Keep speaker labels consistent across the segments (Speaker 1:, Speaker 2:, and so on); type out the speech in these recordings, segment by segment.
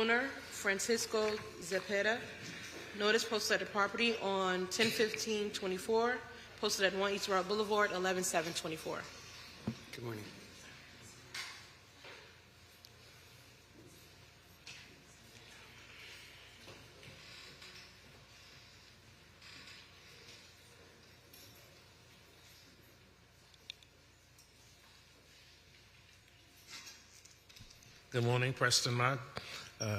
Speaker 1: owner, Francisco Zepeda. Notice posted at the property on 10/15/24, posted at 1 East Route Boulevard, 11/7/24.
Speaker 2: Good morning.
Speaker 3: Good morning, Preston Mott,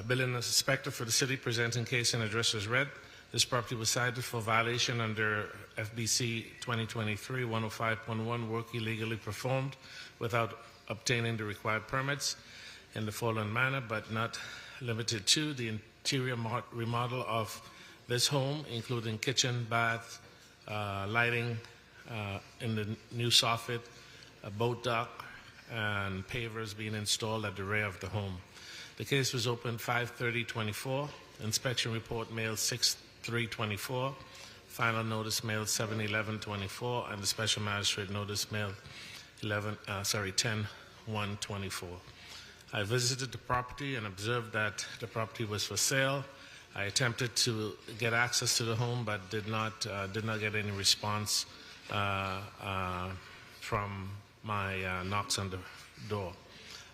Speaker 3: Building Inspector for the city, presenting case and address as read. This property was cited for violation under FBC 2023-105.1, work illegally performed without obtaining the required permits in the following manner, but not limited to the interior remodel of this home, including kitchen, bath, lighting in the new soffit, a boat dock, and pavers being installed at the rear of the home. The case was opened 5/30/24. Inspection report mailed 6/3/24. Final notice mailed 7/11/24, and the special magistrate notice mailed 10/1/24. I visited the property and observed that the property was for sale. I attempted to get access to the home, but did not get any response from my knocks on the door.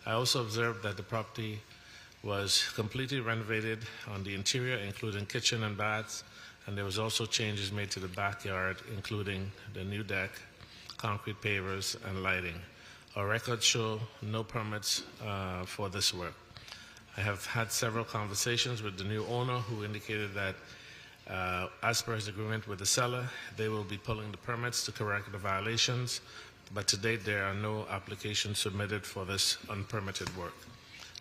Speaker 3: I also observed that the property was completely renovated on the interior, including kitchen and baths, and there was also changes made to the backyard, including the new deck, concrete pavers, and lighting. Our records show no permits for this work. I have had several conversations with the new owner, who indicated that as per his agreement with the seller, they will be pulling the permits to correct the violations, but to date there are no applications submitted for this unpermitted work.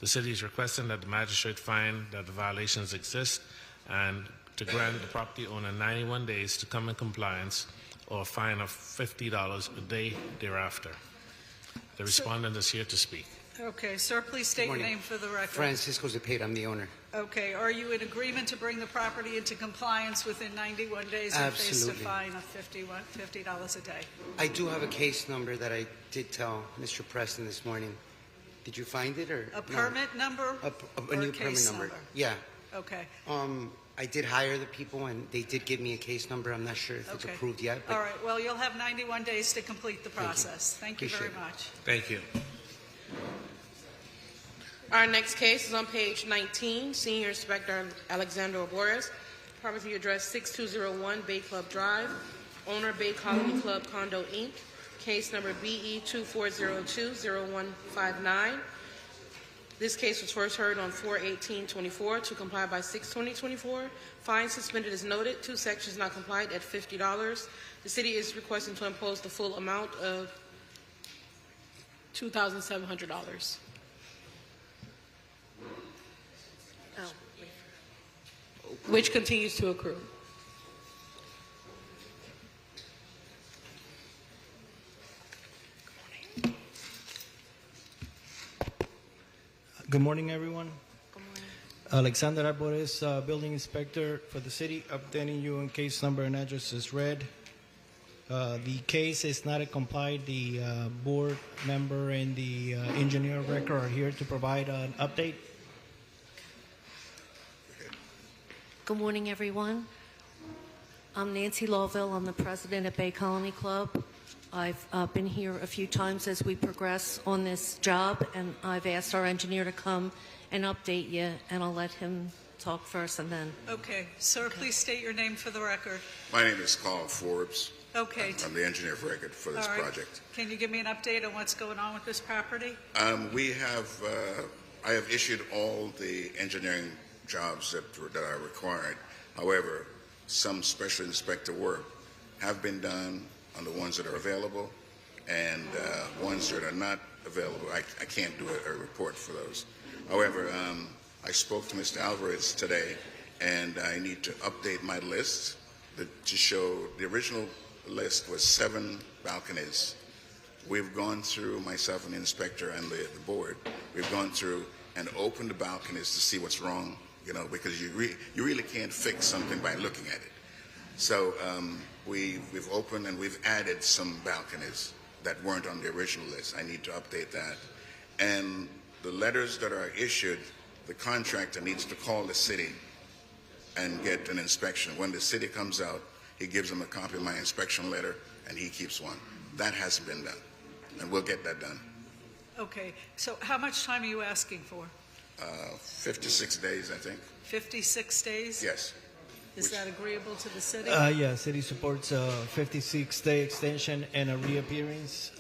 Speaker 3: The city is requesting that the magistrate find that the violations exist and to grant the property owner 91 days to come in compliance, or a fine of $50 a day thereafter. The respondent is here to speak.
Speaker 4: Okay, sir, please state your name for the record.
Speaker 2: Francisco Zepeda, I'm the owner.
Speaker 4: Okay, are you in agreement to bring the property into compliance within 91 days and face a
Speaker 2: Absolutely.
Speaker 4: fine of $50 a day?
Speaker 2: I do have a case number that I did tell Mr. Preston this morning. Did you find it, or
Speaker 4: A permit number
Speaker 2: A
Speaker 4: or
Speaker 2: new
Speaker 4: a case
Speaker 2: permit number? Yeah.
Speaker 4: Okay.
Speaker 2: I did hire the people, and they did give me a case number. I'm not sure if it's
Speaker 4: Okay.
Speaker 2: approved yet. But
Speaker 4: All right, well, you'll have 91 days to complete the process. Thank you very
Speaker 2: Appreciate it.
Speaker 4: much.
Speaker 3: Thank you.
Speaker 1: Our next case is on page 19, Senior Inspector Alexander Borges, property address 6201 Bay Club Drive, owner Bay Colony Club Condo, Inc., case number BE 24020159. This case was first heard on 4/18/24 to comply by 6/20/24. Fine suspended as noted. 2 sections not complied at $50. The city is requesting to impose the full amount of $2,700. Which continues to accrue.
Speaker 5: Good morning, everyone.
Speaker 1: Good morning.
Speaker 5: Alexander Arbores, Building Inspector for the city, updating you on case number and address as read. The case is not complied. The board member and the engineer of record are here to provide an update.
Speaker 6: Good morning, everyone. I'm Nancy Lawville. I'm the president at Bay Colony Club. I've been here a few times as we progress on this job, and I've asked our engineer to come and update you, and I'll let him talk first and then.
Speaker 4: Okay, sir, please state your name for the record.
Speaker 7: My name is Carl Forbes.
Speaker 4: Okay.
Speaker 7: I'm the engineer of record for this
Speaker 4: All right.
Speaker 7: project.
Speaker 4: Can you give me an update on what's going on with this property?
Speaker 7: I have issued all the engineering jobs that are required. However, some special inspector work have been done on the ones that are available, and ones that are not available, I can't do a report for those. However, I spoke to Mr. Alvarez today, and I need to update my list to show the original list was 7 balconies. We've gone through, myself and the inspector and the board, we've gone through and opened the balconies to see what's wrong, because you really can't fix something by looking at it. So we've opened and we've added some balconies that weren't on the original list. I need to update that. And the letters that are issued the contractor needs to call the city and get an inspection. When the city comes out, he gives them a copy of my inspection letter, and he keeps one. That hasn't been done, and we'll get that done.
Speaker 4: Okay, so how much time are you asking for?
Speaker 7: 56 days, I think.
Speaker 4: 56 days?
Speaker 7: Yes.
Speaker 4: Is that agreeable to the city?
Speaker 5: Yeah, city supports a 56-day extension and a reappearance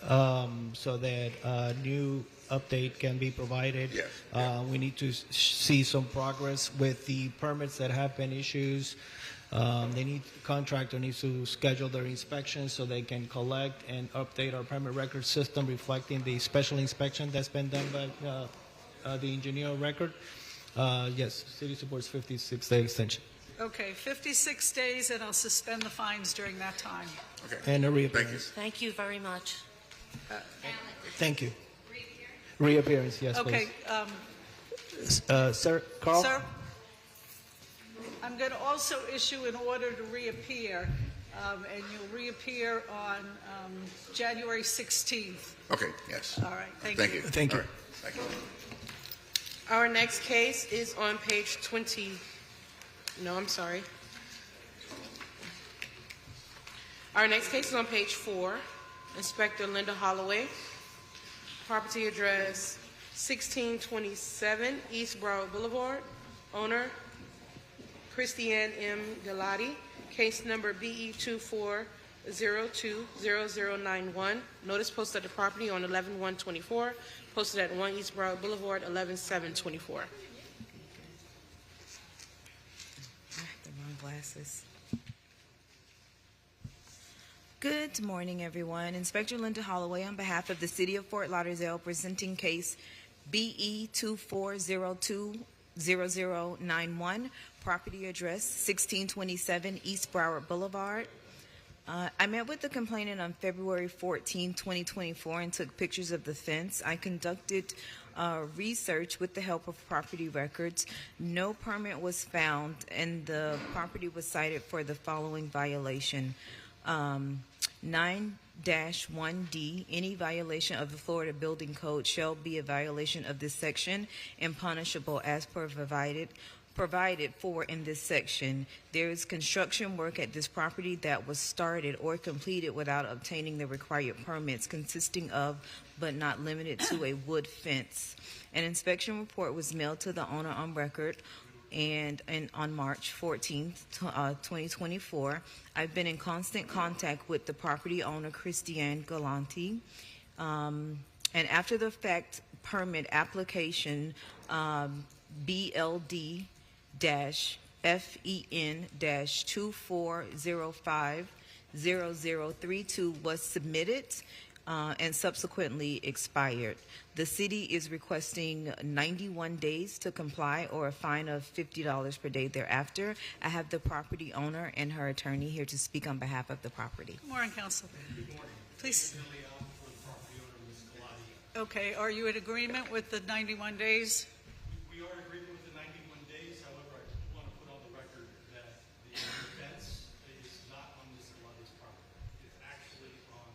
Speaker 5: so that a new update can be provided.
Speaker 7: Yes.
Speaker 5: We need to see some progress with the permits that have been issued. Contractor needs to schedule their inspections so they can collect and update our permit record system reflecting the special inspection that's been done by the engineer of record. Yes, city supports 56-day extension.
Speaker 4: Okay, 56 days, and I'll suspend the fines during that time.
Speaker 7: Okay.
Speaker 5: And a
Speaker 7: Thank you.
Speaker 5: reappearance.
Speaker 6: Thank you very much.
Speaker 5: Thank you. Reappearance, yes,
Speaker 4: Okay,
Speaker 5: please. Sir, Carl?
Speaker 4: sir, I'm going to also issue an order to reappear, and you'll reappear on January 16th.
Speaker 7: Okay, yes.
Speaker 4: All right, thank
Speaker 7: Thank
Speaker 4: you.
Speaker 7: you.
Speaker 5: Thank you.
Speaker 7: All right, thank you.
Speaker 1: Our next case is on page 20. No, I'm sorry. Our next case is on page 4. Inspector Linda Holloway. Property address 1627 East Broward Boulevard. Owner Christiane M. Galati. Case number BE24020091. Notice posted at the property on 11/1/24. Posted at 1 East Broward Boulevard, 11/7/24.
Speaker 8: The wrong glasses. Good morning, everyone. Inspector Linda Holloway on behalf of the City of Fort Lauderdale presenting case BE24020091, property address 1627 East Broward Boulevard. I met with the complainant on February 14, 2024, and took pictures of the fence. I conducted research with the help of property records. No permit was found, and the property was cited for the following violation. 9-1D, any violation of the Florida Building Code shall be a violation of this section and punishable as provided for in this section. There is construction work at this property that was started or completed without obtaining the required permits, consisting of, but not limited to, a wood fence. An inspection report was mailed to the owner on record and on March 14th, 2024. I've been in constant contact with the property owner, Christiane Galanti, and after the fact permit application BLD-FEN-24050032 was submitted and subsequently expired. The city is requesting 91 days to comply or a fine of $50 per day thereafter. I have the property owner and her attorney here to speak on behalf of the property.
Speaker 4: Good morning, Council. Please. Okay, are you in agreement with the 91 days?
Speaker 9: We are in agreement with the 91 days. However, I want to put on the record that the fence is not on Mr. Lundy's property. It's actually on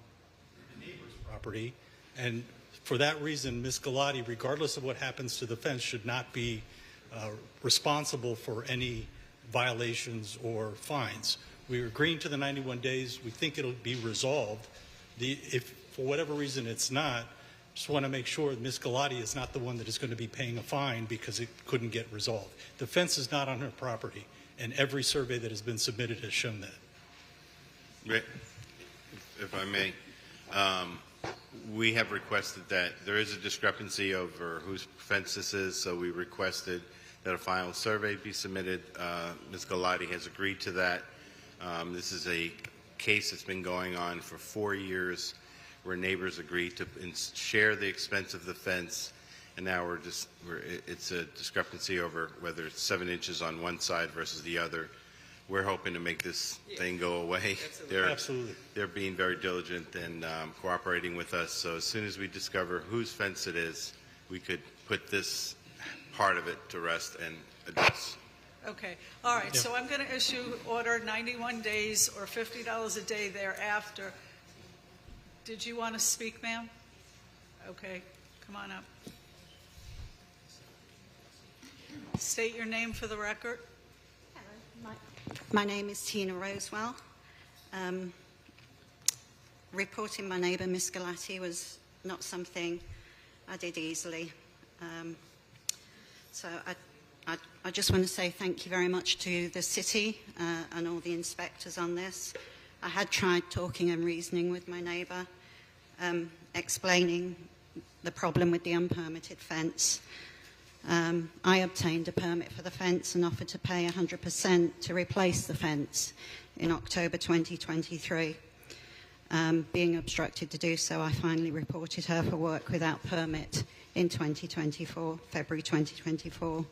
Speaker 9: the neighbor's property. And for that reason, Ms. Galati, regardless of what happens to the fence, should not be responsible for any violations or fines. We're agreeing to the 91 days. We think it'll be resolved. If for whatever reason it's not, just want to make sure that Ms. Galati is not the one that is going to be paying a fine because it couldn't get resolved. The fence is not on her property, and every survey that has been submitted has shown that.
Speaker 10: Right. If I may, we have requested that there is a discrepancy over whose fence this is, so we requested that a final survey be submitted. Ms. Galati has agreed to that. This is a case that's been going on for 4 years, where neighbors agreed to share the expense of the fence, and now it's a discrepancy over whether it's 7 inches on one side versus the other. We're hoping to make this thing go away.
Speaker 9: Absolutely.
Speaker 10: They're being very diligent and cooperating with us, so as soon as we discover whose fence it is, we could put this part of it to rest and address.
Speaker 4: Okay, all right, so I'm going to issue order 91 days or $50 a day thereafter. Did you want to speak, ma'am? Okay, come on up. State your name for the record.
Speaker 11: My name is Tina Rosewell. Reporting my neighbour, Miss Galati, was not something I did easily. So I just want to say thank you very much to the city and all the inspectors on this. I had tried talking and reasoning with my neighbour, explaining the problem with the unpermitted fence. I obtained a permit for the fence and offered to pay 100% to replace the fence in October 2023. Being obstructed to do so, I finally reported her for work without permit in 2024, February 2024.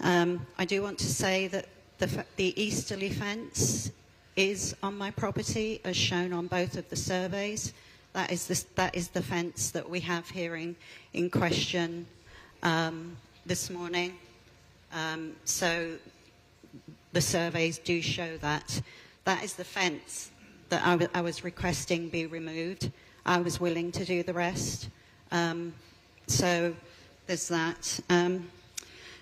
Speaker 11: I do want to say that the easterly fence is on my property, as shown on both of the surveys. That is the fence that we have here in question this morning. So the surveys do show that. That is the fence that I was requesting be removed. I was willing to do the rest. So there's that.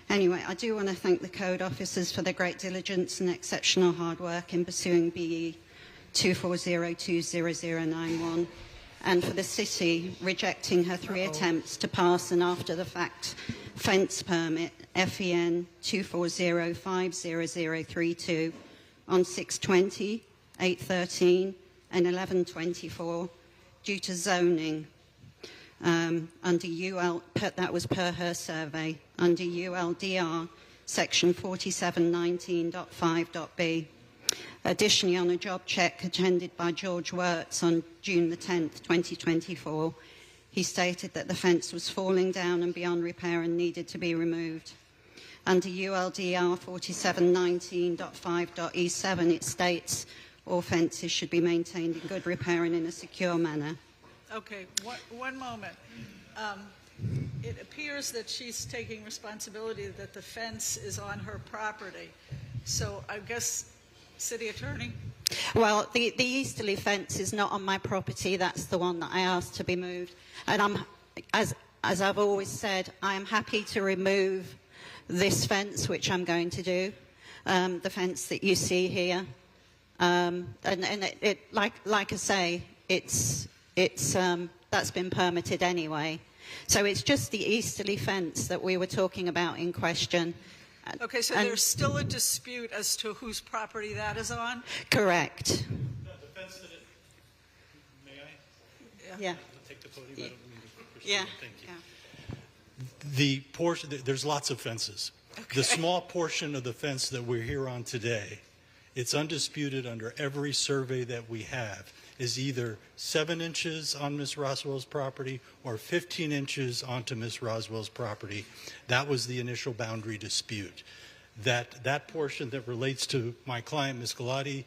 Speaker 11: Anyway, I do want to thank the code officers for their great diligence and exceptional hard work in pursuing BE 240200091, and for the city rejecting her 3 attempts to pass an after-the-fact fence permit, FEN 240-50032, on 6/20, 8/13, and 11/24, due to zoning. Under UL, that was per her survey, under ULDR section 4719.5.b. Additionally, on a job check attended by George Wirtz on June the 10th, 2024, he stated that the fence was falling down and beyond repair and needed to be removed. Under ULDR 4719.5.e7, it states all fences should be maintained in good repair and in a secure manner.
Speaker 4: Okay, one moment. It appears that she's taking responsibility that the fence is on her property. So I guess, City Attorney?
Speaker 11: Well, the easterly fence is not on my property. That's the one that I asked to be moved. And as I've always said, I am happy to remove this fence, which I'm going to do, the fence that you see here. And it, like I say, it's that's been permitted anyway. So it's just the easterly fence that we were talking about in question.
Speaker 4: Okay, so there's still a dispute as to whose property that is on?
Speaker 11: Correct.
Speaker 9: No, the fence that may I?
Speaker 11: Yeah.
Speaker 9: I'll take the podium. I don't mean to pursue
Speaker 11: Yeah.
Speaker 9: it. Thank you. The portion, there's lots of fences. Okay. The small portion of the fence that we're here on today, it's undisputed under every survey that we have, is either 7 inches on Ms. Roswell's property or 15 inches onto Ms. Roswell's property. That was the initial boundary dispute. That portion that relates to my client, Ms. Galati,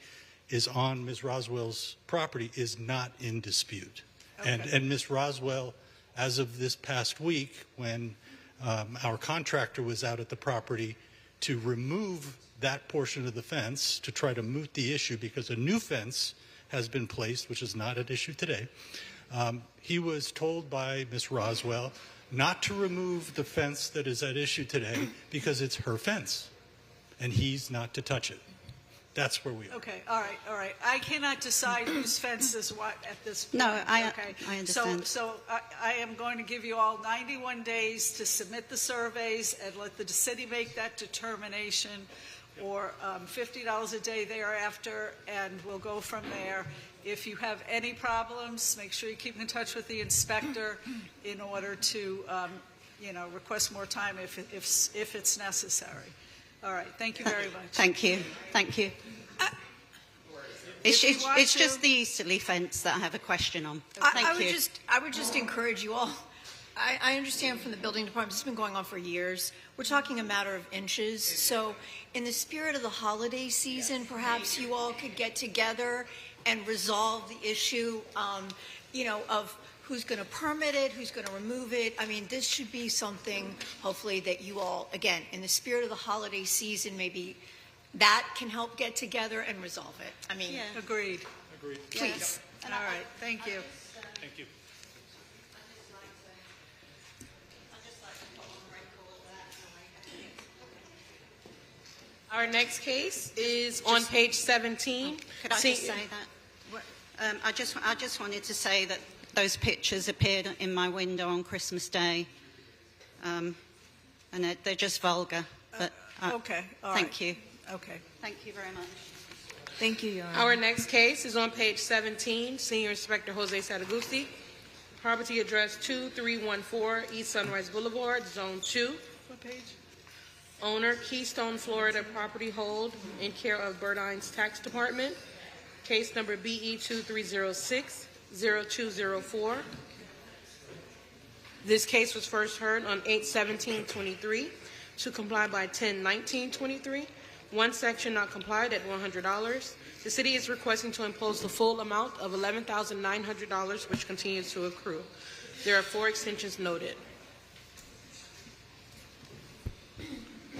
Speaker 9: is on Ms. Roswell's property, is not in dispute. Okay. And Ms. Roswell, as of this past week, when our contractor was out at the property to remove that portion of the fence to try to moot the issue because a new fence has been placed, which is not at issue today. He was told by Ms. Roswell not to remove the fence that is at issue today because it's her fence, and he's not to touch it. That's where we are.
Speaker 4: Okay, all right. I cannot decide whose fence is what at this point.
Speaker 11: No, I understand.
Speaker 4: So I am going to give you all 91 days to submit the surveys and let the city make that determination, or $50 a day thereafter, and we'll go from there. If you have any problems, make sure you keep in touch with the inspector in order to, request more time if it's necessary. All right. Thank you very much.
Speaker 11: Thank you. Thank you. It's just the easterly fence that I have a question on. Thank you.
Speaker 12: I would just encourage you all. I understand from the building department, it's been going on for years. We're talking a matter of inches. So in the spirit of the holiday season, perhaps you all could get together and resolve the issue, of who's going to permit it, who's going to remove it. I mean, this should be something, hopefully, that you all, again, in the spirit of the holiday season, maybe that can help get together and resolve it. I mean,
Speaker 4: Agreed.
Speaker 12: Please.
Speaker 4: All right. Thank you.
Speaker 9: Thank you.
Speaker 1: Our next case is on page 17.
Speaker 11: Could I just say that? I just wanted to say that those pictures appeared in my window on Christmas Day, and they're just vulgar. But
Speaker 4: Okay, all
Speaker 11: thank
Speaker 4: right.
Speaker 11: you.
Speaker 4: Okay.
Speaker 11: Thank you very much.
Speaker 8: Thank you, Your Honor.
Speaker 1: Our next case is on page 17, Senior Inspector Jose Satagusti. Property address 2314 East Sunrise Boulevard, Zone 2.
Speaker 4: What page?
Speaker 1: Owner, Keystone, Florida Property Hold, in care of Burdine's Tax Department. Case number BE 2306-0204. This case was first heard on 8/17/23 to comply by 10/19/23. One section not complied at $100. The city is requesting to impose the full amount of $11,900, which continues to accrue. There are 4 extensions noted.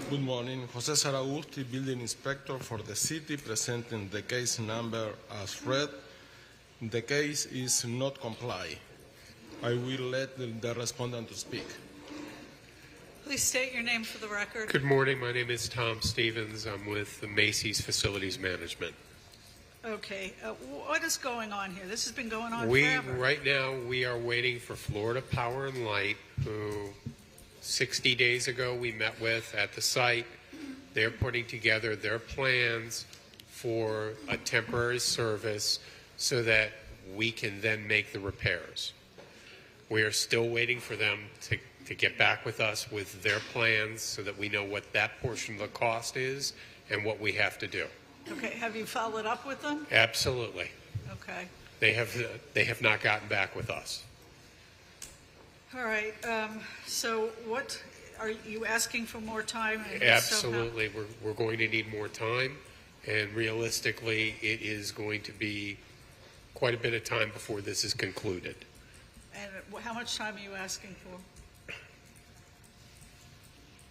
Speaker 13: Good morning. Jose Saragusti, Building Inspector for the city, presenting the case number as read. The case is not comply. I will let the respondent to speak.
Speaker 4: Please state your name for the record.
Speaker 14: Good morning. My name is Tom Stevens. I'm with the Macy's Facilities Management.
Speaker 4: Okay. What is going on here? This has been going on
Speaker 14: We
Speaker 4: forever.
Speaker 14: right now we are waiting for Florida Power and Light, who 60 days ago we met with at the site. They're putting together their plans for a temporary service so that we can then make the repairs. We are still waiting for them to get back with us with their plans so that we know what that portion of the cost is and what we have to do.
Speaker 4: Okay. Have you followed up with them?
Speaker 14: Absolutely.
Speaker 4: Okay.
Speaker 14: They have not gotten back with us.
Speaker 4: All right. So what are you asking for more time? And
Speaker 14: Absolutely. We're going to need more time, and realistically, it is going to be quite a bit of time before this is concluded.
Speaker 4: And how much time are you asking for?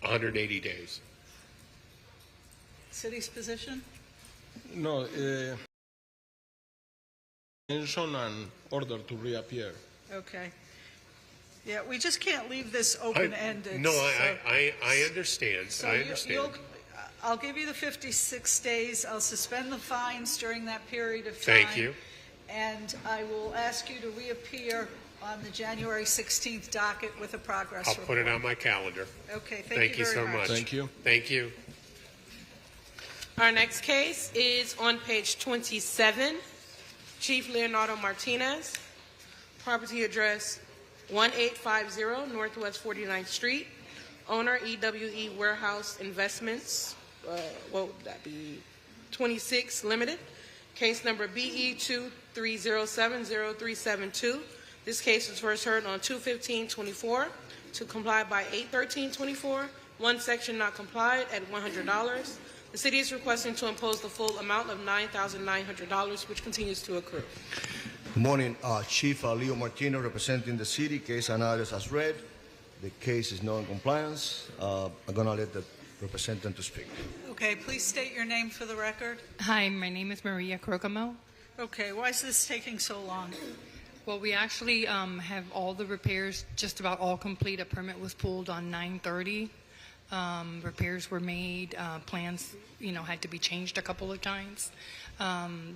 Speaker 14: 180 days.
Speaker 4: City's position?
Speaker 13: No, mention an order to reappear.
Speaker 4: Okay. Yeah, we just can't leave this open-ended.
Speaker 14: I understand.
Speaker 4: So
Speaker 14: I understand.
Speaker 4: I'll give you the 56 days. I'll suspend the fines during that period of time.
Speaker 14: Thank you.
Speaker 4: And I will ask you to reappear on the January 16th docket with a progress
Speaker 14: I'll
Speaker 4: report.
Speaker 14: put it on my calendar.
Speaker 4: Okay,
Speaker 14: Thank you
Speaker 4: very
Speaker 14: so much.
Speaker 13: Thank you.
Speaker 14: Thank you.
Speaker 1: Our next case is on page 27, Chief Leonardo Martinez. Property address 1850 Northwest 49th Street. Owner, EWE Warehouse Investments. What would that be? 26 Limited. Case number BE 23070372. This case was first heard on 2/15/24 to comply by 8/13/24. One section not complied at $100. The city is requesting to impose the full amount of $9,900, which continues to accrue.
Speaker 15: Good morning, Chief Leo Martino, representing the city. Case analysis as read. The case is not in compliance. I'm going to let the representative to speak.
Speaker 4: Okay, please state your name for the record.
Speaker 16: Hi, my name is Maria Crocamo.
Speaker 4: Okay, why is this taking so long?
Speaker 16: Well, we actually have all the repairs just about all complete. A permit was pulled on 9/30. Repairs were made. Plans, had to be changed a couple of times.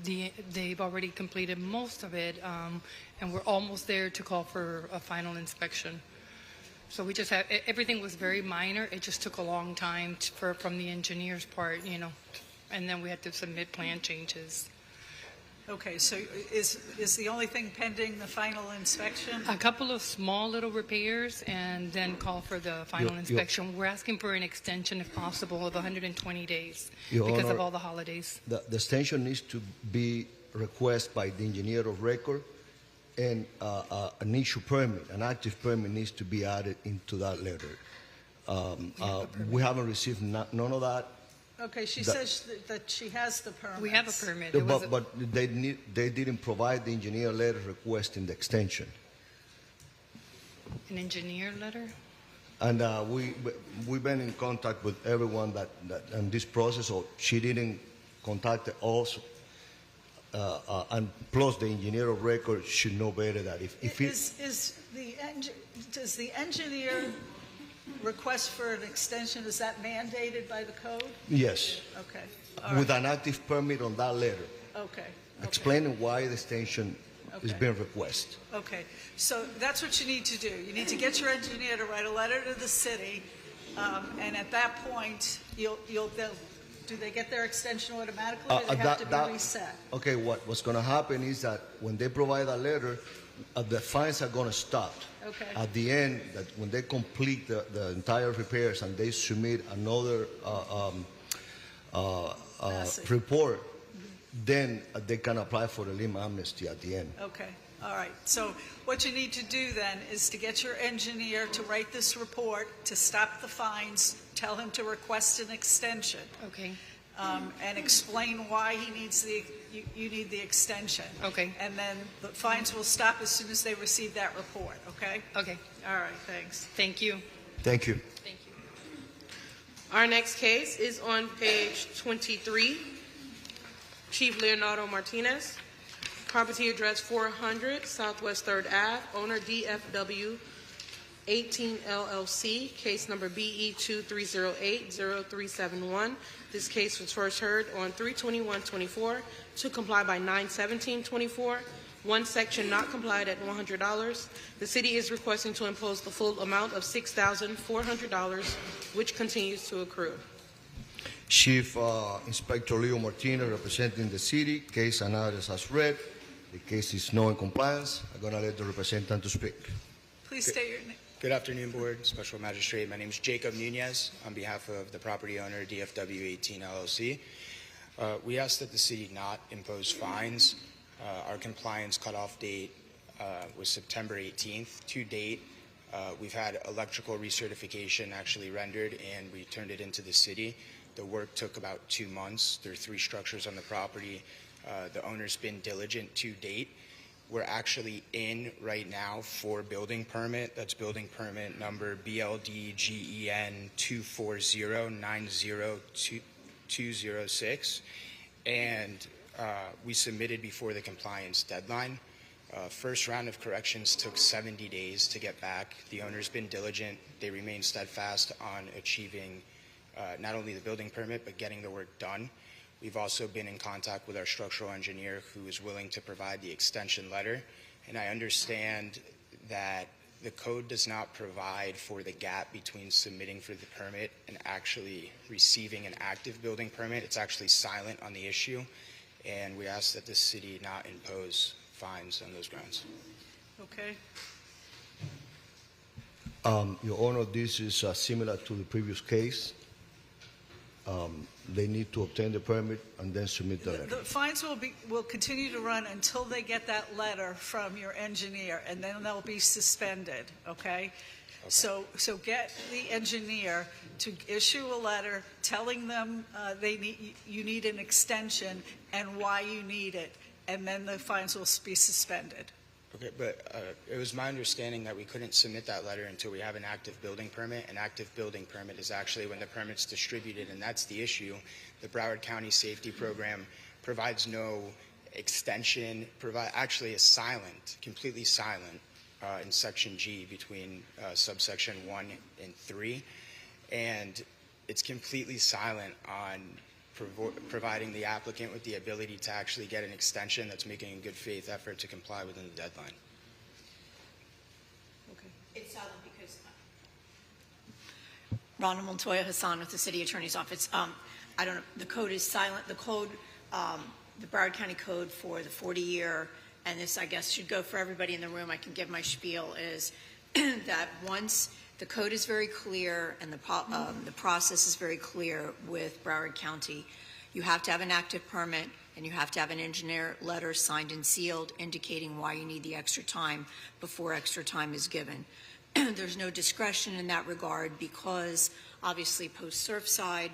Speaker 16: They've already completed most of it, and we're almost there to call for a final inspection. So we just have everything was very minor. It just took a long time from the engineer's part, and then we had to submit plan changes.
Speaker 4: Okay, so is the only thing pending the final inspection?
Speaker 16: A couple of small little repairs and then call for the final inspection. We're asking for an extension, if possible, of 120 days
Speaker 15: Your
Speaker 16: because
Speaker 15: Honor,
Speaker 16: of all the holidays.
Speaker 15: The extension needs to be requested by the engineer of record, and an issue permit, an active permit needs to be added into that letter. We haven't received none of that.
Speaker 4: Okay, she says that she has the permit.
Speaker 16: We have a permit.
Speaker 15: But they didn't provide the engineer letter requesting the extension.
Speaker 16: An engineer letter?
Speaker 15: And we've been in contact with everyone that in this process, so she didn't contact us. And plus, the engineer of record should know better that if
Speaker 4: does the engineer request for an extension, is that mandated by the code?
Speaker 15: Yes,
Speaker 4: Okay,
Speaker 15: with an active permit on that letter,
Speaker 4: okay.
Speaker 15: explaining why the extension is
Speaker 4: Okay.
Speaker 15: being requested.
Speaker 4: Okay, so that's what you need to do. You need to get your engineer to write a letter to the city, and at that point, do they get their extension automatically, or they have to be reset?
Speaker 15: Okay, what's going to happen is that when they provide a letter, the fines are going to stop.
Speaker 4: Okay.
Speaker 15: At the end, that when they complete the entire repairs and they submit another report, then they can apply for the limb amnesty at the end.
Speaker 4: Okay, all right. So what you need to do then is to get your engineer to write this report to stop the fines, tell him to request an extension.
Speaker 16: Okay.
Speaker 4: And explain why he needs you need the extension.
Speaker 16: Okay.
Speaker 4: And then the fines will stop as soon as they receive that report, okay?
Speaker 16: Okay.
Speaker 4: All right, thanks.
Speaker 16: Thank you.
Speaker 15: Thank you.
Speaker 16: Thank you.
Speaker 1: Our next case is on page 23. Chief Leonardo Martinez. Property address 400 Southwest 3rd Ave. Owner DFW 18 LLC. Case number BE 2308-0371. This case was first heard on 3/21/24 to comply by 9/17/24. One section not complied at $100. The city is requesting to impose the full amount of $6,400, which continues to accrue.
Speaker 15: Chief Inspector Leo Martinez representing the city. Case and address as read. The case is not in compliance. I'm going to let the representative to speak.
Speaker 4: Please state your name.
Speaker 17: Good afternoon, Board, Special Magistrate. My name is Jacob Nunez on behalf of the property owner DFW 18 LLC. We ask that the city not impose fines. Our compliance cutoff date was September 18th. To date, we've had electrical recertification actually rendered, and we turned it into the city. The work took about 2 months. There are 3 structures on the property. The owner's been diligent to date. We're actually in right now for building permit. That's building permit number BLDGEN 240902206. And we submitted before the compliance deadline. First round of corrections took 70 days to get back. The owner's been diligent. They remain steadfast on achieving not only the building permit, but getting the work done. We've also been in contact with our structural engineer, who is willing to provide the extension letter. And I understand that the code does not provide for the gap between submitting for the permit and actually receiving an active building permit. It's actually silent on the issue, and we ask that the city not impose fines on those grounds.
Speaker 4: Okay.
Speaker 15: Your Honor, this is similar to the previous case. They need to obtain the permit and then submit the letter.
Speaker 4: The fines will continue to run until they get that letter from your engineer, and then they'll be suspended, okay? So get the engineer to issue a letter telling them you need an extension and why you need it, and then the fines will be suspended.
Speaker 17: Okay, but it was my understanding that we couldn't submit that letter until we have an active building permit. An active building permit is actually when the permit's distributed, and that's the issue. The Broward County Safety Program provides no extension, actually is silent, completely silent in Section G between subsection 1 and 3, and it's completely silent on providing the applicant with the ability to actually get an extension that's making a good faith effort to comply within the deadline.
Speaker 12: Okay. It's silent because Ronald Montoya Hassan with the City Attorney's Office. I don't know, the code is silent. The code, the Broward County Code for the 40-year, and this I guess should go for everybody in the room, I can give my spiel, is that once the code is very clear and the process is very clear with Broward County. You have to have an active permit and you have to have an engineer letter signed and sealed indicating why you need the extra time before extra time is given. There's no discretion in that regard because obviously post-Surfside,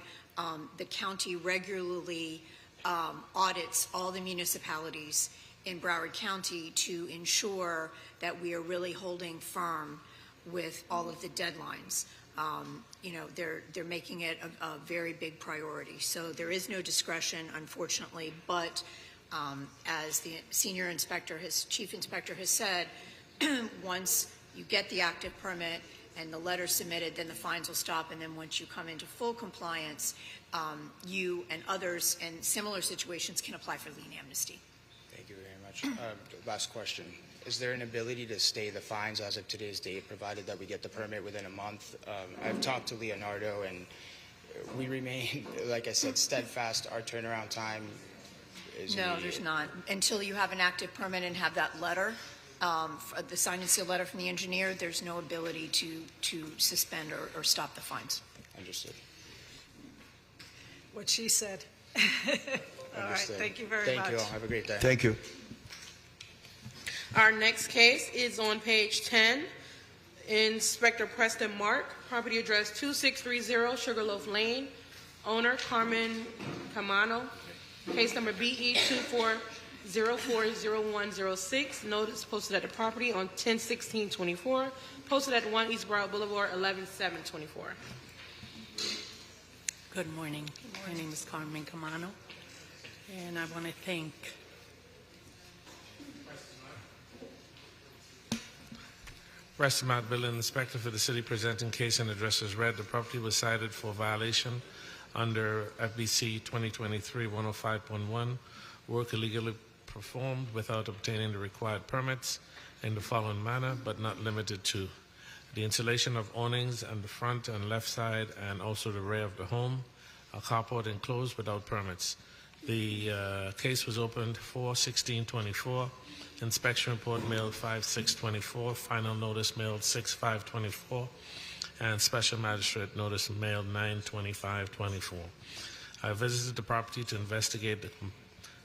Speaker 12: the county regularly audits all the municipalities in Broward County to ensure that we are really holding firm with all of the deadlines. You know, they're making it a very big priority. So there is no discretion, unfortunately, but as the senior inspector, chief inspector has said, once you get the active permit and the letter submitted, then the fines will stop, and then once you come into full compliance, you and others in similar situations can apply for lien amnesty.
Speaker 17: Thank you very much. Last question. Is there an ability to stay the fines as of today's date, provided that we get the permit within a month? I've talked to Leonardo, and we remain, like I said, steadfast. Our turnaround time is
Speaker 12: No,
Speaker 17: immediate.
Speaker 12: there's not. Until you have an active permit and have that letter, the signed and sealed letter from the engineer, there's no ability to suspend or stop the fines.
Speaker 17: Understood.
Speaker 4: What she said. All right,
Speaker 17: Understood.
Speaker 4: thank you very much.
Speaker 17: Thank you all. Have a great day.
Speaker 15: Thank you.
Speaker 1: Our next case is on page 10. Inspector Preston Mark, property address 2630 Sugarloaf Lane, owner Carmen Camano, case number BE 24040106, notice posted at the property on 10/16/24, posted at 1 East Broward Boulevard, 11/7/24.
Speaker 18: Good morning. My name is Carmen Camano, and I want to thank
Speaker 3: Preston Mark, Building Inspector for the city, presenting case and address as read. The property was cited for violation under FBC 2023-105.1, work illegally performed without obtaining the required permits in the following manner, but not limited to: the installation of awnings on the front and left side and also the rear of the home, a carport enclosed without permits. The case was opened 4/16/24. Inspection report mailed 5/6/24. Final notice mailed 6/5/24. And special magistrate notice mailed 9/25/24. I visited the property to investigate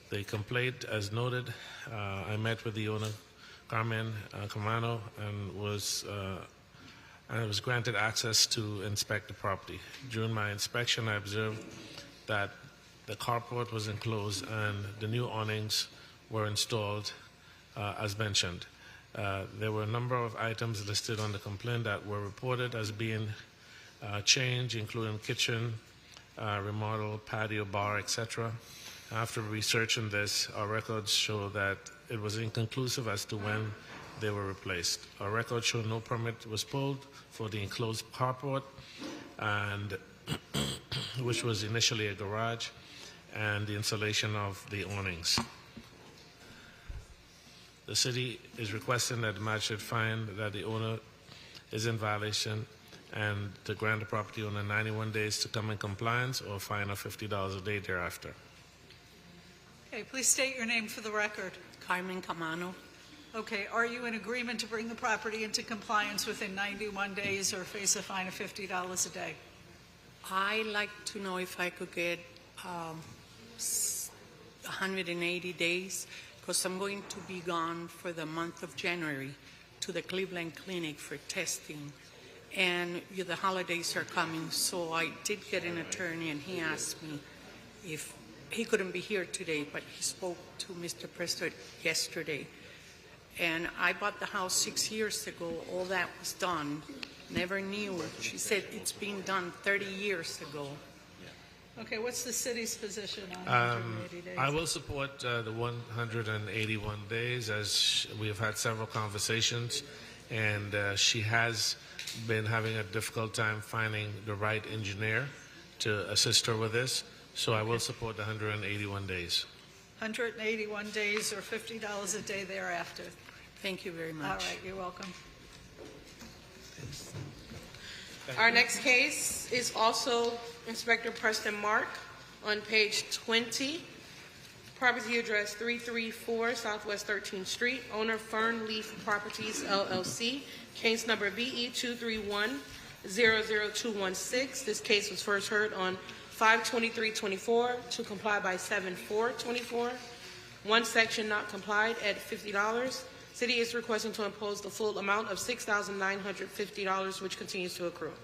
Speaker 3: the complaint as noted. I met with the owner, Carmen Camano, and was granted access to inspect the property. During my inspection, I observed that the carport was enclosed and the new awnings were installed as mentioned. There were a number of items listed on the complaint that were reported as being changed, including kitchen, remodel, patio, bar, etc. After researching this, our records show that it was inconclusive as to when they were replaced. Our records show no permit was pulled for the enclosed carport, and which was initially a garage, and the installation of the awnings. The city is requesting that the magistrate find that the owner is in violation and to grant the property owner 91 days to come in compliance or fine of $50 a day thereafter.
Speaker 4: Okay, please state your name for the record.
Speaker 18: Carmen Camano.
Speaker 4: Okay, are you in agreement to bring the property into compliance within 91 days or face a fine of $50 a day?
Speaker 18: I'd like to know if I could get 180 days, because I'm going to be gone for the month of January to the Cleveland Clinic for testing. And the holidays are coming, so I did get an attorney, and he asked me if he couldn't be here today, but he spoke to Mr. Preston yesterday. And I bought the house 6 years ago. All that was done. Never knew. She said it's been done 30 years ago.
Speaker 4: Okay, what's the city's position on 180 days?
Speaker 3: I will support the 181 days, as we have had several conversations, and she has been having a difficult time finding the right engineer to assist her with this, so I will support the 181 days.
Speaker 4: 181 days or $50 a day thereafter.
Speaker 18: Thank you very much.
Speaker 4: All right, you're welcome.
Speaker 1: Our next case is also Inspector Preston Mark on page 20. Property address 334 Southwest 13th Street. Owner Fern Leaf Properties, LLC. Case number BE 231-00216. This case was first heard on 5/23/24 to comply by 7/4/24. One section not complied at $50. City is requesting to impose the full amount of $6,950, which continues to accrue.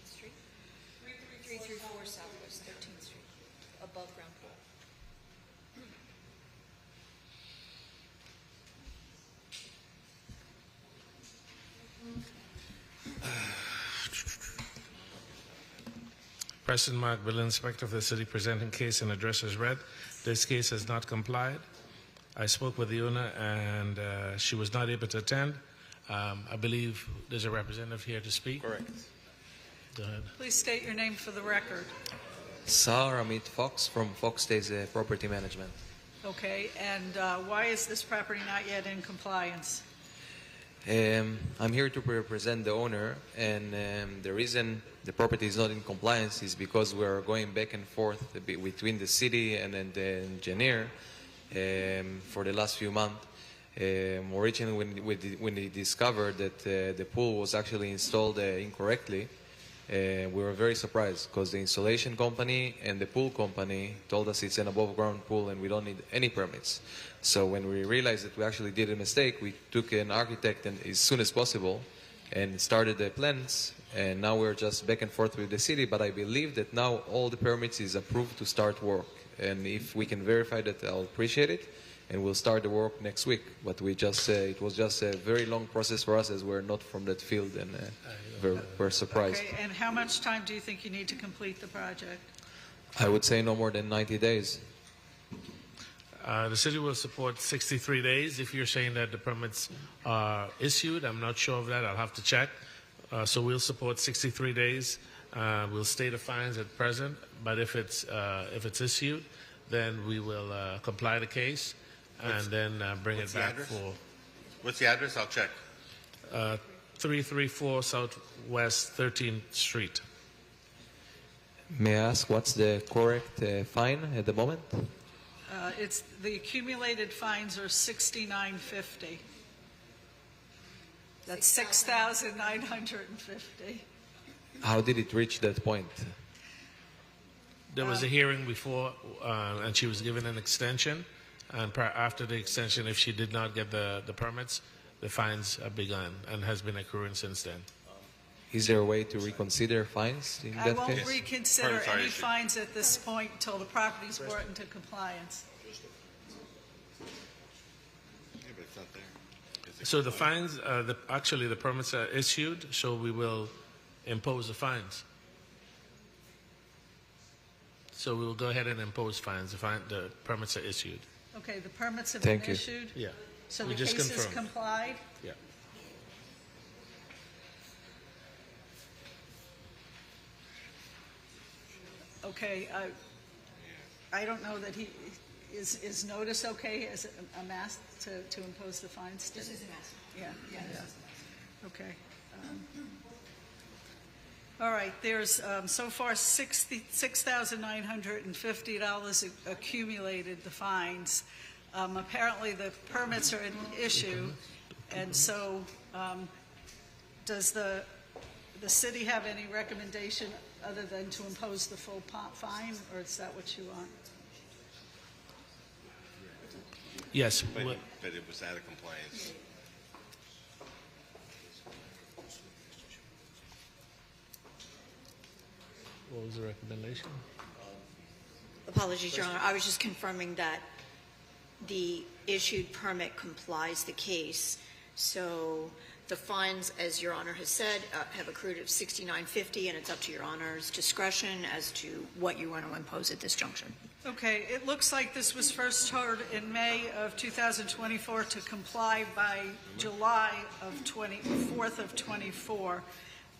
Speaker 12: Street, 334 Southwest 13th Street, above ground pool.
Speaker 3: Preston Mark, Building Inspector for the city, presenting case and address as read. This case has not complied. I spoke with the owner, and she was not able to attend. I believe there's a representative here to speak.
Speaker 10: Correct.
Speaker 3: Go ahead.
Speaker 4: Please state your name for the record.
Speaker 19: Sir Amit Fox from Fox Days Property Management.
Speaker 4: Okay, and why is this property not yet in compliance?
Speaker 19: I'm here to represent the owner, and the reason the property is not in compliance is because we are going back and forth between the city and then the engineer for the last few months. Originally, when we discovered that the pool was actually installed incorrectly, we were very surprised because the installation company and the pool company told us it's an above-ground pool and we don't need any permits. So when we realized that we actually did a mistake, we took an architect and as soon as possible and started the plans. And now we're just back and forth with the city, but I believe that now all the permits is approved to start work. And if we can verify that, I'll appreciate it. And we'll start the work next week. But it was just a very long process for us as we're not from that field, and we're surprised.
Speaker 4: Okay, and how much time do you think you need to complete the project?
Speaker 19: I would say no more than 90 days.
Speaker 3: The city will support 63 days. If you're saying that the permits are issued, I'm not sure of that. I'll have to check. So we'll support 63 days. We'll stay the fines at present, but if it's issued, then we will comply the case and then bring it back for.
Speaker 10: What's the address? I'll check.
Speaker 3: 334 Southwest 13th Street.
Speaker 19: May I ask what's the correct fine at the moment?
Speaker 4: It's the accumulated fines are $69.50. That's $6,950.
Speaker 19: How did it reach that point?
Speaker 3: There was a hearing before, and she was given an extension. And after the extension, if she did not get the permits, the fines have begun and has been accruing since then.
Speaker 19: Is there a way to reconsider fines in that case?
Speaker 4: I won't reconsider any fines at this point until the property is brought into compliance.
Speaker 10: Yeah, but it's not there.
Speaker 3: So the fines, actually the permits are issued, so we will impose the fines. So we will go ahead and impose fines. The permits are issued.
Speaker 4: Okay, the permits have been issued?
Speaker 3: Yeah.
Speaker 4: So
Speaker 3: We
Speaker 4: the
Speaker 3: just
Speaker 4: case is
Speaker 3: confirmed.
Speaker 4: complied?
Speaker 3: Yeah.
Speaker 4: Okay, I don't know that is notice okay as a mask to impose the fines?
Speaker 12: This is a mask.
Speaker 4: Yeah. Okay. All right, there's so far $6,950 accumulated, the fines. Apparently the permits are in issue, and so does the city have any recommendation other than to impose the full fine, or is that what you want?
Speaker 3: Yes.
Speaker 10: But it was out of compliance.
Speaker 3: What was the recommendation?
Speaker 12: Apologies, Your Honor. I was just confirming that the issued permit complies the case. So the fines, as Your Honor has said, have accrued at $69.50, and it's up to Your Honor's discretion as to what you want to impose at this juncture.
Speaker 4: Okay, it looks like this was first heard in May of 2024 to comply by July of 4th of 24.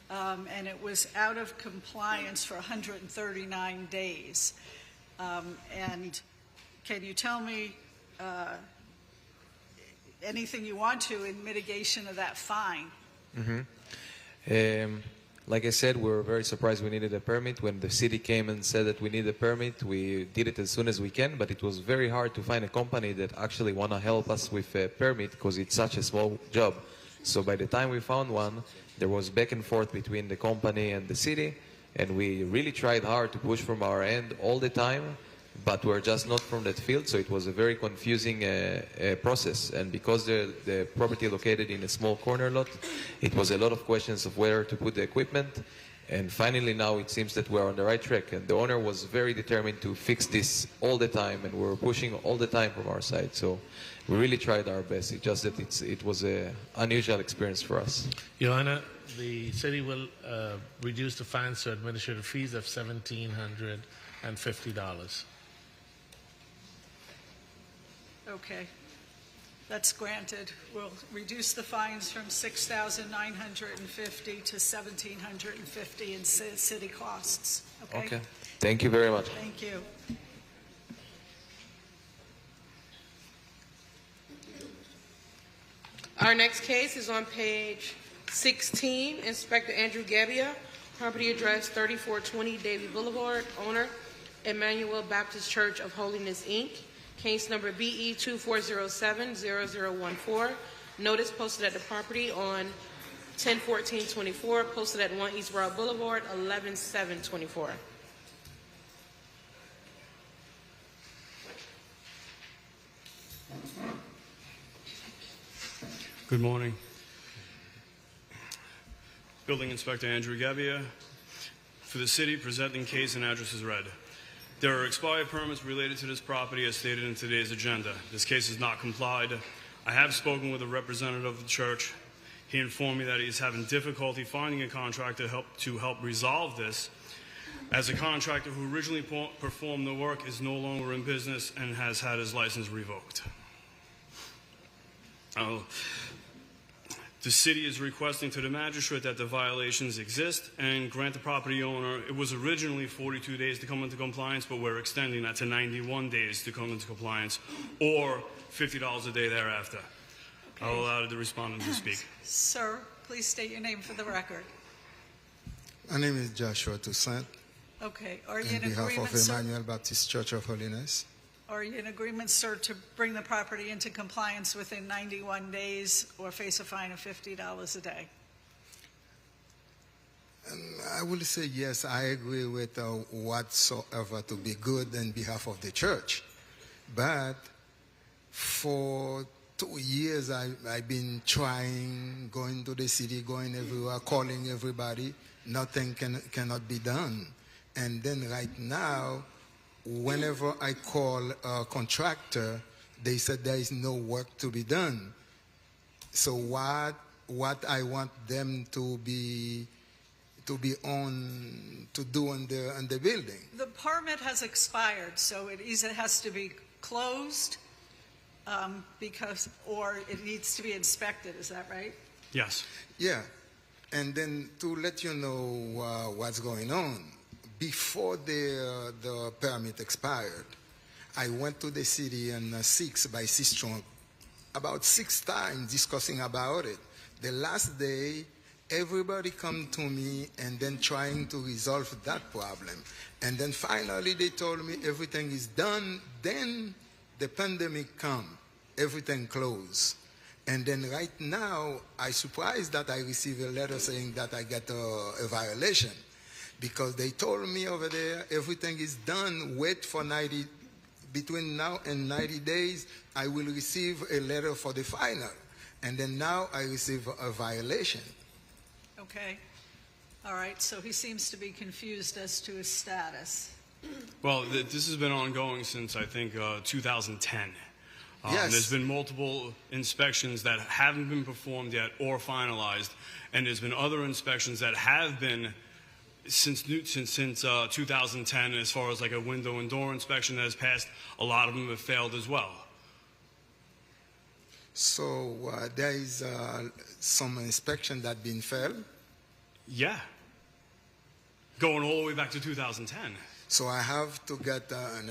Speaker 4: And it was out of compliance for 139 days. And can you tell me anything you want to in mitigation of that fine?
Speaker 19: Like I said, we were very surprised we needed a permit. When the city came and said that we need a permit, we did it as soon as we can, but it was very hard to find a company that actually want to help us with a permit because it's such a small job. So by the time we found one, there was back and forth between the company and the city, and we really tried hard to push from our end all the time, but we're just not from that field, so it was a very confusing process. And because the property located in a small corner lot, it was a lot of questions of where to put the equipment, And finally now it seems that we're on the right track, and the owner was very determined to fix this all the time, and we were pushing all the time from our side. So we really tried our best. It's just that it was an unusual experience for us.
Speaker 3: Your Honor, the city will reduce the fines to administrative fees of $1,750.
Speaker 4: Okay. That's granted. We'll reduce the fines from $6,950 to $1,750 in city costs. Okay?
Speaker 19: Okay. Thank you very much.
Speaker 4: Thank you.
Speaker 1: Our next case is on page 16. Inspector Andrew Gabbia, property address 3420 Davie Boulevard, owner Emmanuel Baptist Church of Holiness, Inc. Case number BE 2407-0014. Notice posted at the property on 10/14/24, posted at 1 East Broad Boulevard, 11/7/24.
Speaker 20: Good morning. Building Inspector Andrew Gabbia. For the city, presenting case and address is read. There are expired permits related to this property as stated in today's agenda. This case is not complied. I have spoken with a representative of the church. He informed me that he is having difficulty finding a contractor to help resolve this, as a contractor who originally performed the work is no longer in business and has had his license revoked. The city is requesting to the magistrate that the violations exist and grant the property owner, it was originally 42 days to come into compliance, but we're extending that to 91 days to come into compliance, or $50 a day thereafter. Okay. I'll allow the respondent to speak.
Speaker 4: Sir, please state your name for the record.
Speaker 21: My name is Joshua Toussaint.
Speaker 4: Okay. Are you in
Speaker 21: on behalf
Speaker 4: agreement,
Speaker 21: of
Speaker 4: sir?
Speaker 21: Emmanuel Baptist Church of Holiness.
Speaker 4: Are you in agreement, sir, to bring the property into compliance within 91 days or face a fine of $50 a day?
Speaker 21: I will say yes, I agree with whatsoever to be good on behalf of the church. But for 2 years, I've been trying, going to the city, going everywhere, calling everybody. Nothing cannot be done. And then right now, whenever I call a contractor, they said there is no work to be done. So what I want them to be on to do on the building?
Speaker 4: The permit has expired, so it either has to be closed or it needs to be inspected. Is that right?
Speaker 20: Yes.
Speaker 21: Yeah. And then to let you know what's going on, before the permit expired, I went to the city on 6 by 6 trunk about 6 times discussing about it. The last day, everybody come to me and then trying to resolve that problem. And then finally they told me everything is done. Then the pandemic come, everything closed. And then right now, I'm surprised that I received a letter saying that I got a violation. Because they told me over there, everything is done, wait for 90, between now and 90 days, I will receive a letter for the final. And then now I receive a violation.
Speaker 4: Okay. All right, so he seems to be confused as to his status.
Speaker 20: Well, this has been ongoing since, I think, 2010.
Speaker 21: Yes.
Speaker 20: There's been multiple inspections that haven't been performed yet or finalized, and there's been other inspections that have been since 2010, as far as like a window and door inspection that has passed. A lot of them have failed as well.
Speaker 21: So there is some inspection that been failed?
Speaker 20: Yeah. Going all the way back to 2010.
Speaker 21: So I have to get a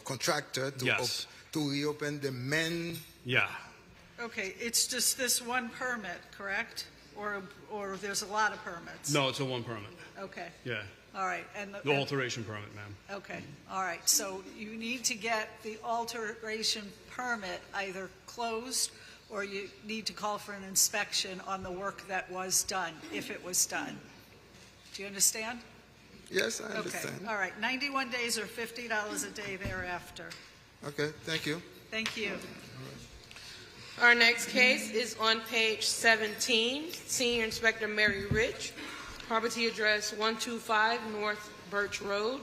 Speaker 21: contractor to,
Speaker 20: yes.
Speaker 21: To reopen the main...
Speaker 20: Yeah.
Speaker 4: Okay, it's just this one permit, correct? Or there's a lot of permits?
Speaker 20: No, it's a one permit.
Speaker 4: Okay.
Speaker 20: Yeah.
Speaker 4: All right. And
Speaker 20: the alteration permit, ma'am.
Speaker 4: Okay. All right. So you need to get the alteration permit either closed or you need to call for an inspection on the work that was done, if it was done. Do you understand?
Speaker 21: Yes, I understand.
Speaker 4: Okay. All right. 91 days or $50 a day thereafter.
Speaker 21: Okay. Thank you.
Speaker 4: Thank you.
Speaker 1: Our next case is on page 17. Senior Inspector Mary Rich, Property address 125 North Birch Road.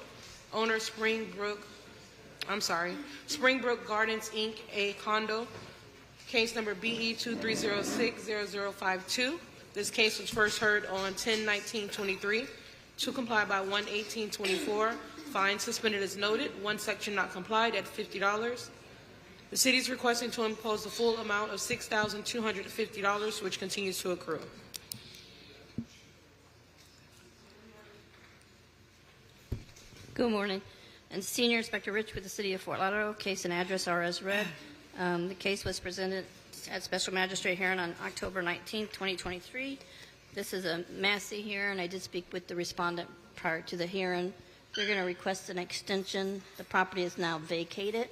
Speaker 1: Owner Springbrook Gardens, Inc., a condo. Case number BE 23060052. This case was first heard on 10/19/23. To comply by 1/18/24. Fine suspended as noted. One section not complied at $50. The city is requesting to impose the full amount of $6,250, which continues to accrue.
Speaker 2: Good morning. And Senior Inspector Rich with the City of Fort Lauderdale. Case and address are as read. The case was presented at Special Magistrate hearing on October 19th, 2023. This is a Massey hearing. I did speak with the respondent prior to the hearing. They're going to request an extension. The property is now vacated,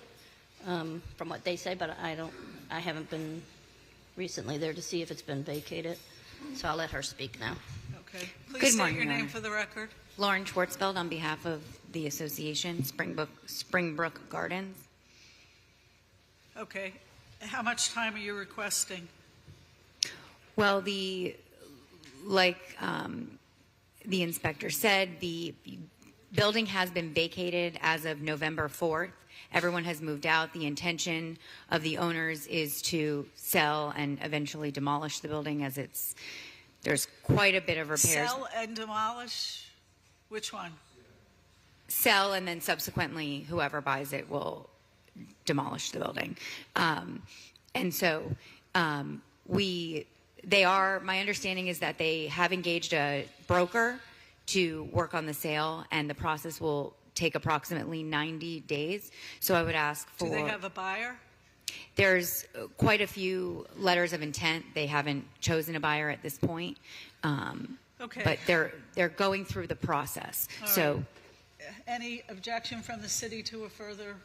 Speaker 2: from what they say, but I haven't been recently there to see if it's been vacated. So I'll let her speak now.
Speaker 4: Okay. Please
Speaker 22: Good
Speaker 4: state
Speaker 22: morning,
Speaker 4: your
Speaker 22: Your
Speaker 4: name
Speaker 22: Honor.
Speaker 4: for the record.
Speaker 22: Lauren Schwartzfeld on behalf of the association, Springbrook Gardens.
Speaker 4: Okay. How much time are you requesting?
Speaker 22: Well, the inspector said, the building has been vacated as of November 4th. Everyone has moved out. The intention of the owners is to sell and eventually demolish the building, as there's quite a bit of repairs.
Speaker 4: Sell and demolish? Which one?
Speaker 22: Sell, and then subsequently whoever buys it will demolish the building. And so my understanding is that they have engaged a broker to work on the sale, and the process will take approximately 90 days. So I would ask for...
Speaker 4: Do they have a buyer?
Speaker 22: There's quite a few letters of intent. They haven't chosen a buyer at this point.
Speaker 4: Okay.
Speaker 22: But they're going through the process.
Speaker 4: All
Speaker 22: so
Speaker 4: right. Any objection from the city to a further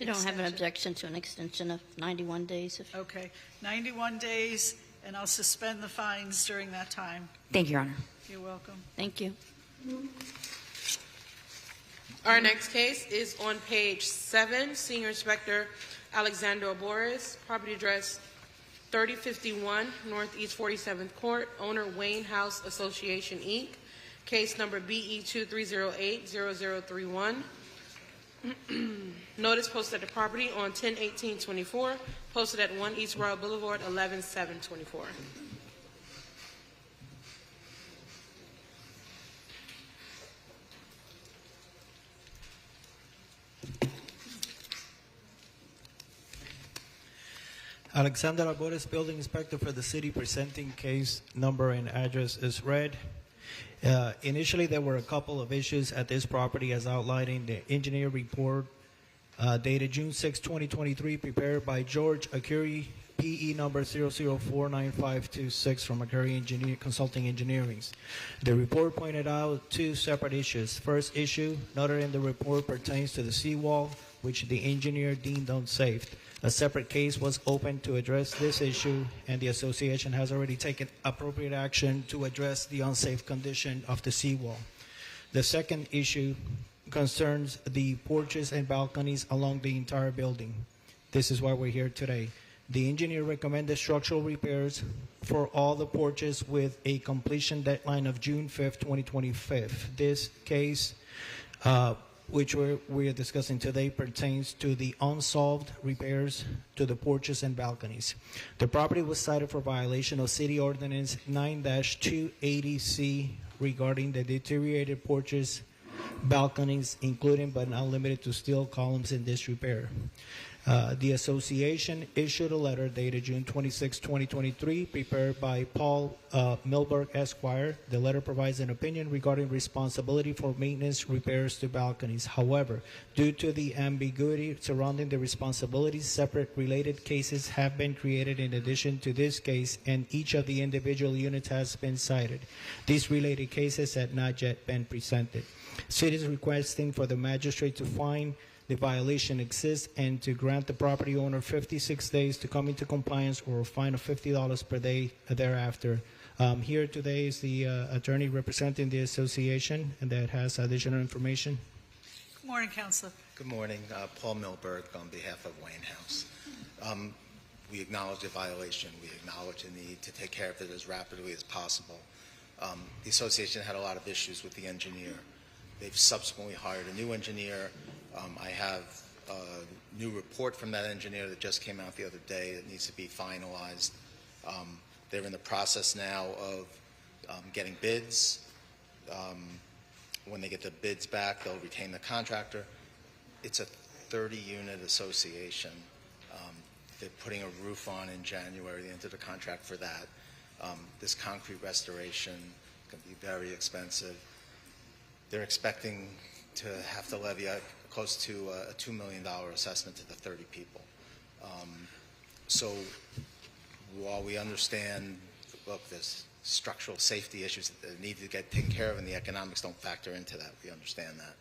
Speaker 2: You don't have an
Speaker 4: extension?
Speaker 2: objection to an extension of 91 days?
Speaker 4: Okay. 91 days, and I'll suspend the fines during that time.
Speaker 22: Thank you, Your Honor.
Speaker 4: You're welcome.
Speaker 2: Thank you.
Speaker 1: Our next case is on page 7. Senior Inspector Alexander Boris. Property address 3051 Northeast 47th Court. Owner Wayne House Association, Inc. Case number BE 23080031. Notice posted at the property on 10/18/24. Posted at 1 East Royal Boulevard, 11/7/24.
Speaker 5: Alexander Albores, Building Inspector for the city, presenting case number and address is read. Initially, there were a couple of issues at this property as outlined in the engineer report dated June 6, 2023, prepared by George Akuri, PE number 0049526 from Akuri Consulting Engineering. The report pointed out two separate issues. First issue noted in the report pertains to the seawall, which the engineer deemed unsafe. A separate case was opened to address this issue, and the association has already taken appropriate action to address the unsafe condition of the seawall. The second issue concerns the porches and balconies along the entire building. This is why we're here today. The engineer recommended structural repairs for all the porches with a completion deadline of June 5th, 2025. This case, which we are discussing today, pertains to the unsolved repairs to the porches and balconies. The property was cited for violation of City Ordinance 9-280C regarding the deteriorated porches, balconies, including but not limited to steel columns in disrepair. The association issued a letter dated June 26, 2023, prepared by Paul Milberg, Esquire. The letter provides an opinion regarding responsibility for maintenance repairs to balconies. However, due to the ambiguity surrounding the responsibilities, separate related cases have been created in addition to this case, and each of the individual units has been cited. These related cases had not yet been presented. City is requesting for the magistrate to find the violation exists and to grant the property owner 56 days to come into compliance or a fine of $50 per day thereafter. Here today is the attorney representing the association, and that has additional information.
Speaker 4: Good morning, Counselor.
Speaker 23: Good morning. Paul Milberg on behalf of Wayne House. We acknowledge the violation. We acknowledge the need to take care of it as rapidly as possible.
Speaker 17: The association had a lot of issues with the engineer. They've subsequently hired a new engineer. I have a new report from that engineer that just came out the other day that needs to be finalized. They're in the process now of getting bids. When they get the bids back, they'll retain the contractor. It's a 30-unit association. They're putting a roof on in January. They entered a contract for that. This concrete restoration can be very expensive. They're expecting to have to levy close to a $2 million assessment to the 30 people. So while we understand, look, there's structural safety issues that need to get taken care of and the economics don't factor into that, we understand that.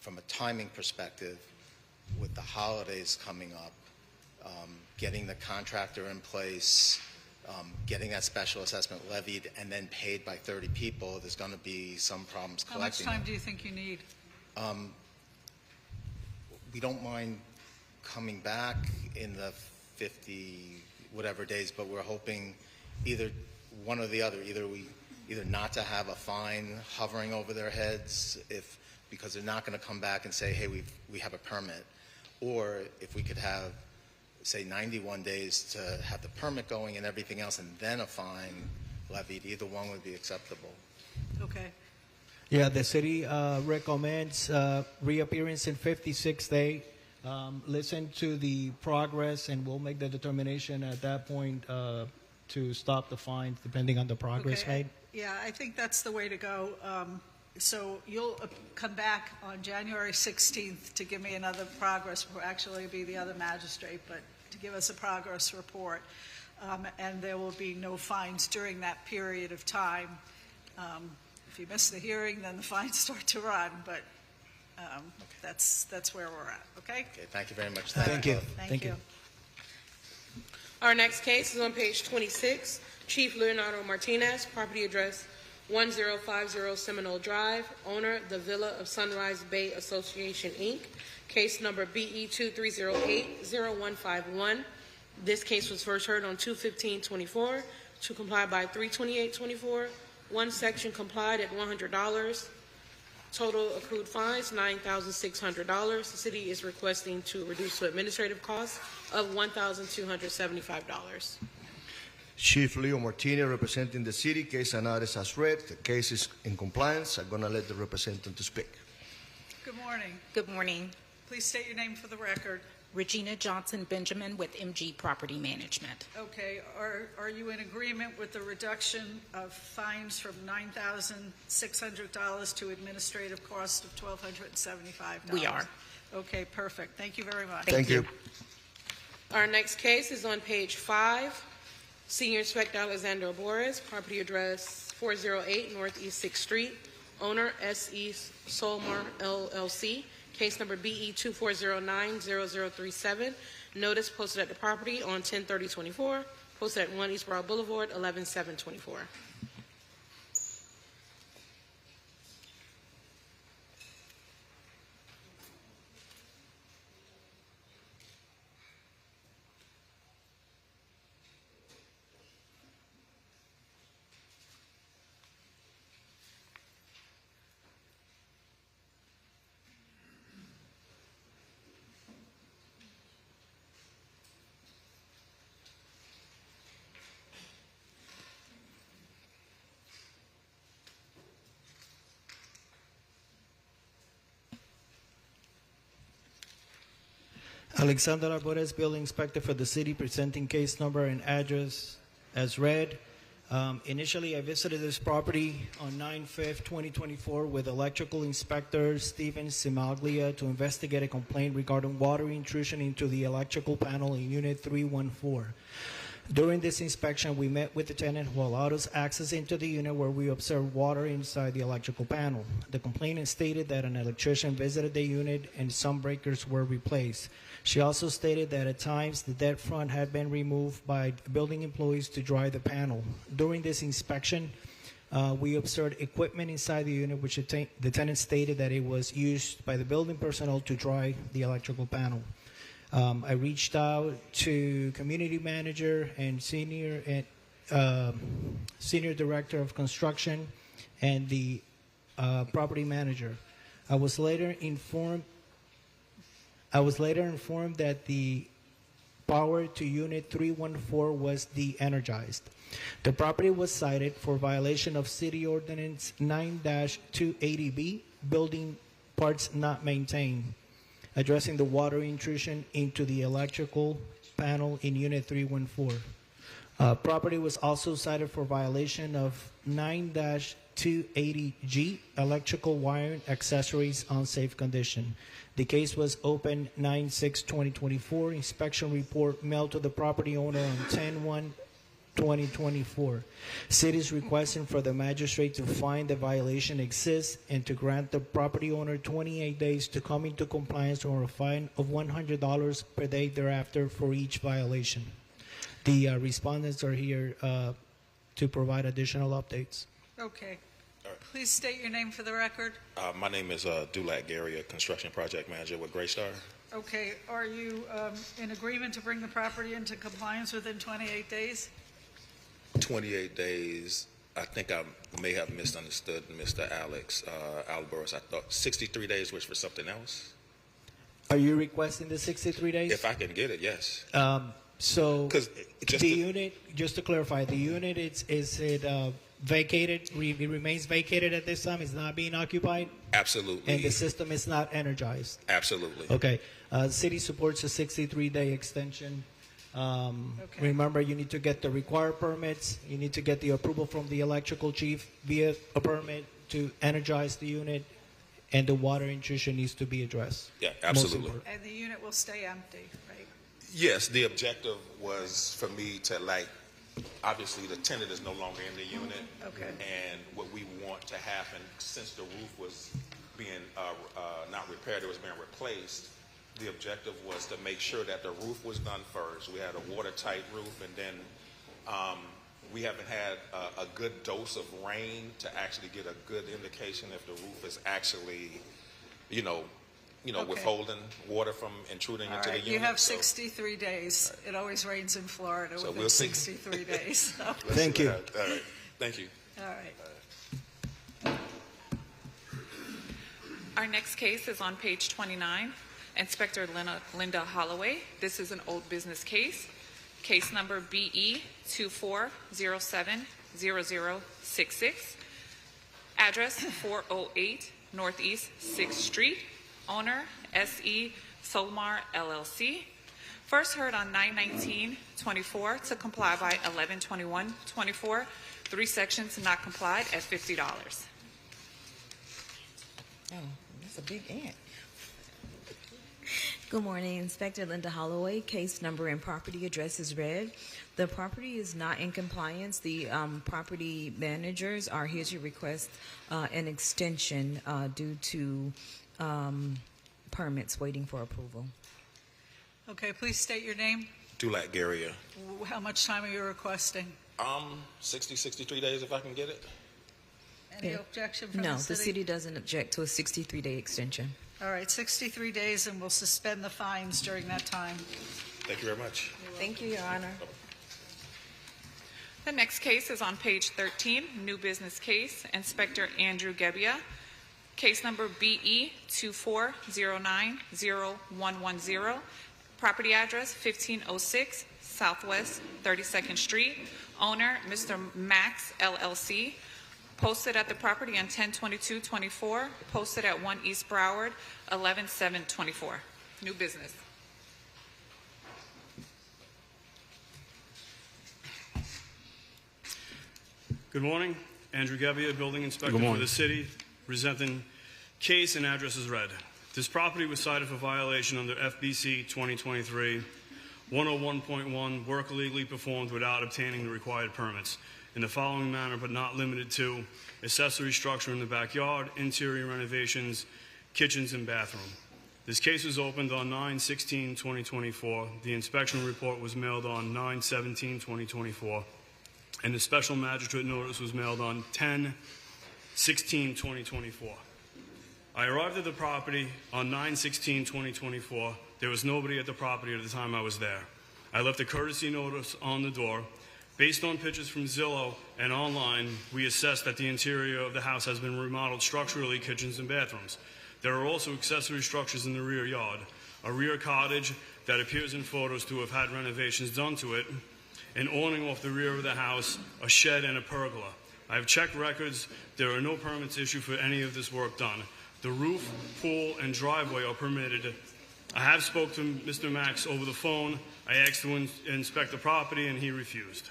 Speaker 17: From a timing perspective, with the holidays coming up, getting the contractor in place, getting that special assessment levied and then paid by 30 people, there's going to be some problems collecting.
Speaker 4: How much time do you think you need?
Speaker 17: We don't mind coming back in the 50 whatever days, but we're hoping either one or the other, either not to have a fine hovering over their heads because they're not going to come back and say, hey, we have a permit, or if we could have, say, 91 days to have the permit going and everything else and then a fine levied. Either one would be acceptable.
Speaker 4: Okay.
Speaker 5: Yeah, the city recommends reappearance in 56 days. Listen to the progress, and we'll make the determination at that point to stop the fines, depending on the progress made.
Speaker 4: Yeah, I think that's the way to go. So you'll come back on January 16th to give me another progress, or actually be the other magistrate, but to give us a progress report. And there will be no fines during that period of time. If you miss the hearing, then the fines start to run, but that's where we're at, okay?
Speaker 17: Okay, thank you very much.
Speaker 5: Thank you.
Speaker 4: Thank you.
Speaker 1: Our next case is on page 26. Chief Leonardo Martinez, property address 1050 Seminole Drive, owner the Villa of Sunrise Bay Association, Inc., case number BE 2308-0151. This case was first heard on 2/15/24 to comply by 3/28/24. One section complied at $100. Total accrued fines, $9,600. The city is requesting to reduce to administrative costs of $1,275.
Speaker 15: Chief Leo Martinez representing the city. Case and address as read. The case is in compliance. I'm going to let the representative speak.
Speaker 4: Good morning.
Speaker 6: Good morning.
Speaker 4: Please state your name for the record.
Speaker 6: Regina Johnson Benjamin with MG Property Management.
Speaker 4: Okay. Are you in agreement with the reduction of fines from $9,600 to administrative cost of $1,275?
Speaker 6: We are.
Speaker 4: Okay, perfect. Thank you very much.
Speaker 15: Thank you.
Speaker 1: Our next case is on page 5. Senior Inspector Alexander Borges, property address 408 Northeast 6th Street, owner S.E. Solmar, LLC, case number BE 2409-0037, notice posted at the property on 10/30/24, posted at 1 East Broad Boulevard, 11/7/24.
Speaker 5: Alexander Arbores, Building Inspector for the city, presenting case number and address as read. Initially, I visited this property on 9/5/2024 with Electrical Inspector Steven Simaglia to investigate a complaint regarding water intrusion into the electrical panel in Unit 314. During this inspection, we met with the tenant who allowed us access into the unit where we observed water inside the electrical panel. The complainant stated that an electrician visited the unit and some breakers were replaced. She also stated that at times the dead front had been removed by building employees to dry the panel. During this inspection, we observed equipment inside the unit which the tenant stated that it was used by the building personnel to dry the electrical panel. I reached out to community manager and senior Senior Director of Construction and the property manager. I was later informed that the power to Unit 314 was de-energized. The property was cited for violation of City Ordinance 9-280B, building parts not maintained, addressing the water intrusion into the electrical panel in Unit 314. Property was also cited for violation of 9-280G, electrical wiring accessories unsafe condition. The case was opened 9/6/2024. Inspection report mailed to the property owner on 10/1/2024. City is requesting for the magistrate to find the violation exists and to grant the property owner 28 days to come into compliance or a fine of $100 per day thereafter for each violation. The respondents are here to provide additional updates.
Speaker 4: Okay. Please state your name for the record.
Speaker 7: My name is Dulac Gary, a construction project manager with Greystar.
Speaker 4: Okay. Are you in agreement to bring the property into compliance within 28 days?
Speaker 7: 28 days. I think I may have misunderstood Mr. Alex Alboros. I thought 63 days was for something else.
Speaker 5: Are you requesting the 63 days?
Speaker 7: If I can get it, yes.
Speaker 5: So the unit, just to clarify, the unit is it vacated? It remains vacated at this time. It's not being occupied.
Speaker 7: Absolutely.
Speaker 5: And the system is not energized.
Speaker 7: Absolutely.
Speaker 5: Okay. City supports a 63-day extension. Remember, you need to get the required permits. You need to get the approval from the electrical chief via a permit to energize the unit, and the water intrusion needs to be addressed.
Speaker 7: Yeah, absolutely.
Speaker 4: And the unit will stay empty, right?
Speaker 7: Yes, the objective was for me to, obviously the tenant is no longer in the unit.
Speaker 4: Okay.
Speaker 7: And what we want to happen, since the roof was being not repaired, it was being replaced, the objective was to make sure that the roof was done first. We had a watertight roof, and then we haven't had a good dose of rain to actually get a good indication if the roof is actually, withholding water from intruding into the unit.
Speaker 4: You have 63 days. It always rains in Florida within
Speaker 7: we'll
Speaker 4: 63 days. So.
Speaker 5: Thank you.
Speaker 7: All right. Thank you.
Speaker 4: All right.
Speaker 9: Our next case is on page 29. Inspector Linda Holloway. This is an old business case. Case number BE 24070066. Address 408 Northeast 6th Street. Owner SE Solmar LLC. First heard on 9/19/24 to comply by 11/21/24. 3 sections not complied at $50.
Speaker 8: Oh, that's a big ant. Good morning, Inspector Linda Holloway. Case number and property address is read. The property is not in compliance. The property managers are here to request an extension due to permits waiting for approval.
Speaker 4: Okay, please state your name.
Speaker 7: Dulac Gary.
Speaker 4: How much time are you requesting?
Speaker 7: 63 days if I can get it.
Speaker 4: Any objection from
Speaker 8: No,
Speaker 4: the city?
Speaker 8: the city doesn't object to a 63-day extension.
Speaker 4: All right, 63 days, and we'll suspend the fines during that time.
Speaker 7: Thank you very much.
Speaker 8: Thank you, Your Honor.
Speaker 9: The next case is on page 13, new business case, Inspector Andrew Gebbia. Case number BE 24090110. Property address 1506 Southwest 32nd Street. Owner Mr. Max LLC. Posted at the property on 10/22/24. Posted at 1 East Broward 11/7/24. New business.
Speaker 20: Good morning. Andrew Gebbia, Building Inspector for the city, presenting case and address as read. This property was cited for violation under FBC 2023 101.1, work illegally performed without obtaining the required permits in the following manner, but not limited to: accessory structure in the backyard, interior renovations, kitchens, and bathroom. This case was opened on 9/16/2024. The inspection report was mailed on 9/17/2024. And the special magistrate notice was mailed on 10/16/2024. I arrived at the property on 9/16/2024. There was nobody at the property at the time I was there. I left a courtesy notice on the door. Based on pictures from Zillow and online, we assessed that the interior of the house has been remodeled structurally, kitchens and bathrooms. There are also accessory structures in the rear yard, a rear cottage that appears in photos to have had renovations done to it, an awning off the rear of the house, a shed, and a pergola. I have checked records. There are no permits issued for any of this work done. The roof, pool, and driveway are permitted. I have spoke to Mr. Max over the phone. I asked to inspect the property, and he refused.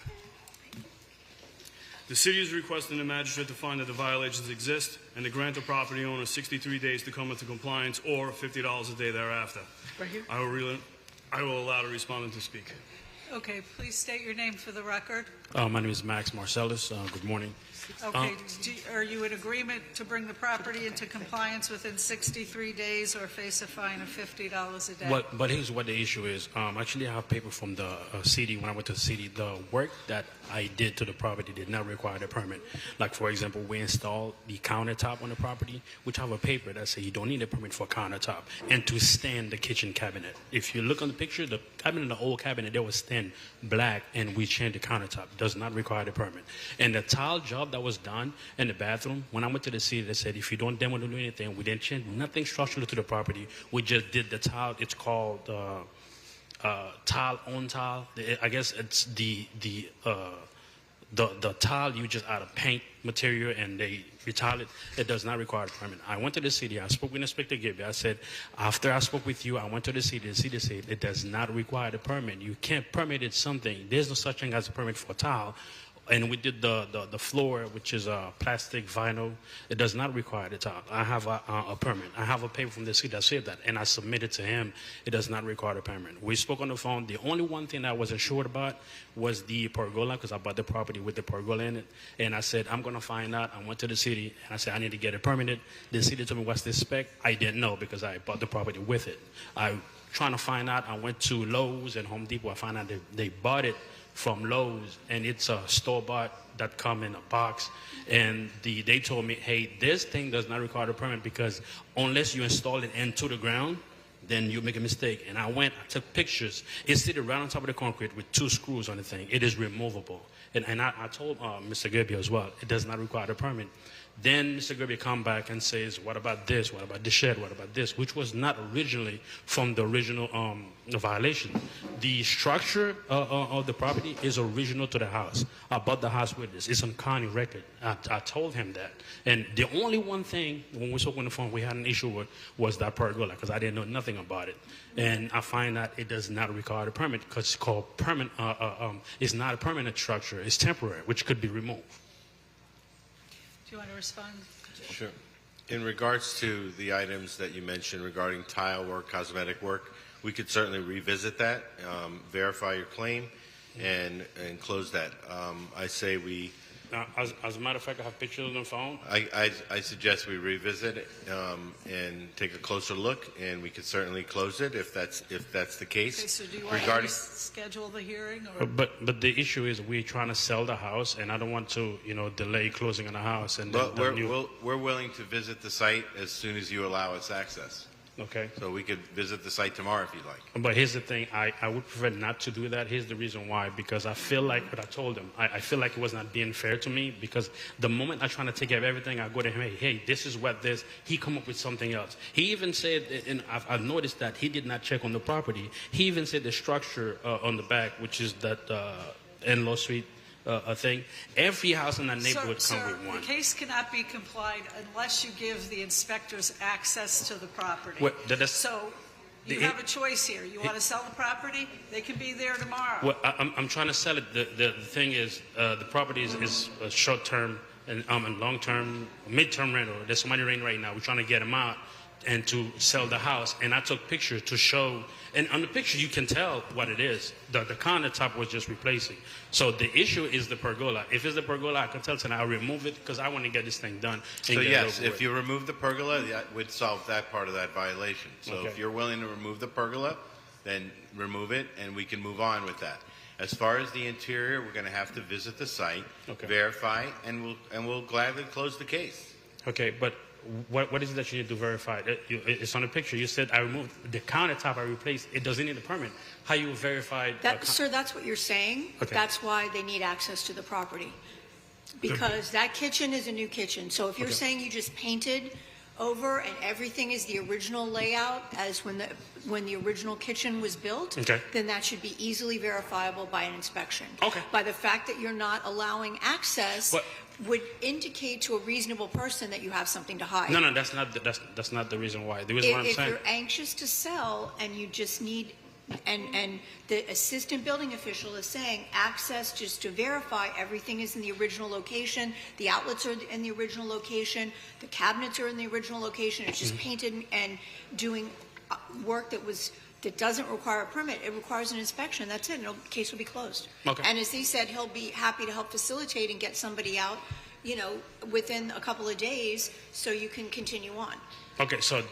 Speaker 20: The city is requesting the magistrate to find that the violations exist and to grant the property owner 63 days to come into compliance or $50 a day thereafter.
Speaker 4: Right here.
Speaker 20: I will allow the respondent to speak.
Speaker 4: Okay, please state your name for the record.
Speaker 11: My name is Max Marcellus. Good morning.
Speaker 4: Okay, are you in agreement to bring the property into compliance within 63 days or face a fine of $50 a day?
Speaker 11: But here's what the issue is. Actually, I have paper from the city. When I went to the city, the work that I did to the property did not require the permit. Like, for example, we installed the countertop on the property, which I have a paper that says you don't need a permit for a countertop and to stand the kitchen cabinet. If you look on the picture, the cabinet, the old cabinet, there was stand black, and we changed the countertop. Does not require the permit. And the tile job that was done in the bathroom, when I went to the city, they said if you don't demo to do anything, we didn't change nothing structural to the property. We just did the tile. It's called tile on tile. I guess it's the tile you just out of paint material and they retile it. It does not require a permit. I went to the city. I spoke with Inspector Gibby. I said, after I spoke with you, I went to the city. The city said it does not require the permit. You can't permit it something. There's no such thing as a permit for tile. And we did the floor, which is plastic vinyl. It does not require the tile. I have a permit. I have a paper from the city that said that, and I submitted to him. It does not require a permit. We spoke on the phone. The only one thing I wasn't sure about was the pergola, because I bought the property with the pergola in it. And I said, I'm going to find out. I went to the city, and I said, I need to get it permitted. The city told me, what's the spec? I didn't know because I bought the property with it. I trying to find out. I went to Lowe's and Home Depot. I found out they bought it from Lowe's, and it's a store-bought that come in a box. And they told me, hey, this thing does not require a permit because unless you install it into the ground, then you make a mistake. And I took pictures. It's sitting right on top of the concrete with 2 screws on the thing. It is removable. And I told Mr. Gerby as well, it does not require a permit. Then Mr. Gerby come back and says, what about this? What about the shed? What about this? Which was not originally from the original violation. The structure of the property is original to the house. I bought the house with this. It's on county record. I told him that. And the only one thing, when we spoke on the phone, we had an issue with was that pergola, because I didn't know nothing about it. And I find out it does not require a permit because it's called permanent. It's not a permanent structure. It's temporary, which could be removed.
Speaker 4: Do you want to respond?
Speaker 10: Sure. In regards to the items that you mentioned regarding tile work, cosmetic work, we could certainly revisit that, verify your claim, and close that. I say we...
Speaker 11: As a matter of fact, I have pictures on the phone.
Speaker 10: I suggest we revisit it and take a closer look, and we could certainly close it if that's the case.
Speaker 4: Okay, so do you want to schedule the hearing? Or?
Speaker 11: But the issue is we're trying to sell the house, and I don't want to delay closing on the house. And
Speaker 10: but we're willing to visit the site as soon as you allow us access.
Speaker 11: Okay.
Speaker 10: So we could visit the site tomorrow if you'd like.
Speaker 11: But here's the thing. I would prefer not to do that. Here's the reason why. Because I feel like what I told him. I feel like it was not being fair to me. Because the moment I'm trying to take care of everything, I go to him, hey, this is what this. He come up with something else. He even said, and I've noticed that he did not check on the property. He even said the structure on the back, which is that in-law suite, a thing. Every house in that neighborhood comes with one.
Speaker 4: The case cannot be complied unless you give the inspectors access to the property. So you have a choice here. You want to sell the property? They can be there tomorrow.
Speaker 11: Well, I'm trying to sell it. The thing is, the property is a short-term and long-term, mid-term rental. There's money renting right now. We're trying to get them out and to sell the house. And I took pictures to show. And on the picture, you can tell what it is. The countertop was just replacing. So the issue is the pergola. If it's the pergola, I can tell tonight I'll remove it because I want to get this thing done.
Speaker 10: So yes, if you remove the pergola, that would solve that part of that violation. So
Speaker 11: Okay.
Speaker 10: if you're willing to remove the pergola, then remove it, and we can move on with that. As far as the interior, we're going to have to visit the site, verify, and we'll gladly close the case.
Speaker 11: Okay, but what is it that you need to verify? It's on the picture. You said I removed the countertop. I replaced. It doesn't need a permit. How you verify?
Speaker 12: Sir, that's what you're saying.
Speaker 11: Okay.
Speaker 12: That's why they need access to the property. Because that kitchen is a new kitchen. So if you're
Speaker 11: Okay.
Speaker 12: saying you just painted over and everything is the original layout as when the original kitchen was built,
Speaker 11: Okay.
Speaker 12: then that should be easily verifiable by an inspection.
Speaker 11: Okay.
Speaker 12: By the fact that you're not allowing access
Speaker 11: But-
Speaker 12: would indicate to a reasonable person that you have something to hide.
Speaker 11: No, that's not the reason why. The reason why I'm
Speaker 12: If
Speaker 11: saying.
Speaker 12: you're anxious to sell and you just need, and the assistant building official is saying access just to verify everything is in the original location, the outlets are in the original location, the cabinets are in the original location, it's just painted and doing work that doesn't require a permit, it requires an inspection, that's it, and the case will be closed.
Speaker 11: Okay.
Speaker 12: And as he said, he'll be happy to help facilitate and get somebody out, within a couple of days so you can continue on.
Speaker 11: Okay, so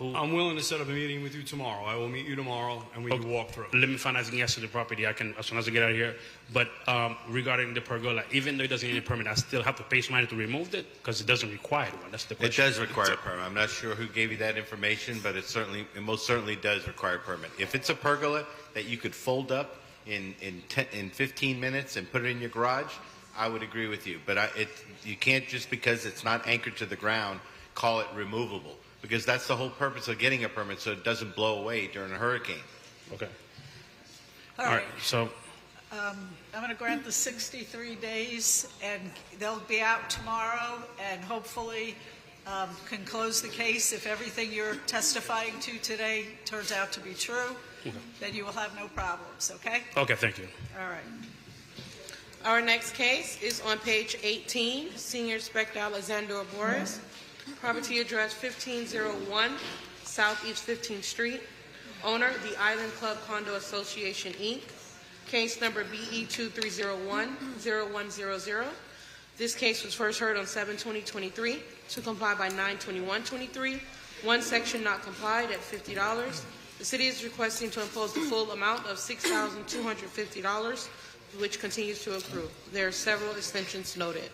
Speaker 20: I'm willing to set up a meeting with you tomorrow. I will meet you tomorrow, and we can walk through.
Speaker 11: Let me find out as I can get to the property. I can, as soon as I get out of here. But regarding the pergola, even though it doesn't need a permit, I still have to pay somebody to remove it because it doesn't require one. That's the
Speaker 10: It
Speaker 11: question.
Speaker 10: does require a permit. I'm not sure who gave you that information, but it most certainly does require a permit. If it's a pergola that you could fold up in 15 minutes and put it in your garage, I would agree with you. But you can't just because it's not anchored to the ground call it removable, because that's the whole purpose of getting a permit, so it doesn't blow away during a hurricane.
Speaker 11: Okay.
Speaker 4: All right.
Speaker 11: So
Speaker 4: I'm going to grant the 63 days, and they'll be out tomorrow, and hopefully can close the case. If everything you're testifying to today turns out to be true, then you will have no problems, okay?
Speaker 11: Okay, thank you.
Speaker 4: All right.
Speaker 1: Our next case is on page 18, Senior Inspector Alexander Boris. Property address 1501 Southeast 15th Street. Owner, the Island Club Condo Association, Inc. Case number BE 2301-0100. This case was first heard on 7/20/23 to comply by 9/21/23. One section not complied at $50. The city is requesting to impose the full amount of $6,250, which continues to accrue. There are several extensions noted.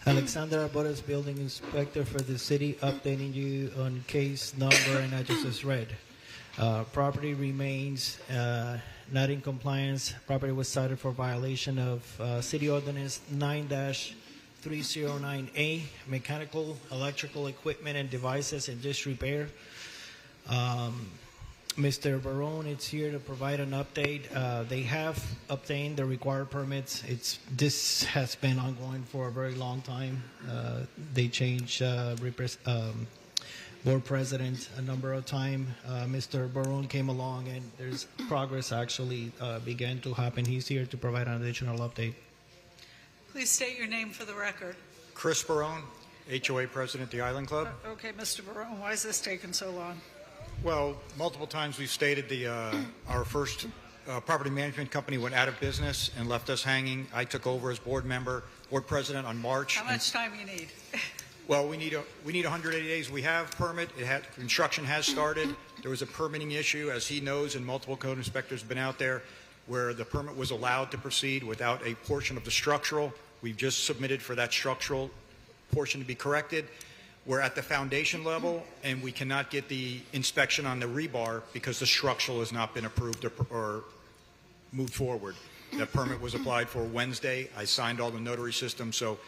Speaker 5: Alexander Arbores, Building Inspector for the city, updating you on case number and address as read. Property remains not in compliance. Property was cited for violation of City Ordinance 9-309A, mechanical, electrical equipment and devices in disrepair. Mr. Barone is here to provide an update. They have obtained the required permits. This has been ongoing for a very long time. They changed board president a number of times. Mr. Barone came along, and there's progress actually began to happen. He's here to provide an additional update.
Speaker 4: Please state your name for the record.
Speaker 13: Chris Barone, HOA President, the Island Club.
Speaker 4: Okay, Mr. Barone, why is this taking so long?
Speaker 13: Well, multiple times we've stated our first property management company went out of business and left us hanging. I took over as board president on March.
Speaker 4: How much time you need?
Speaker 13: Well, we need 180 days. We have permit. Construction has started. There was a permitting issue, as he knows, and multiple code inspectors have been out there, where the permit was allowed to proceed without a portion of the structural. We've just submitted for that structural portion to be corrected. We're at the foundation level, and we cannot get the inspection on the rebar because the structural has not been approved or moved forward. That permit was applied for Wednesday. I signed all the notary systems, so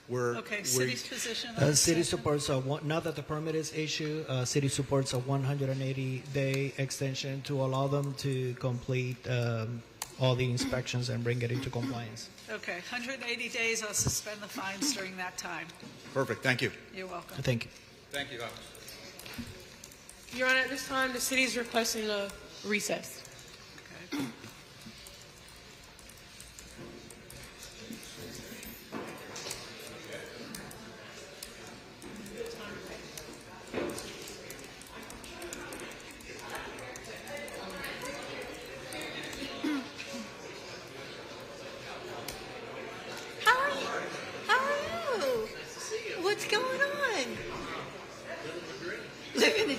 Speaker 13: we're...
Speaker 4: Okay, city's position on this?
Speaker 5: City supports, now that the permit is issued, city supports a 180-day extension to allow them to complete all the inspections and bring it into compliance.
Speaker 4: Okay, 180 days, I'll suspend the fines during that time.
Speaker 13: Perfect, thank you.
Speaker 4: You're welcome.
Speaker 5: Thank you.
Speaker 13: Thank you, Officer.
Speaker 1: Your Honor, at this time, the city is requesting a recess.
Speaker 4: Okay.
Speaker 12: What's going on? Living the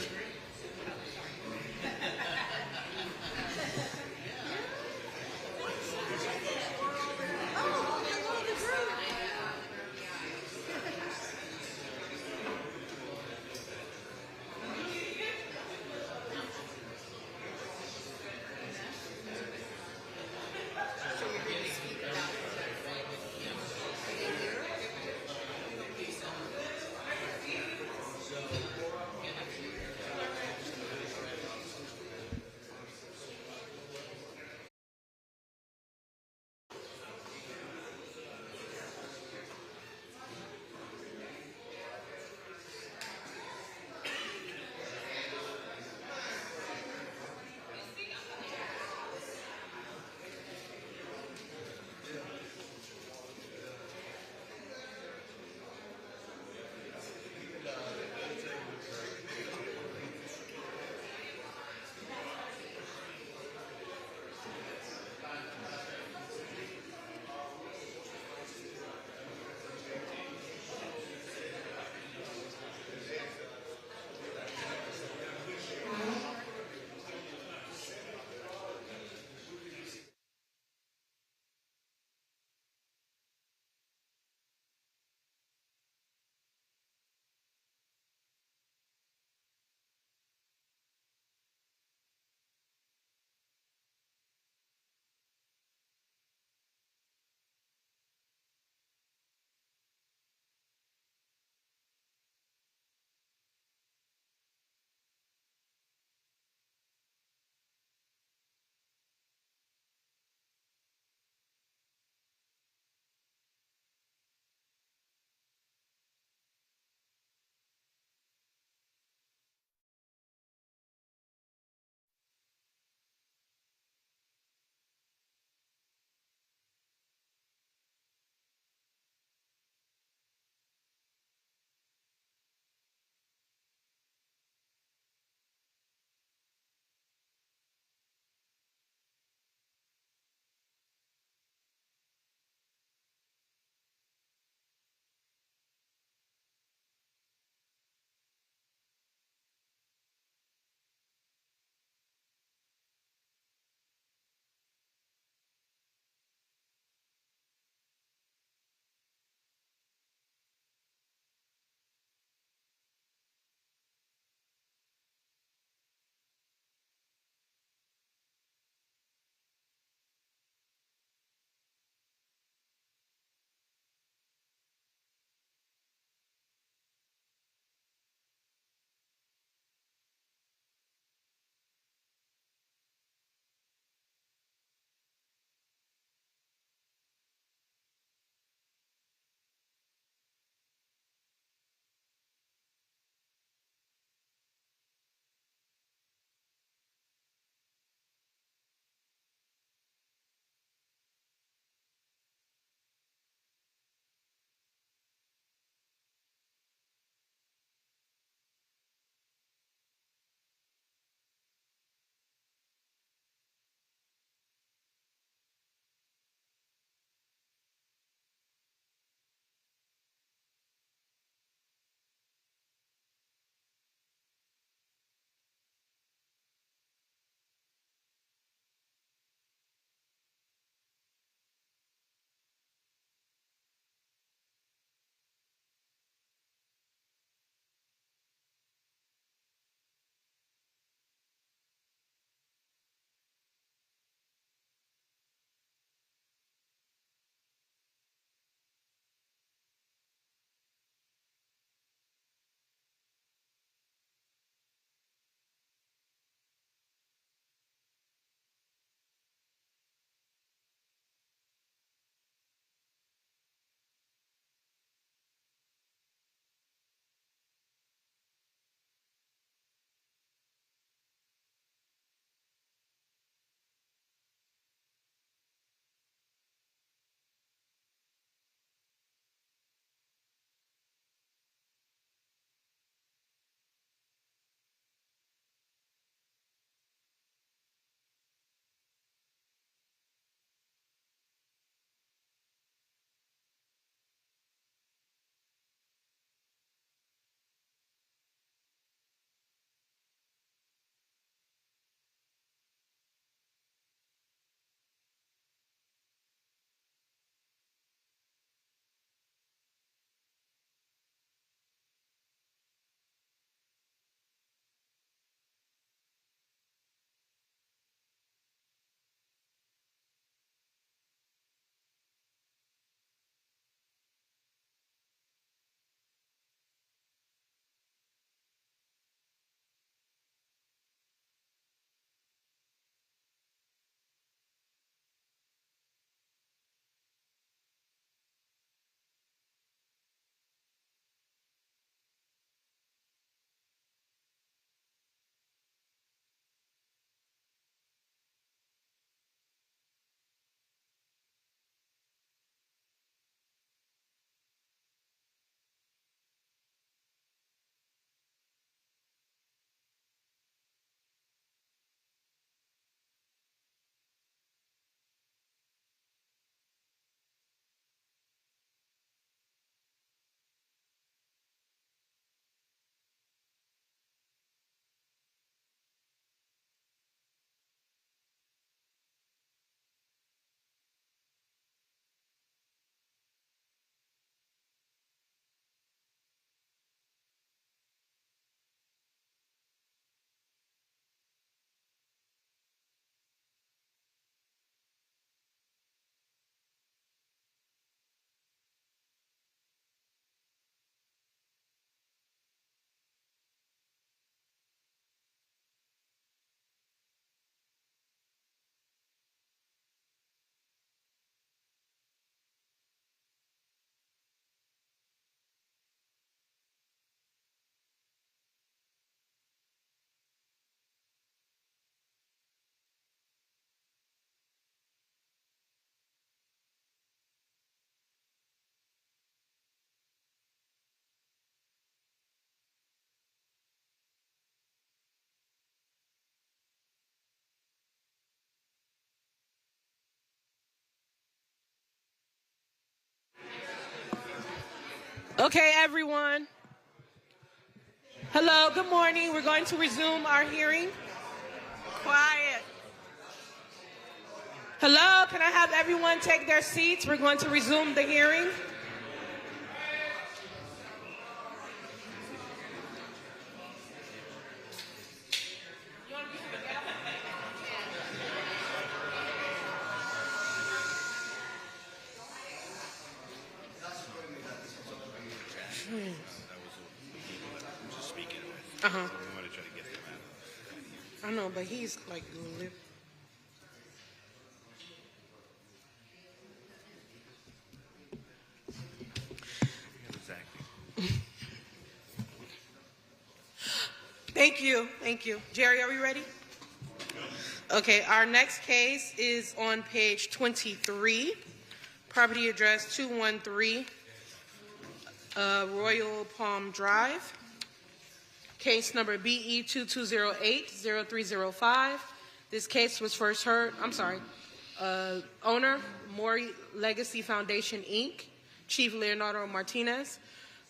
Speaker 1: Okay, everyone. Hello, good morning. We're going to resume our hearing.
Speaker 4: Quiet.
Speaker 1: Hello, can I have everyone take their seats? We're going to resume the hearing. Uh-huh. I know, but he's like lip. Thank you. Thank you. Jerry, are we ready? Okay, our next case is on page 23. Property address 213 Royal Palm Drive. Case number BE 2208-0305. This case was first heard, owner, Maury Legacy Foundation, Inc., Chief Leonardo Martinez.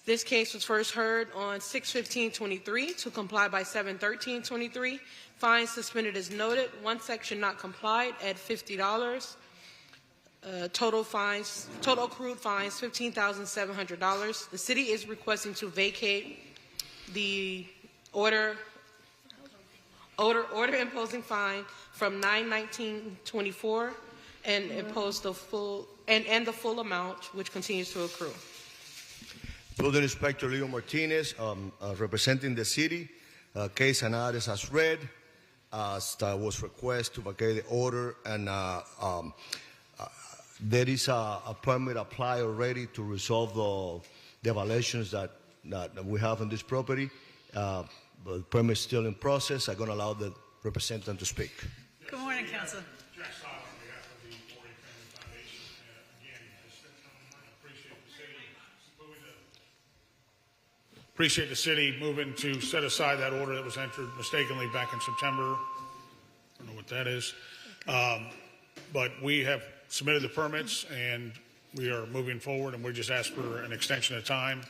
Speaker 1: This case was first heard on 6/15/23 to comply by 7/13/23. Fines suspended as noted. One section not complied at $50. Total accrued fines $15,700. The city is requesting to vacate the order imposing fine from 9/19/24 and impose the full the full amount which continues to accrue.
Speaker 15: Building Inspector Leo Martinez, representing the city. Case and address as read. That was request to vacate the order, and there is a permit applied already to resolve the violations that we have on this property. But the permit is still in process. I'm going to allow the representative to speak.
Speaker 4: Good morning, Councilor.
Speaker 14: Appreciate the city moving to set aside that order that was entered mistakenly back in September. I don't know what that is. But we have submitted the permits, and we are moving forward, and we just asked for an extension of time.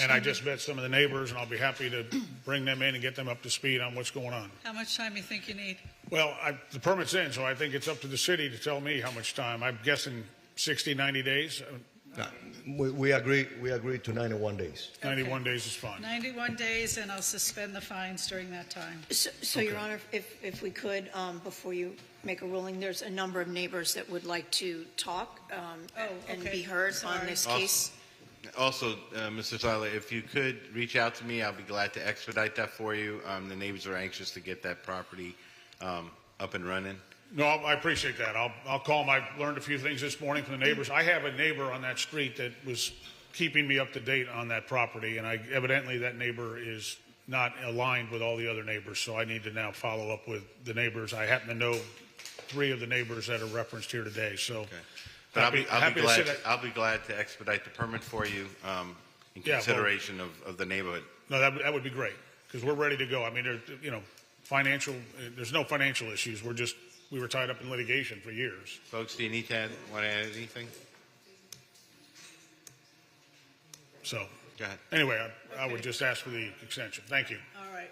Speaker 14: And I just met some of the neighbors, and I'll be happy to bring them in and get them up to speed on what's going on.
Speaker 4: How much time do you think you need?
Speaker 14: Well, the permit's in, so I think it's up to the city to tell me how much time. I'm guessing 60, 90 days.
Speaker 15: We agree to 91 days.
Speaker 14: 91 days is fine.
Speaker 4: 91 days, and I'll suspend the fines during that time.
Speaker 12: So Your Honor, if we could, before you make a ruling, there's a number of neighbors that would like to talk and be heard on this case.
Speaker 10: Also, Mr. Tyler, if you could reach out to me, I'll be glad to expedite that for you. The neighbors are anxious to get that property up and running.
Speaker 14: No, I appreciate that. I'll call them. I learned a few things this morning from the neighbors. I have a neighbor on that street that was keeping me up to date on that property, and evidently that neighbor is not aligned with all the other neighbors, so I need to now follow up with the neighbors. I happen to know 3 of the neighbors that are referenced here today, so
Speaker 10: But I'll be glad to expedite the permit for you in consideration of the neighborhood.
Speaker 14: No, that would be great, because we're ready to go. I mean, there's no financial issues. We were tied up in litigation for years.
Speaker 10: Folks, do you want to add anything?
Speaker 14: So,
Speaker 10: go ahead.
Speaker 14: Anyway, I would just ask for the extension. Thank you.
Speaker 4: All right.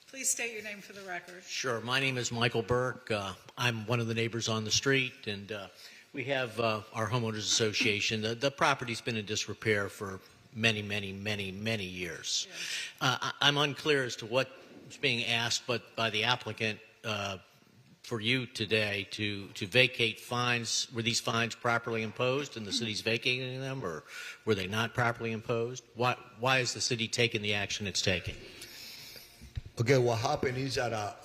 Speaker 4: Please state your name for the record.
Speaker 16: Sure. My name is Michael Burke. I'm one of the neighbors on the street, and we have our homeowners association. The property's been in disrepair for many, many, many, many years. I'm unclear as to what's being asked, but by the applicant for you today to vacate fines. Were these fines properly imposed, and the city's vacating them, or were they not properly imposed? Why is the city taking the action it's taking?
Speaker 15: Okay, what happened is that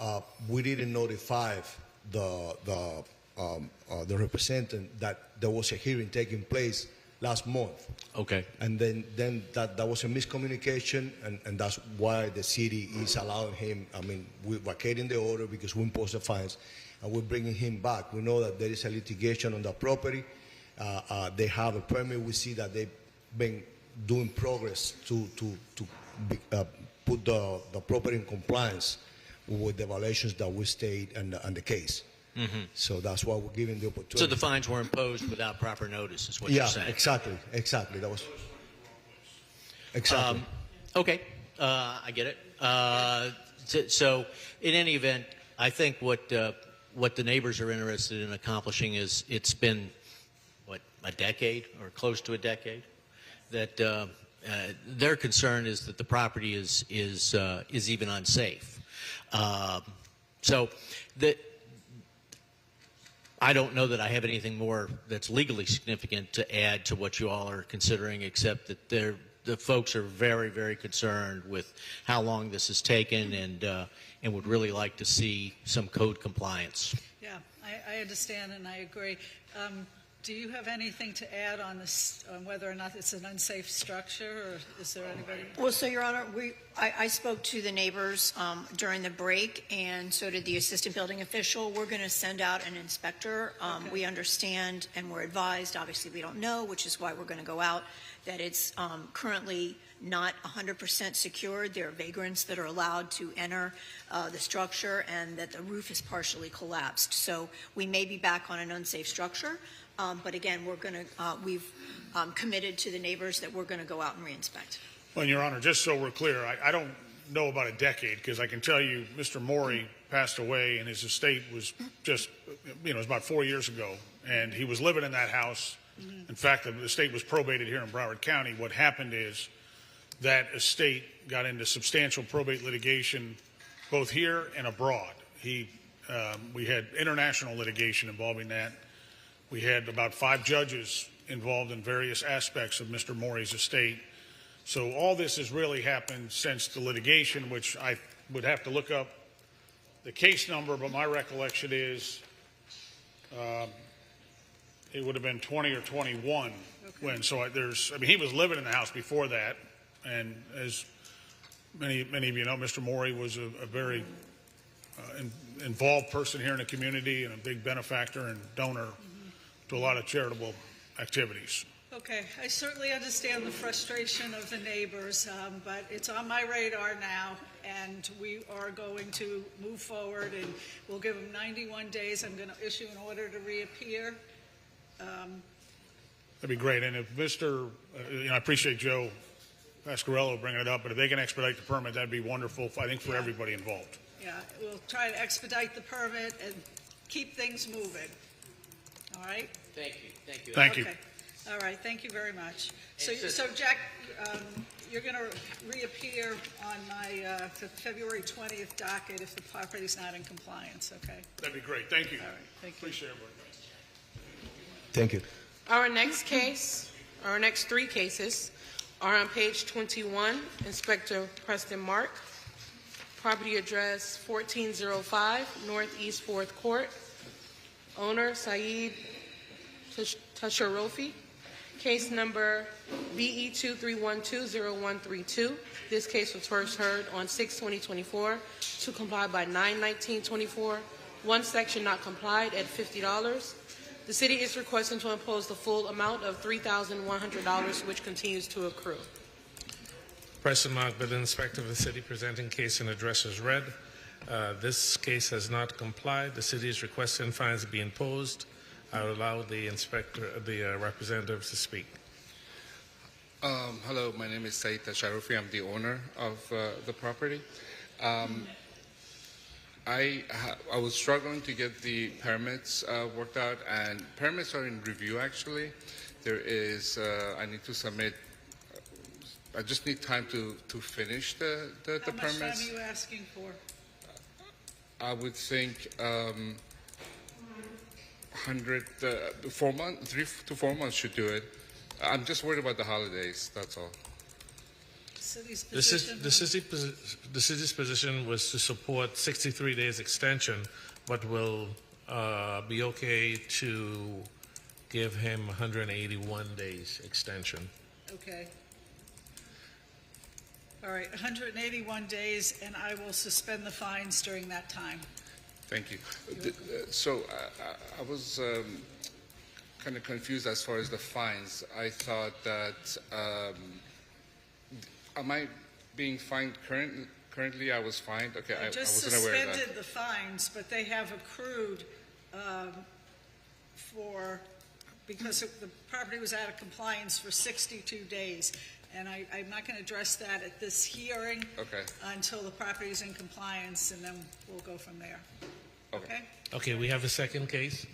Speaker 15: we didn't notify the representative that there was a hearing taking place last month.
Speaker 16: Okay.
Speaker 15: And then that was a miscommunication, and that's why the city is allowing him. I mean, we're vacating the order because we imposed the fines, and we're bringing him back. We know that there is a litigation on the property. They have a permit. We see that they've been doing progress to put the property in compliance with the violations that we state and the case. So that's why we're giving the opportunity.
Speaker 16: So the fines were imposed without proper notice, is what
Speaker 15: Yeah,
Speaker 16: you're saying?
Speaker 15: exactly. That was exactly.
Speaker 16: Okay, I get it. So, in any event, I think what the neighbors are interested in accomplishing is it's been a decade or close to a decade that their concern is that the property is even unsafe. So I don't know that I have anything more that's legally significant to add to what you all are considering, except that the folks are very, very concerned with how long this has taken and would really like to see some code compliance.
Speaker 4: Yeah, I understand and I agree. Do you have anything to add on this, on whether or not it's an unsafe structure, or is there anybody?
Speaker 12: Well, so, Your Honor, I spoke to the neighbors during the break, and so did the assistant building official. We're going to send out an inspector.
Speaker 4: Okay.
Speaker 12: We understand and we're advised, obviously we don't know, which is why we're going to go out, that it's currently not 100% secured. There are vagrants that are allowed to enter the structure, and that the roof is partially collapsed. So we may be back on an unsafe structure. But again, we've committed to the neighbors that we're going to go out and reinspect.
Speaker 14: Well, Your Honor, just so we're clear, I don't know about a decade, because I can tell you Mr. Morey passed away and his estate was just, it was about 4 years ago, and he was living in that house. In fact, the estate was probated here in Broward County. What happened is that estate got into substantial probate litigation both here and abroad. We had international litigation involving that. We had about 5 judges involved in various aspects of Mr. Morey's estate. So all this has really happened since the litigation, which I would have to look up the case number, but my recollection is it would have been 20 or 21 when. So he was living in the house before that, and as many of you know, Mr. Morey was a very involved person here in the community and a big benefactor and donor to a lot of charitable activities.
Speaker 4: Okay, I certainly understand the frustration of the neighbors, but it's on my radar now, and we are going to move forward, and we'll give them 91 days. I'm going to issue an order to reappear.
Speaker 14: That'd be great. And if I appreciate Joe Pasquarello bringing it up, but if they can expedite the permit, that'd be wonderful, I think, for everybody involved.
Speaker 4: Yeah, we'll try to expedite the permit and keep things moving. All right?
Speaker 16: Thank you. Thank you.
Speaker 14: Thank you.
Speaker 4: Okay. All right, thank you very much. So Jack, you're going to reappear on my February 20th docket if the property's not in compliance, okay?
Speaker 14: That'd be great. Thank you.
Speaker 4: All right, thank you.
Speaker 14: Appreciate everybody.
Speaker 15: Thank you.
Speaker 1: Our next 3 cases are on page 21. Inspector Preston Mark, property address 1405 Northeast 4th Court. Owner Saeed Tasharofi. Case number BE23120132. This case was first heard on 6/20/24 to comply by 9/19/24. One section not complied at $50. The city is requesting to impose the full amount of $3,100, which continues to accrue.
Speaker 3: Preston Mark, Building Inspector of the city, presenting case and address as read. This case has not complied. The city is requesting fines be imposed. I will allow the representatives to speak.
Speaker 18: Hello, my name is Saeed Tasharofi. I'm the owner of the property. I was struggling to get the permits worked out, and permits are in review, actually. There is, I need to submit, I just need time to finish the permits.
Speaker 4: How much time are you asking for?
Speaker 18: I would think 4 months, 3 to 4 months should do it. I'm just worried about the holidays, that's all.
Speaker 3: The city's position was to support 63 days extension, but will be okay to give him 181 days extension.
Speaker 4: Okay. All right, 181 days, and I will suspend the fines during that time.
Speaker 18: Thank you. So I was kind of confused as far as the fines. I thought that, am I being fined currently? I was fined? Okay, I
Speaker 4: just
Speaker 18: wasn't aware of that.
Speaker 4: suspended the fines, but they have accrued because the property was out of compliance for 62 days. And I'm not going to address that at this hearing until the property is in compliance, and then we'll go from there. Okay?
Speaker 3: Okay, we have a second case.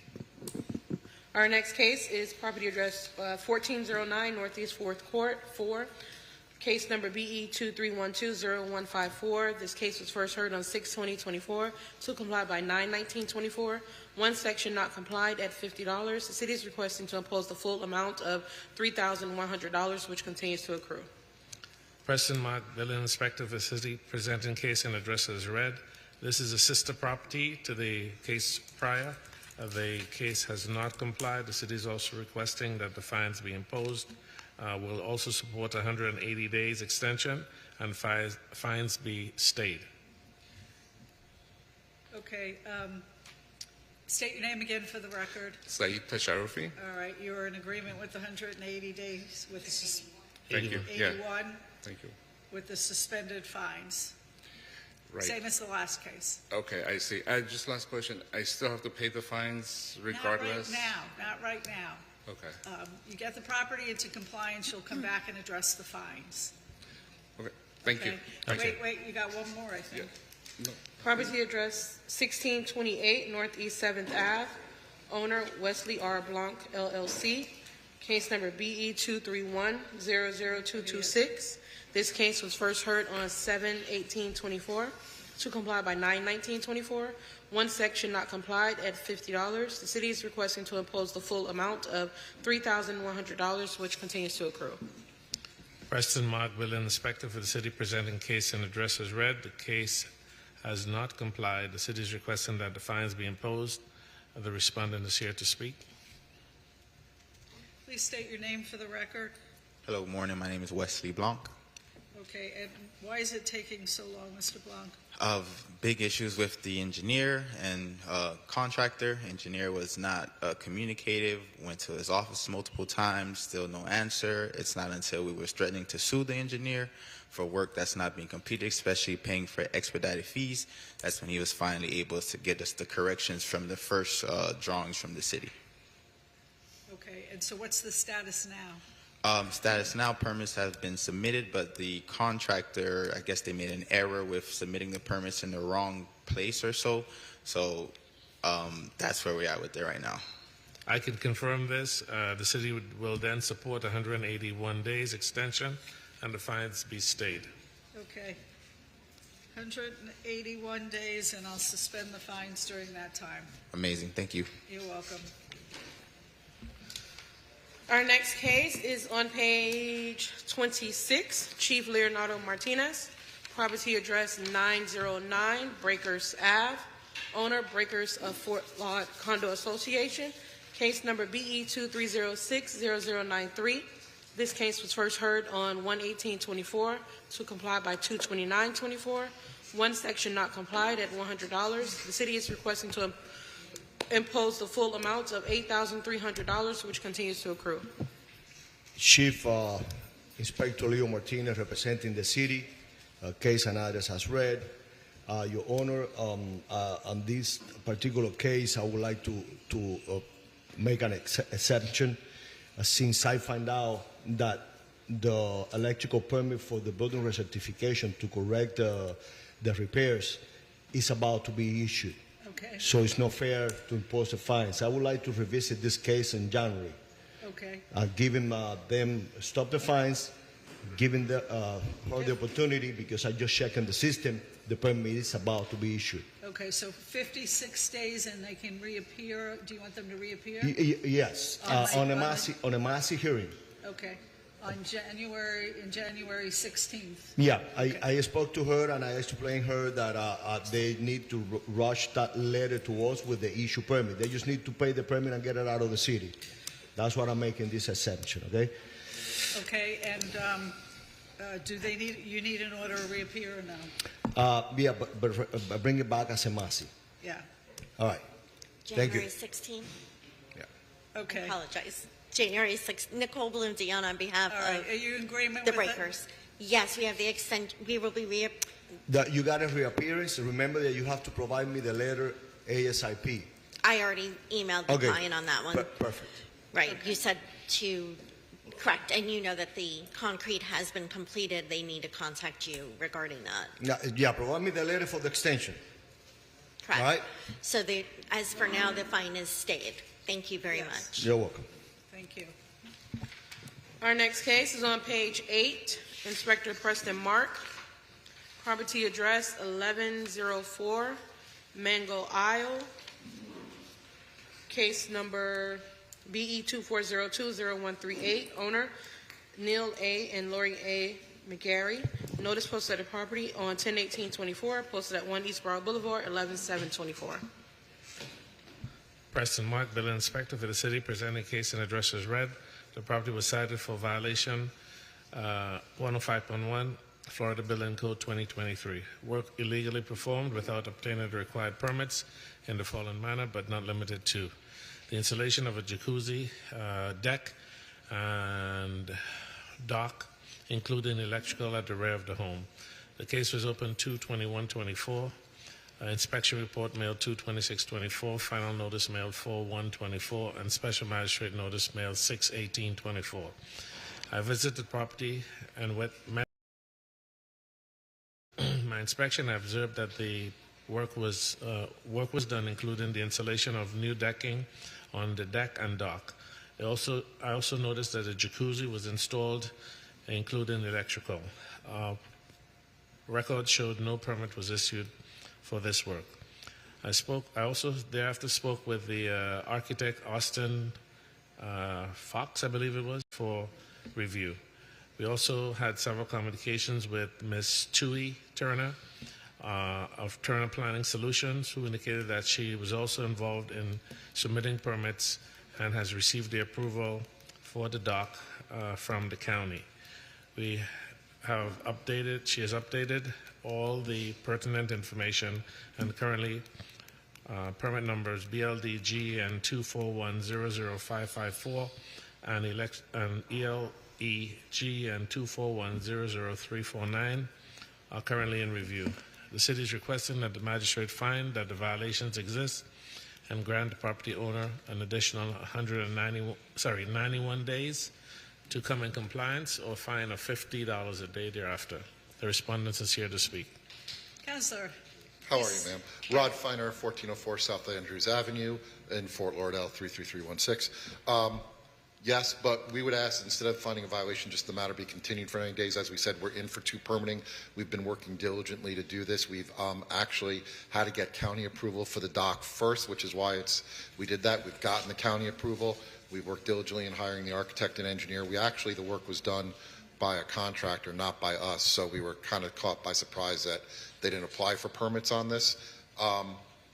Speaker 1: Our next case is property address 1409 Northeast 4th Court 4, case number BE 23120154. This case was first heard on 6/20/24 to comply by 9/19/24. One section not complied at $50. The city is requesting to impose the full amount of $3,100, which continues to accrue.
Speaker 3: Preston Mark, Building Inspector for the city, presenting case and address as read. This is a sister property to the case prior. The case has not complied. The city is also requesting that the fines be imposed. Will also support 180 days extension and fines be stayed.
Speaker 4: Okay. State your name again for the record.
Speaker 18: Saeed Tasharufi.
Speaker 4: All right. You're in agreement with the 180 days with the
Speaker 18: Thank you.
Speaker 4: 81
Speaker 18: Thank you.
Speaker 4: with the suspended fines.
Speaker 18: Right.
Speaker 4: Same as the last case.
Speaker 18: Okay, I see. Just last question. I still have to pay the fines regardless?
Speaker 4: Not right now.
Speaker 18: Okay.
Speaker 4: You get the property into compliance, you'll come back and address the fines.
Speaker 18: Okay. Thank you.
Speaker 4: Wait, you got one more, I think.
Speaker 18: No.
Speaker 1: Property address 1628 Northeast 7th Ave. Owner Wesley R. Blanc, LLC. Case number BE 231-00226. This case was first heard on 7/18/24 to comply by 9/19/24. One section not complied at $50. The city is requesting to impose the full amount of $3,100, which continues to accrue.
Speaker 3: Preston Mark, Building Inspector for the city, presenting case and address as read. The case has not complied. The city is requesting that the fines be imposed. The respondent is here to speak.
Speaker 4: Please state your name for the record.
Speaker 19: Hello, good morning. My name is Wesley Blanc.
Speaker 4: Okay, and why is it taking so long, Mr. Blanc?
Speaker 19: Of big issues with the engineer and contractor. Engineer was not communicative, went to his office multiple times, still no answer. It's not until we were threatening to sue the engineer for work that's not being completed, especially paying for expedited fees, that's when he was finally able to get us the corrections from the first drawings from the city.
Speaker 4: Okay, and so what's the status now?
Speaker 19: Status now, permits have been submitted, but the contractor, I guess they made an error with submitting the permits in the wrong place or so. So that's where we're at with it right now.
Speaker 3: I can confirm this. The city will then support 181 days extension and the fines be stayed.
Speaker 4: Okay. 181 days, and I'll suspend the fines during that time.
Speaker 19: Amazing. Thank you.
Speaker 4: You're welcome.
Speaker 1: Our next case is on page 26, Chief Leonardo Martinez, property address 909 Breakers Ave, owner Breakers of Fort Laud Condo Association, case number BE 2306-0093. This case was first heard on 1/18/24 to comply by 2/29/24. One section not complied at $100. The city is requesting to impose the full amount of $8,300, which continues to accrue.
Speaker 15: Chief Inspector Leo Martinez, representing the city, case and address as read. Your Honor, on this particular case, I would like to make an exception, since I find out that the electrical permit for the building recertification to correct the repairs is about to be issued.
Speaker 4: Okay.
Speaker 15: So it's not fair to impose the fines. I would like to revisit this case in January.
Speaker 4: Okay.
Speaker 15: Giving them stop the fines, giving the opportunity, because I just checked in the system, the permit is about to be issued.
Speaker 4: Okay, so 56 days and they can reappear. Do you want them to reappear?
Speaker 15: Yes, on a massy hearing.
Speaker 4: Okay, in January 16th.
Speaker 15: Yeah, I spoke to her and I explained her that they need to rush that letter to us with the issue permit. They just need to pay the permit and get it out of the city. That's what I'm making this exception, okay?
Speaker 4: Okay, and do they you need an order to reappear or no?
Speaker 15: Yeah, but bring it back as a massy.
Speaker 4: Yeah.
Speaker 15: All right. Thank you.
Speaker 21: January 16th?
Speaker 15: Yeah.
Speaker 4: Okay.
Speaker 21: I apologize. January 6th. Nicole Bloom-Dion on behalf
Speaker 4: All right.
Speaker 21: of
Speaker 4: Are you in agreement
Speaker 21: the
Speaker 4: with
Speaker 21: Breakers. Yes, we have the extension. We will be
Speaker 15: You got a reappearance. Remember that you have to provide me the letter ASIP.
Speaker 21: I already emailed the
Speaker 15: Okay.
Speaker 21: client on that one.
Speaker 15: Perfect.
Speaker 21: Right, you said to, correct, and you know that the concrete has been completed. They need to contact you regarding that.
Speaker 15: Yeah, provide me the letter for the extension.
Speaker 21: Correct.
Speaker 15: All right.
Speaker 21: So as for now, the fine is stayed. Thank you very much.
Speaker 15: You're welcome.
Speaker 4: Thank you.
Speaker 1: Our next case is on page 8. Inspector Preston Mark. Property address 1104 Mango Isle. Case number BE 24020138. Owner Neil A. and Lori A. McGarry. Notice posted at the property on 10/18/24. Posted at 1 East Borough Boulevard, 11/7/24.
Speaker 3: Preston Mark, Building Inspector for the city, presenting case and address as read. The property was cited for violation 105.1 Florida Building Code 2023. Work illegally performed without obtaining the required permits in the following manner, but not limited to: the installation of a jacuzzi, deck, and dock, including electrical at the rear of the home. The case was opened 2/21/24. Inspection report mailed 2/26/24. Final notice mailed 4/1/24, and special magistrate notice mailed 6/18/24. I visited the property and with my inspection, I observed that the work was done, including the installation of new decking on the deck and dock. I also noticed that a jacuzzi was installed, including electrical. Records showed no permit was issued for this work. I also thereafter spoke with the architect, Austin Fox, I believe it was, for review. We also had several communications with Ms. Tui Turner of Turner Planning Solutions, who indicated that she was also involved in submitting permits and has received the approval for the dock from the county. She has updated all the pertinent information, and currently permit numbers BLDG and 241-00554 and ELEG and 241-00349 are currently in review. The city is requesting that the magistrate find that the violations exist and grant the property owner an additional 91 days to come in compliance, or fine of $50 a day thereafter. The respondent is here to speak.
Speaker 4: Councilor.
Speaker 2: How are you, ma'am? Rod Feiner, 1404 South Andrews Avenue in Fort Lauderdale, 33316. Yes, but we would ask, instead of finding a violation, just the matter be continued for 90 days. As we said, we're in for 2 permitting. We've been working diligently to do this. We've actually had to get county approval for the dock first, which is why we did that. We've gotten the county approval. We've worked diligently in hiring the architect and engineer. The work was done by a contractor, not by us, so we were kind of caught by surprise that they didn't apply for permits on this.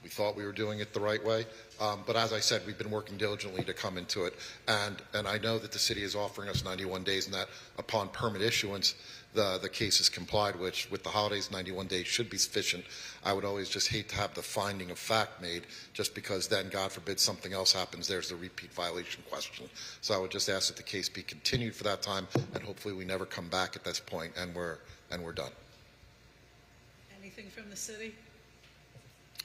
Speaker 2: We thought we were doing it the right way, but as I said, we've been working diligently to come into it, and I know that the city is offering us 91 days, and that upon permit issuance, the case is complied, which with the holidays, 91 days should be sufficient. I would always just hate to have the finding of fact made, just because then, God forbid, something else happens. There's the repeat violation question. So I would just ask that the case be continued for that time, and hopefully we never come back at this point, and we're done.
Speaker 4: Anything from the city?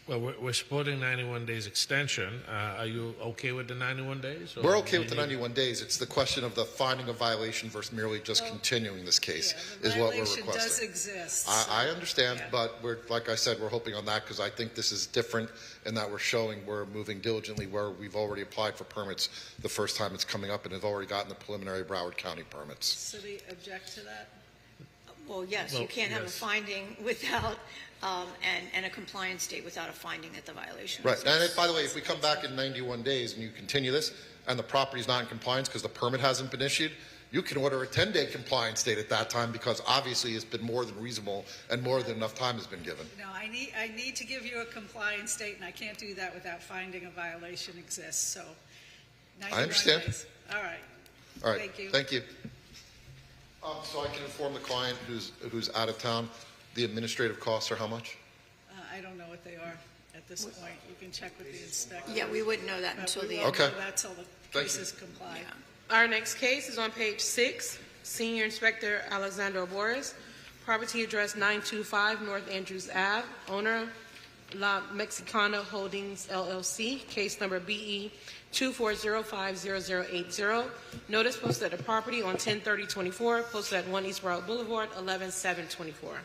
Speaker 3: Well, we're supporting 91 days extension. Are you okay with the 91 days?
Speaker 2: We're okay with the 91 days. It's the question of the finding of violation versus merely just continuing this case is what we're requesting.
Speaker 4: Violation does exist.
Speaker 2: I understand, but like I said, we're hoping on that because I think this is different in that we're moving diligently where we've already applied for permits the first time it's coming up and have already gotten the preliminary Broward County permits.
Speaker 4: City object to that?
Speaker 12: Well, yes, you can't have a finding without, and a compliance date without a finding that the violation
Speaker 2: Right.
Speaker 12: exists.
Speaker 2: And by the way, if we come back in 91 days and you continue this and the property's not in compliance because the permit hasn't been issued, you can order a 10-day compliance date at that time because obviously it's been more than reasonable and more than enough time has been given.
Speaker 4: No, I need to give you a compliance date, and I can't do that without finding a violation exists, so 91
Speaker 2: I understand.
Speaker 4: days. All right.
Speaker 2: All right.
Speaker 4: Thank you.
Speaker 2: Thank you. So I can inform the client who's out of town, the administrative costs are how much?
Speaker 4: I don't know what they are at this point. You can check with the inspector.
Speaker 12: Yeah, we wouldn't know that until the
Speaker 2: Okay.
Speaker 4: That's all the cases comply.
Speaker 1: Our next case is on page 6. Senior Inspector Alexander Boris. Property address 925 North Andrews Ave. Owner La Mexicana Holdings LLC, case number BE 2405080. Notice posted at the property on 10/30/24, posted at 1 East Broward Boulevard, 11/7/24.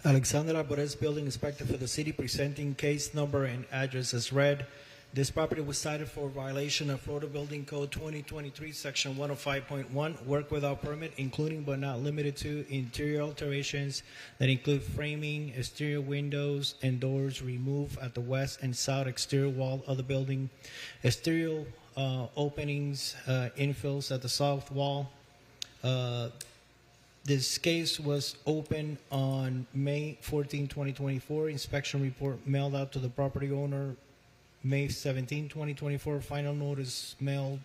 Speaker 5: Alexander Alvarez, Building Inspector for the city, presenting case number and address as read. This property was cited for violation of Florida Building Code 2023, Section 105.1, work without permit, including but not limited to interior alterations that include framing, exterior windows and doors removed at the west and south exterior wall of the building, exterior openings, infills at the south wall. This case was opened on May 14, 2024. Inspection report mailed out to the property owner May 17, 2024. Final notice mailed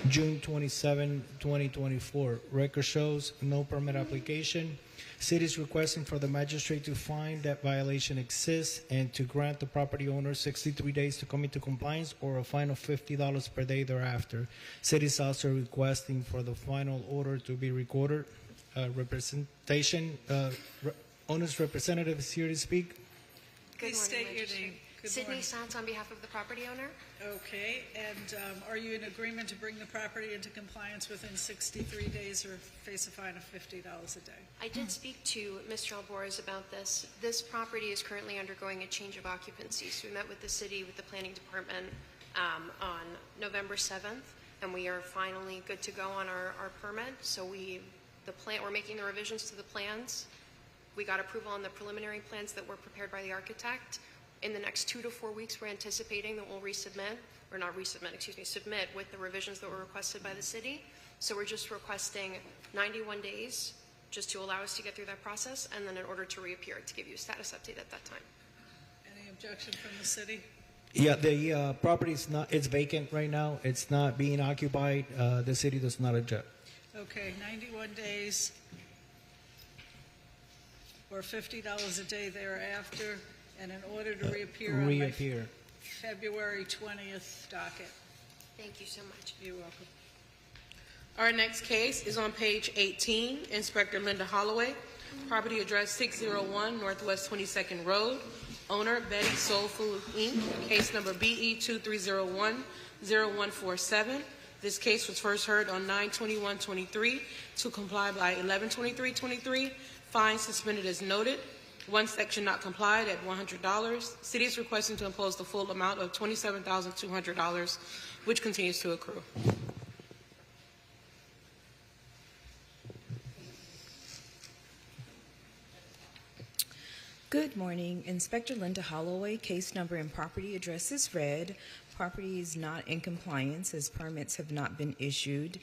Speaker 5: June 27, 2024. Record shows no permit application. City is requesting for the magistrate to find that violation exists and to grant the property owner 63 days to come into compliance or a fine of $50 per day thereafter. City is also requesting for the final order to be recorded. Owner's representative is here to speak.
Speaker 4: Please state your name. Good
Speaker 17: Sydney
Speaker 4: morning.
Speaker 17: Sants on behalf of the property owner.
Speaker 4: Okay, and are you in agreement to bring the property into compliance within 63 days or face a fine of $50 a day?
Speaker 17: I did speak to Mr. Alvarez about this. This property is currently undergoing a change of occupancy. So we met with the city, with the planning department on November 7th, and we are finally good to go on our permit. So we're making the revisions to the plans. We got approval on the preliminary plans that were prepared by the architect. In the next 2 to 4 weeks, we're anticipating that we'll submit with the revisions that were requested by the city. So we're just requesting 91 days just to allow us to get through that process, and then in order to reappear to give you a status update at that time.
Speaker 4: Any objection from the city?
Speaker 5: Yeah, the property is not, it's vacant right now. It's not being occupied. The city does not object.
Speaker 4: Okay, 91 days or $50 a day thereafter, and in order to reappear on my February 20th docket.
Speaker 17: Thank you so much.
Speaker 4: You're welcome.
Speaker 1: Our next case is on page 18. Inspector Linda Holloway, property address 601 Northwest 22nd Road. Owner Betty Soul Food Inc. Case number BE 2301-0147. This case was first heard on 9/21/23 to comply by 11/23/23. Fine suspended as noted. One section not complied at $100. City is requesting to impose the full amount of $27,200, which continues to accrue.
Speaker 8: Good morning. Inspector Linda Holloway, case number and property address is read. Property is not in compliance as permits have not been issued.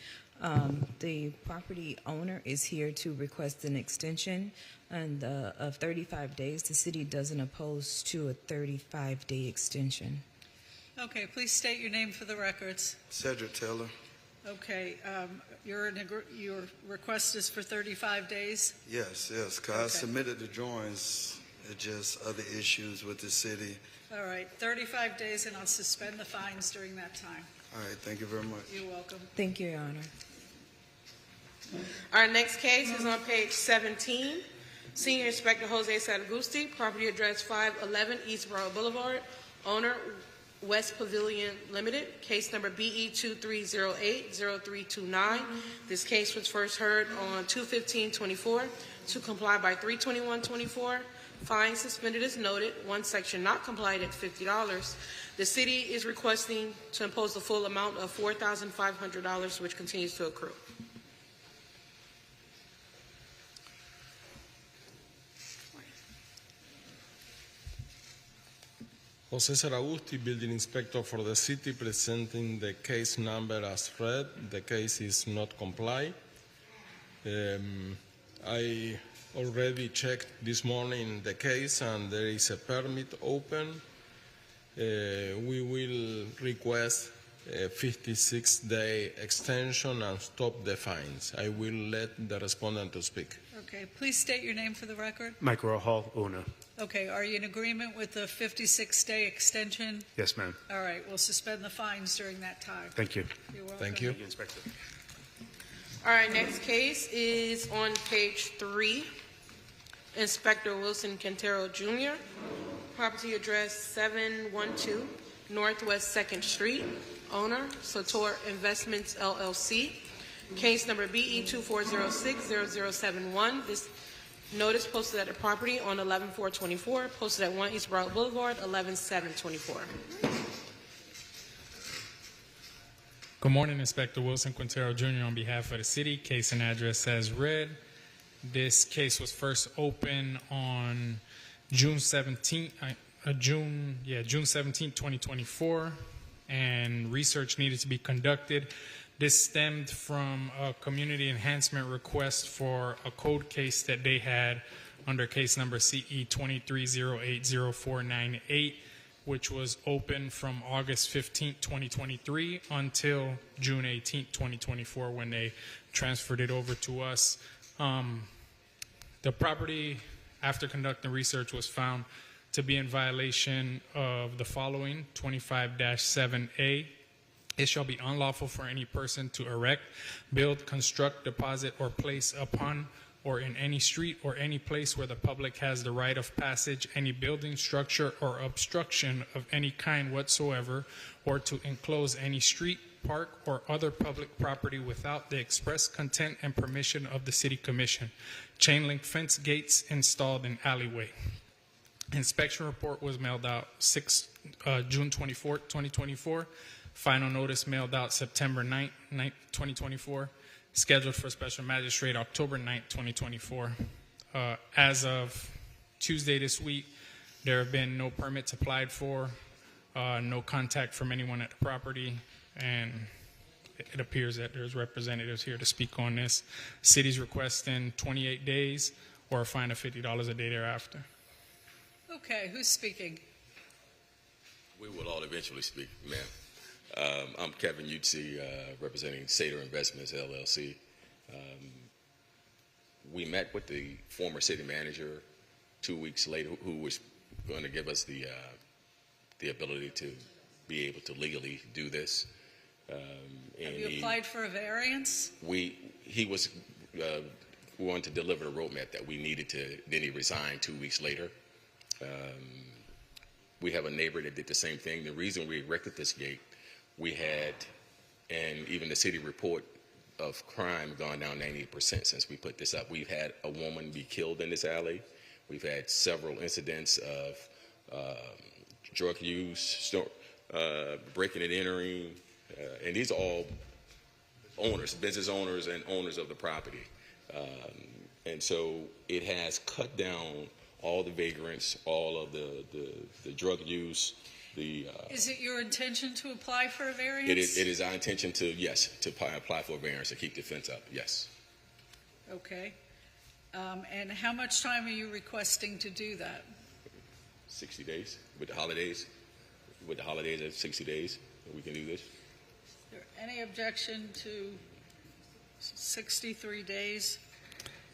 Speaker 8: The property owner is here to request an extension of 35 days. The city doesn't oppose to a 35-day extension.
Speaker 4: Okay, please state your name for the records.
Speaker 22: Cedric Taylor.
Speaker 4: Okay, your request is for 35 days?
Speaker 22: Yes, because I submitted the drawings. It's just other issues with the city.
Speaker 4: All right, 35 days, and I'll suspend the fines during that time.
Speaker 22: All right, thank you very much.
Speaker 4: You're welcome.
Speaker 8: Thank you, Your Honor.
Speaker 1: Our next case is on page 17. Senior Inspector Jose Saragusti, property address 511 East Broward Boulevard. Owner West Pavilion Limited, case number BE 2308-0329. This case was first heard on 2/15/24 to comply by 3/21/24. Fine suspended as noted. One section not complied at $50. The city is requesting to impose the full amount of $4,500, which continues to accrue.
Speaker 23: Jose Saragusti, Building Inspector for the city, presenting the case number as read. The case is not complied. I already checked this morning the case, and there is a permit open. We will request a 56-day extension and stop the fines. I will let the respondent to speak.
Speaker 4: Okay, please state your name for the record.
Speaker 6: Michael Hall, owner.
Speaker 4: Okay, are you in agreement with the 56-day extension?
Speaker 6: Yes, ma'am.
Speaker 4: All right, we'll suspend the fines during that time.
Speaker 6: Thank you.
Speaker 4: You're welcome.
Speaker 23: Thank you.
Speaker 6: Thank you, Inspector.
Speaker 1: All right, next case is on page 3. Inspector Wilson Quintero Jr., property address 712 Northwest 2nd Street, owner Sator Investments LLC, case number BE 24060071. This notice posted at the property on 11/4/24, posted at 1 East Broad Boulevard, 11/7/24.
Speaker 7: Good morning, Inspector Wilson Quintero Jr. on behalf of the city. Case and address as read. This case was first opened on June 17, 2024, and research needed to be conducted. This stemmed from a community enhancement request for a code case that they had under case number CE 23080498, which was open from August 15, 2023 until June 18, 2024, when they transferred it over to us. The property, after conducting research, was found to be in violation of the following: 25-7A. It shall be unlawful for any person to erect, build, construct, deposit, or place upon or in any street or any place where the public has the right of passage any building, structure, or obstruction of any kind whatsoever, or to enclose any street, park, or other public property without the express consent and permission of the City Commission. Chain link fence gates installed in alleyway. Inspection report was mailed out June 24, 2024. Final notice mailed out September 9, 2024. Scheduled for special magistrate October 9, 2024. As of Tuesday this week, there have been no permits applied for, no contact from anyone at the property, and it appears that there's representatives here to speak on this. City's requesting 28 days or a fine of $50 a day thereafter.
Speaker 4: Okay, who's speaking?
Speaker 9: We will all eventually speak, ma'am. I'm Kevin Utsi, representing Sator Investments, LLC. We met with the former city manager 2 weeks later, who was going to give us the ability to be able to legally do this.
Speaker 4: Have you applied for a variance?
Speaker 9: He was going to deliver the roadmap that we needed to. Then he resigned 2 weeks later. We have a neighbor that did the same thing. The reason we erected this gate, we had, and even the city report of crime gone down 98% since we put this up. We've had a woman be killed in this alley. We've had several incidents of drug use, breaking and entering, and these are all owners, business owners and owners of the property. And so it has cut down all the vagrants, all of the drug use.
Speaker 4: Is it your intention to apply for a variance?
Speaker 9: It is our intention to, yes, to apply for a variance to keep the fence up, yes.
Speaker 4: Okay. And how much time are you requesting to do that?
Speaker 9: 60 days with the holidays. With the holidays at 60 days, we can do this.
Speaker 4: Is there any objection to 63 days?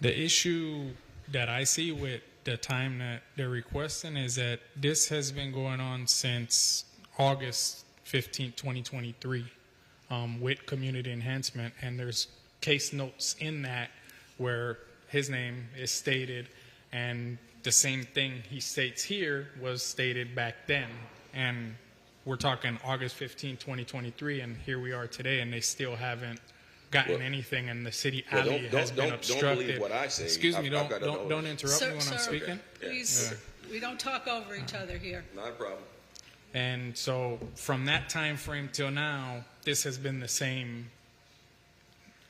Speaker 7: The issue that I see with the time that they're requesting is that this has been going on since August 15, 2023, with community enhancement, and there's case notes in that where his name is stated, and the same thing he states here was stated back then. And we're talking August 15, 2023, and here we are today, and they still haven't gotten anything, and the city alley has been obstructed.
Speaker 9: Don't believe what I say.
Speaker 7: Excuse me, don't interrupt me when I'm speaking.
Speaker 9: Okay.
Speaker 4: Please, we don't talk over each other here.
Speaker 9: Not a problem.
Speaker 7: And so from that time frame till now, this has been the same,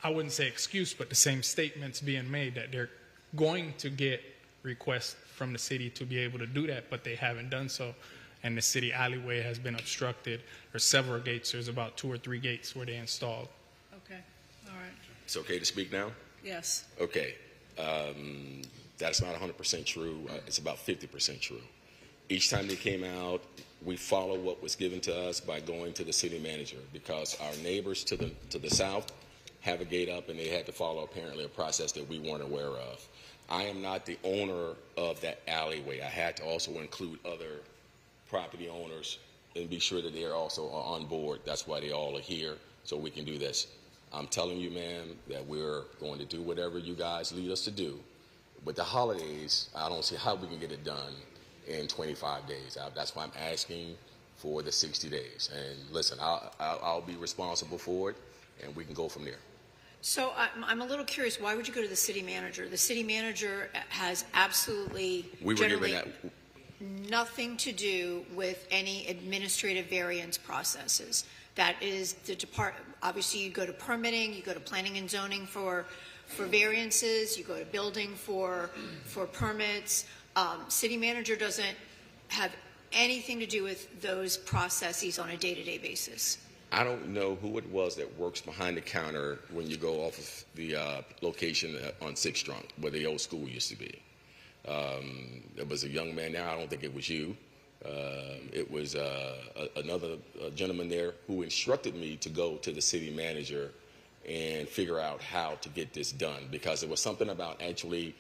Speaker 7: I wouldn't say excuse, but the same statements being made that they're going to get requests from the city to be able to do that, but they haven't done so. And the city alleyway has been obstructed. There's several gates. There's about 2 or 3 gates where they installed.
Speaker 4: Okay. All right.
Speaker 9: It's okay to speak now?
Speaker 4: Yes.
Speaker 9: Okay. That's not 100% true. It's about 50% true. Each time they came out, we followed what was given to us by going to the city manager, because our neighbors to the south have a gate up, and they had to follow apparently a process that we weren't aware of. I am not the owner of that alleyway. I had to also include other property owners and be sure that they are also on board. That's why they all are here, so we can do this. I'm telling you, ma'am, that we're going to do whatever you guys lead us to do. With the holidays, I don't see how we can get it done in 25 days. That's why I'm asking for the 60 days. And listen, I'll be responsible for it, and we can go from there.
Speaker 12: So I'm a little curious, why would you go to the city manager? The city manager has absolutely generally nothing to do with any administrative variance processes. That is the department. Obviously, you go to permitting, you go to planning and zoning for variances, you go to building for permits. City manager doesn't have anything to do with those processes on a day-to-day basis.
Speaker 9: I don't know who it was that works behind the counter when you go off of the location on 6th Street, where the old school used to be. It was a young man there. I don't think it was you. It was another gentleman there who instructed me to go to the city manager and figure out how to get this done, because there was something about actually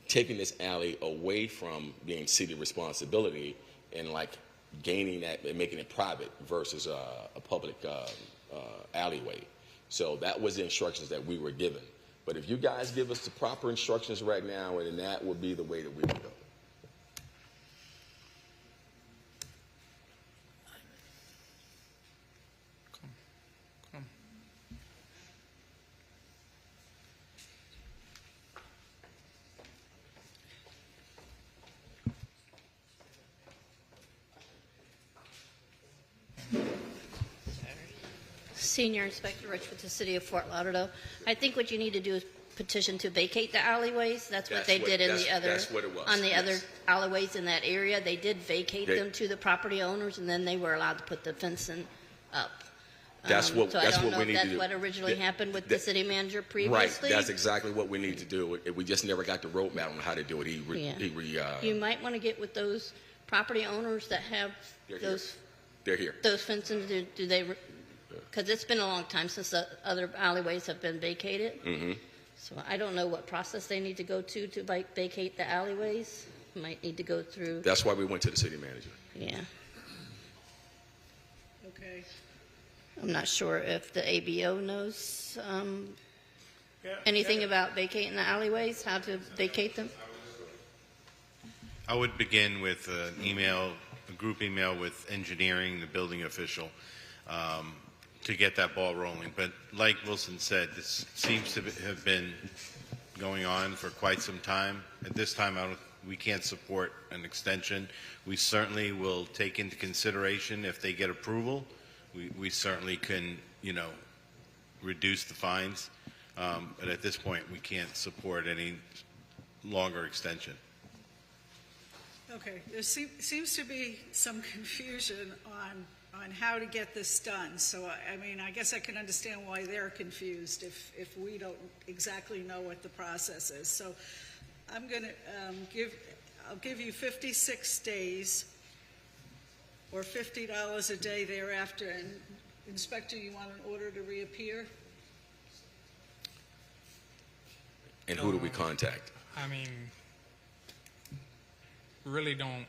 Speaker 9: taking this alley away from being city responsibility and like gaining that and making it private versus a public alleyway. So that was the instructions that we were given. But if you guys give us the proper instructions right now, then that would be the way that we would go.
Speaker 6: Senior Inspector Rich with the City of Fort Lauderdale. I think what you need to do is petition to vacate the alleyways. That's what they did in the other,
Speaker 9: that's what it was.
Speaker 6: on the
Speaker 9: Yes.
Speaker 6: other alleyways in that area. They did vacate them to the property owners, and then they were allowed to put the fencing up.
Speaker 9: That's what
Speaker 6: so
Speaker 9: that's
Speaker 6: I don't
Speaker 9: what
Speaker 6: know
Speaker 9: we
Speaker 6: if
Speaker 9: need
Speaker 6: that's
Speaker 9: to do.
Speaker 6: what originally happened with the city manager
Speaker 9: Right.
Speaker 6: previously.
Speaker 9: That's exactly what we need to do. We just never got the roadmap on how to do it.
Speaker 6: You might want to get with those property owners that have
Speaker 9: They're here.
Speaker 6: those fences. Do they? Because it's been a long time since the other alleyways have been vacated.
Speaker 9: Mm-hmm.
Speaker 6: So I don't know what process they need to go to vacate the alleyways. Might need to go through.
Speaker 9: That's why we went to the city manager.
Speaker 6: Yeah.
Speaker 4: Okay.
Speaker 6: I'm not sure if the ABO knows anything about vacating the alleyways, how to vacate them.
Speaker 10: I would begin with an email, a group email with engineering, the building official, to get that ball rolling. But like Wilson said, this seems to have been going on for quite some time. At this time, we can't support an extension. We certainly will take into consideration if they get approval. We certainly can, reduce the fines. But at this point, we can't support any longer extension.
Speaker 4: Okay, there seems to be some confusion on how to get this done. So, I guess I can understand why they're confused if we don't exactly know what the process is. So I'm going to I'll give you 56 days or $50 a day thereafter. And Inspector, you want an order to reappear?
Speaker 9: And who do we contact?
Speaker 7: I mean, really don't.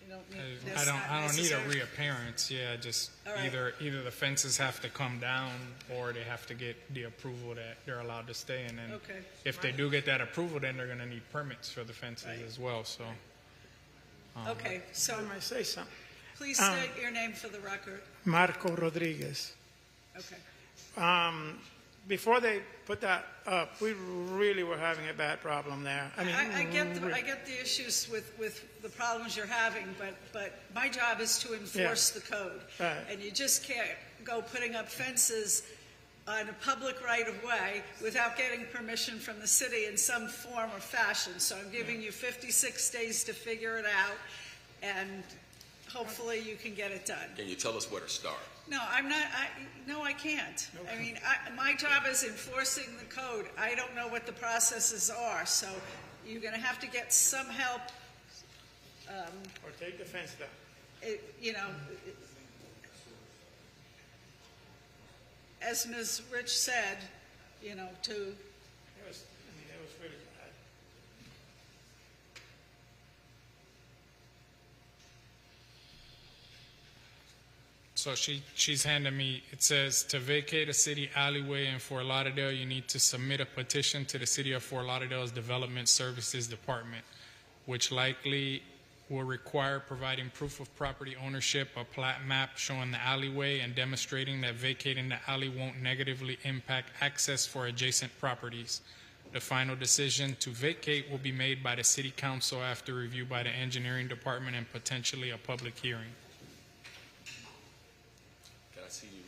Speaker 4: You don't need,
Speaker 7: I don't need a reappearance. Yeah, just
Speaker 4: right.
Speaker 7: either the fences have to come down or they have to get the approval that they're allowed to stay. And then if they do get that approval, then they're going to need permits for the fences as well. So.
Speaker 4: Okay, so
Speaker 11: I might say something.
Speaker 4: Please state your name for the record.
Speaker 11: Marco Rodriguez.
Speaker 4: Okay.
Speaker 11: Before they put that up, we really were having a bad problem there.
Speaker 4: I get the issues with the problems you're having, but my job is to enforce the code.
Speaker 11: Right.
Speaker 4: And you just can't go putting up fences on a public right-of-way without getting permission from the city in some form or fashion. So I'm giving you 56 days to figure it out, and hopefully you can get it done.
Speaker 9: Can you tell us where to start?
Speaker 4: No, I'm not. No, I can't. Okay. I mean, my job is enforcing the code. I don't know what the processes are, so you're going to have to get some help.
Speaker 11: Or take the fence down.
Speaker 4: As Ms. Rich said, to.
Speaker 11: It was really bad.
Speaker 7: So she's handing me, it says, to vacate a city alleyway in Fort Lauderdale, you need to submit a petition to the City of Fort Lauderdale's Development Services Department, which likely will require providing proof of property ownership, a plat map showing the alleyway, and demonstrating that vacating the alley won't negatively impact access for adjacent properties. The final decision to vacate will be made by the City Council after review by the Engineering Department and potentially a public hearing.
Speaker 9: Can I see you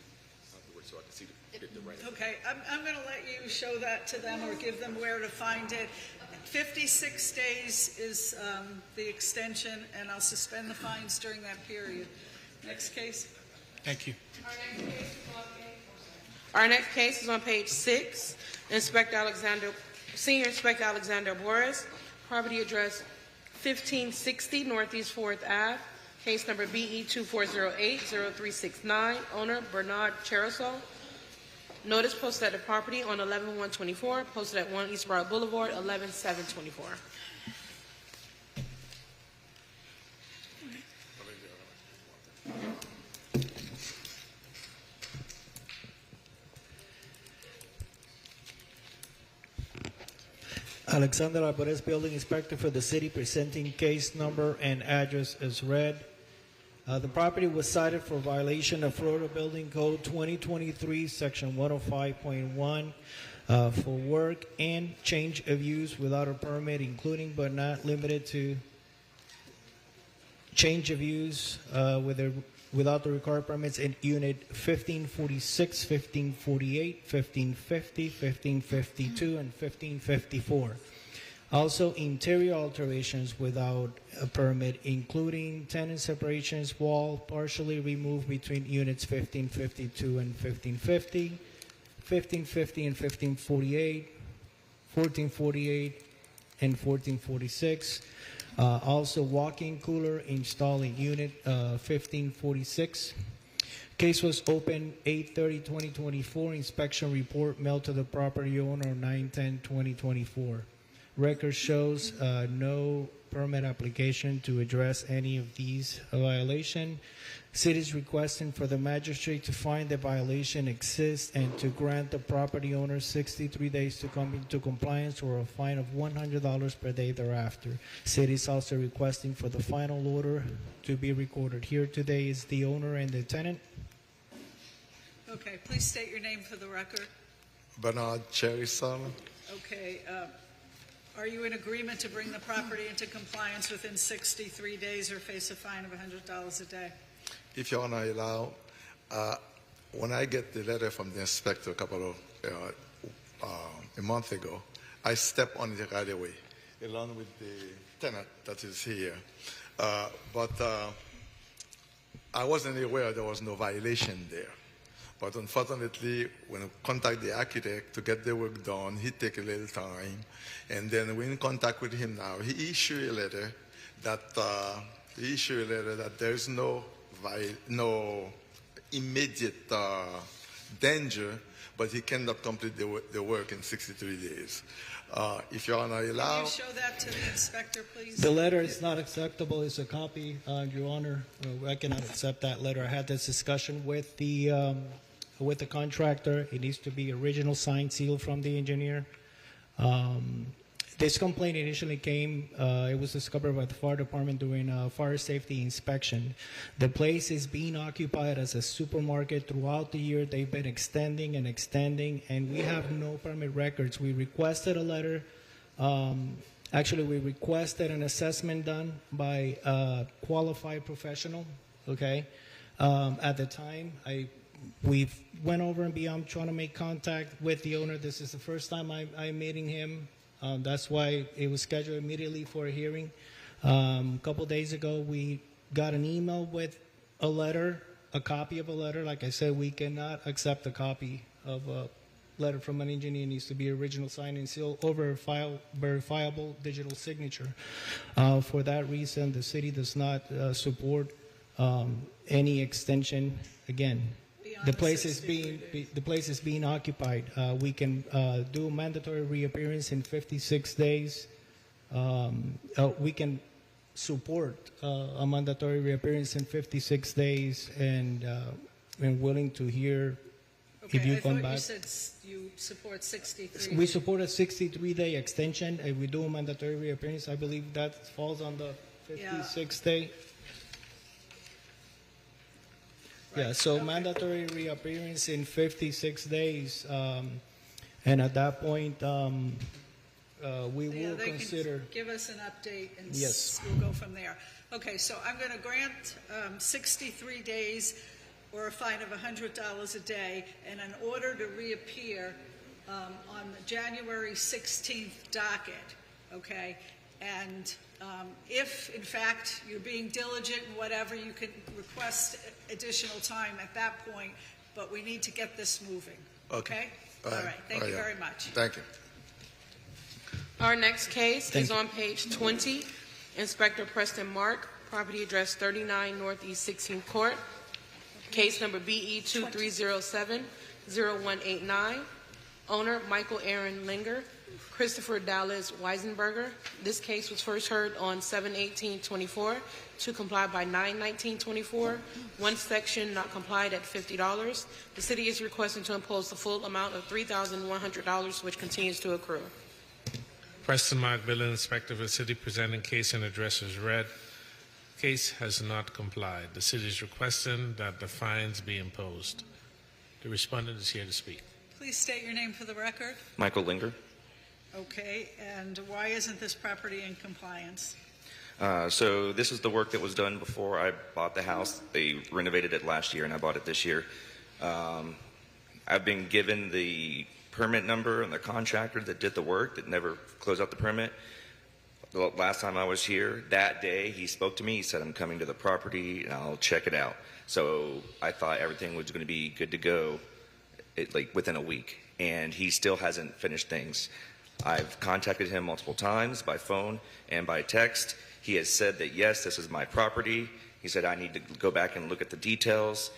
Speaker 9: afterwards so I can see get the right?
Speaker 4: Okay, I'm going to let you show that to them or give them where to find it. 56 days is the extension, and I'll suspend the fines during that period. Next case.
Speaker 7: Thank you.
Speaker 1: Our next case is on page 6. Senior Inspector Alexander Boris, property address 1560 Northeast 4th Ave, case number BE 2408-0369, owner Bernard Cherisol. Notice posted at the property on 11/1/24, posted at 1 East Broad Boulevard, 11/7/24.
Speaker 5: Alexander Alvarez, Building Inspector for the city, presenting case number and address as read. The property was cited for violation of Florida Building Code 2023, Section 105.1, for work and change of use without a permit, including but not limited to change of use without the required permits in Unit 1546, 1548, 1550, 1552, and 1554. Also, interior alterations without a permit, including tenant separations, wall partially removed between units 1552 and 1550, 1550 and 1548, 1448 and 1446. Also, walk-in cooler installed in unit 1546. Case was open 8/30/2024. Inspection report mailed to the property owner 9/10/2024. Record shows no permit application to address any of these violations. City is requesting for the magistrate to find the violation exists and to grant the property owner 63 days to come into compliance or a fine of $100 per day thereafter. City is also requesting for the final order to be recorded. Here today is the owner and the tenant.
Speaker 4: Okay, please state your name for the record.
Speaker 22: Bernard Cherisol.
Speaker 4: Okay, are you in agreement to bring the property into compliance within 63 days or face a fine of $100 a day?
Speaker 22: If Your Honor allow, when I get the letter from the inspector a month ago, I stepped on it right away, along with the tenant that is here. But I wasn't aware there was no violation there. But unfortunately, when I contact the architect to get the work done, he take a little time. And then we're in contact with him now. He issued a letter that there is no immediate danger, but he cannot complete the work in 63 days. If Your Honor allow.
Speaker 4: Can you show that to the inspector, please?
Speaker 5: The letter is not acceptable. It's a copy, Your Honor. I cannot accept that letter. I had this discussion with the contractor. It needs to be original signed seal from the engineer. This complaint initially came, it was discovered by the fire department during a fire safety inspection. The place is being occupied as a supermarket throughout the year. They've been extending, and we have no permit records. We requested a letter. Actually, we requested an assessment done by a qualified professional, okay? At the time, we went over and beyond trying to make contact with the owner. This is the first time I'm meeting him. That's why it was scheduled immediately for a hearing. A couple days ago, we got an email with a letter, a copy of a letter. Like I said, we cannot accept a copy of a letter from an engineer. It needs to be original signed and sealed over verifiable digital signature. For that reason, the city does not support any extension. Again, the place is being occupied. We can do mandatory reappearance in 56 days. We can support a mandatory reappearance in 56 days and willing to hear if you
Speaker 4: I
Speaker 5: come
Speaker 4: thought
Speaker 5: back.
Speaker 4: you said you support 63.
Speaker 5: We support a 63-day extension. If we do a mandatory reappearance, I believe that falls on the 56th day. Yeah, so mandatory reappearance in 56 days. And at that point, we will
Speaker 4: they
Speaker 5: consider.
Speaker 4: can give us an update and
Speaker 5: Yes.
Speaker 4: we'll go from there. Okay, so I'm going to grant 63 days or a fine of $100 a day, and an order to reappear on the January 16th docket, okay? And if, in fact, you're being diligent and whatever, you can request additional time at that point, but we need to get this moving, okay? All right, thank you very much.
Speaker 2: Thank you.
Speaker 1: Our next case is on page 20. Inspector Preston Mark, property address 39 Northeast 16th Court. Case number BE 2307-0189. Owner Michael Aaron Linger, Christopher Dallas Weisenberger. This case was first heard on 7/18/24 to comply by 9/19/24. One section not complied at $50. The city is requesting to impose the full amount of $3,100, which continues to accrue.
Speaker 3: Preston Mark, Building Inspector for the city, presenting case and address is read. Case has not complied. The city is requesting that the fines be imposed. The respondent is here to speak.
Speaker 4: Please state your name for the record.
Speaker 13: Michael Linger.
Speaker 4: Okay, and why isn't this property in compliance?
Speaker 13: So this is the work that was done before I bought the house. They renovated it last year, and I bought it this year. I've been given the permit number and the contractor that did the work that never closed out the permit. The last time I was here, that day, he spoke to me. He said, I'm coming to the property, and I'll check it out. So I thought everything was going to be good to go within a week, and he still hasn't finished things. I've contacted him multiple times by phone and by text. He has said that, yes, this is my property. He said, I need to go back and look at the details.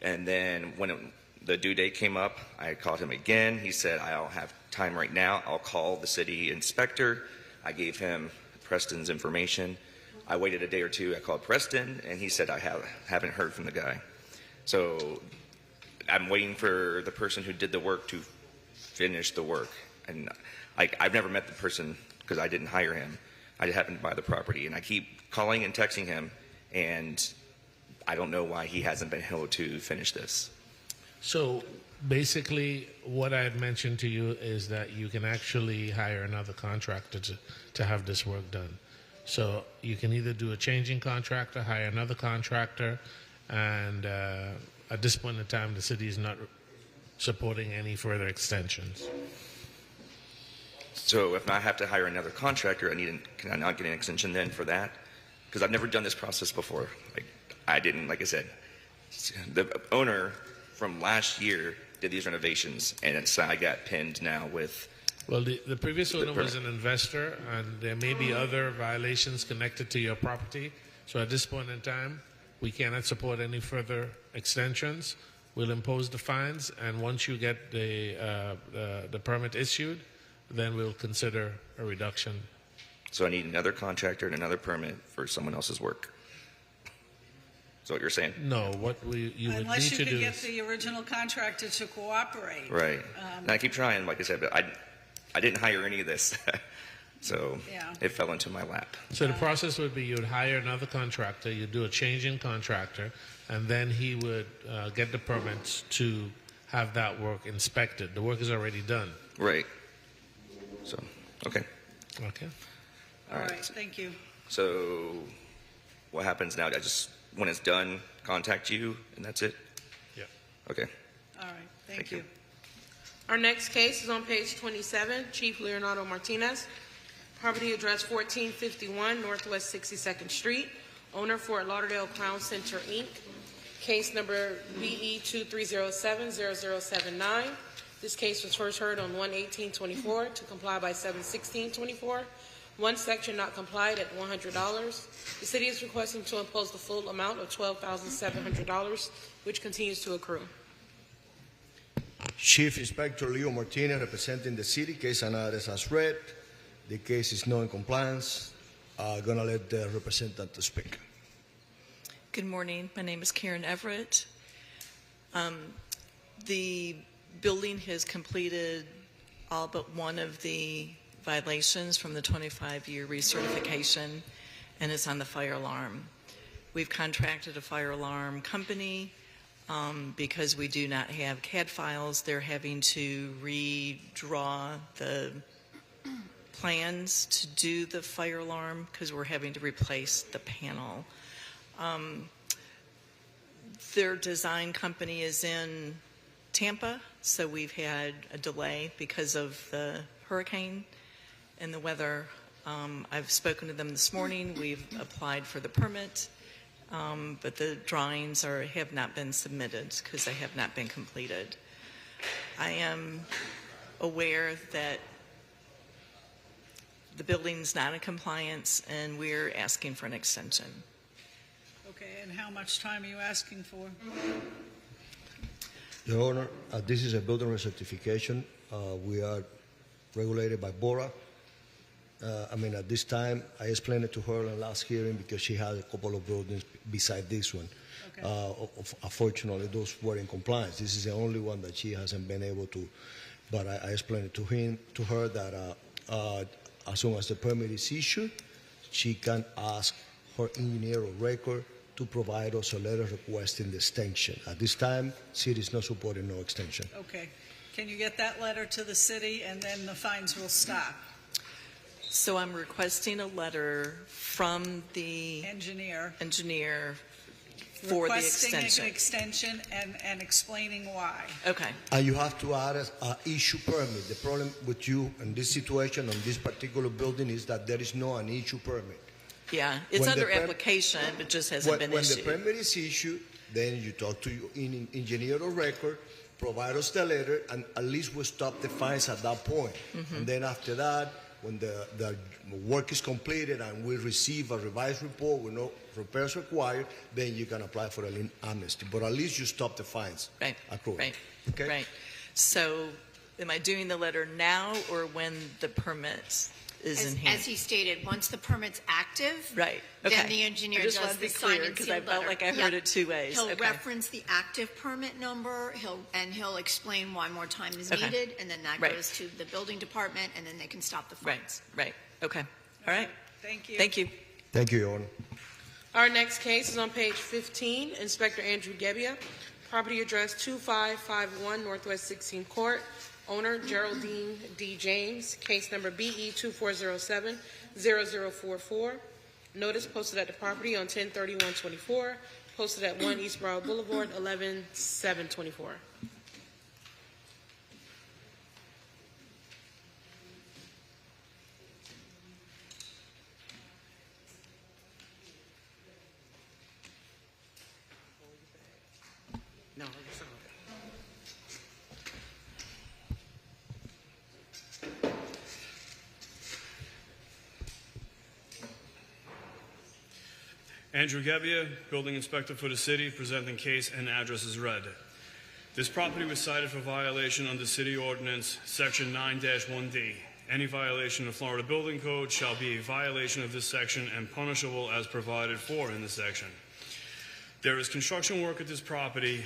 Speaker 13: And then when the due date came up, I called him again. He said, I don't have time right now. I'll call the city inspector. I gave him Preston's information. I waited a day or two. I called Preston, and he said, I haven't heard from the guy. So I'm waiting for the person who did the work to finish the work. And I've never met the person because I didn't hire him. I happened to buy the property, and I keep calling and texting him, and I don't know why he hasn't been able to finish this.
Speaker 3: So basically, what I had mentioned to you is that you can actually hire another contractor to have this work done. So you can either do a changing contractor, hire another contractor, and at this point in time, the city is not supporting any further extensions.
Speaker 13: So if I have to hire another contractor, can I not get an extension then for that? Because I've never done this process before. Like I said, the owner from last year did these renovations, and so I got pinned now with.
Speaker 3: Well, the previous owner was an investor, and there may be other violations connected to your property. So at this point in time, we cannot support any further extensions. We'll impose the fines, and once you get the permit issued, then we'll consider a reduction.
Speaker 13: So I need another contractor and another permit for someone else's work. Is that what you're saying?
Speaker 3: No, what you would
Speaker 4: Unless
Speaker 3: need
Speaker 4: you
Speaker 3: to
Speaker 4: can
Speaker 3: do
Speaker 4: get
Speaker 3: is...
Speaker 4: the original contractor to cooperate.
Speaker 13: Right. And I keep trying, like I said, but I didn't hire any of this. So it fell into my lap.
Speaker 3: So the process would be you would hire another contractor, you'd do a change in contractor, and then he would get the permits to have that work inspected. The work is already done.
Speaker 13: Right. So, okay.
Speaker 3: Okay.
Speaker 4: All right, thank you.
Speaker 13: So what happens now? When it's done, contact you, and that's it?
Speaker 3: Yeah.
Speaker 13: Okay.
Speaker 4: All right, thank you.
Speaker 1: Our next case is on page 27, Chief Leonardo Martinez. Property address 1451 Northwest 62nd Street. Owner Fort Lauderdale Crown Center, Inc. Case number BE 2307-0079. This case was first heard on 1/18/24 to comply by 7/16/24. One section not complied at $100. The city is requesting to impose the full amount of $12,700, which continues to accrue.
Speaker 15: Chief Inspector Leo Martinez representing the city. Case and address as read. The case is not in compliance. going to let the representative speak.
Speaker 14: Good morning. My name is Karen Everett. The building has completed all but one of the violations from the 25-year recertification, and it's on the fire alarm. We've contracted a fire alarm company because we do not have CAD files. They're having to redraw the plans to do the fire alarm because we're having to replace the panel. Their design company is in Tampa, so we've had a delay because of the hurricane and the weather. I've spoken to them this morning. We've applied for the permit, but the drawings have not been submitted because they have not been completed. I am aware that the building's not in compliance, and we're asking for an extension.
Speaker 4: Okay, and how much time are you asking for?
Speaker 15: Your Honor, this is a building recertification. We are regulated by BORA. At this time, I explained it to her in the last hearing because she had a couple of buildings beside this one. Okay. Unfortunately, those were in compliance. This is the only one that she hasn't been able to. But I explained it to her that as soon as the permit is issued, she can ask her engineer of record to provide us a letter requesting the extension. At this time, city is not supporting no extension.
Speaker 4: Okay. Can you get that letter to the city and then the fines will stop?
Speaker 14: So I'm requesting a letter from the
Speaker 4: engineer
Speaker 14: for the extension.
Speaker 4: Requesting an extension and explaining why.
Speaker 14: Okay.
Speaker 15: And you have to add an issue permit. The problem with you in this situation on this particular building is that there is no an issue permit.
Speaker 14: Yeah, it's under application, but just hasn't been issued.
Speaker 15: When the permit is issued, then you talk to your engineer of record, provide us the letter, and at least we stop the fines at that point. Mm-hmm. And then after that, when the work is completed and we receive a revised report with no repairs required, then you can apply for a lien amnesty. But at least you stop the fines.
Speaker 14: Right.
Speaker 15: Accruing.
Speaker 14: Okay. Right. So, am I doing the letter now or when the permit is in hand?
Speaker 12: As he stated, once the permit's active,
Speaker 14: right. Okay.
Speaker 12: Then the engineer does the sign and seal letter.
Speaker 14: Because I felt like I heard it two ways.
Speaker 12: He'll reference the active permit number. He'll explain why more time is needed, and then that goes to the building department, and then they can stop the fines.
Speaker 14: Right. Okay. All right.
Speaker 4: Thank you.
Speaker 14: Thank you.
Speaker 15: Thank you, Your Honor.
Speaker 1: Our next case is on page 15. Inspector Andrew Gebbia. Property address 2551 Northwest 16th Court. Owner Geraldine D. James. Case number BE 2407-0044. Notice posted at the property on 10/31/24. Posted at 1 East Broward Boulevard, 11/7/24. No, it's not.
Speaker 16: Andrew Gebbia, building inspector for the city, presenting case and address as read. This property was cited for violation under City Ordinance Section 9-1D. Any violation of Florida Building Code shall be a violation of this section and punishable as provided for in this section. There is construction work at this property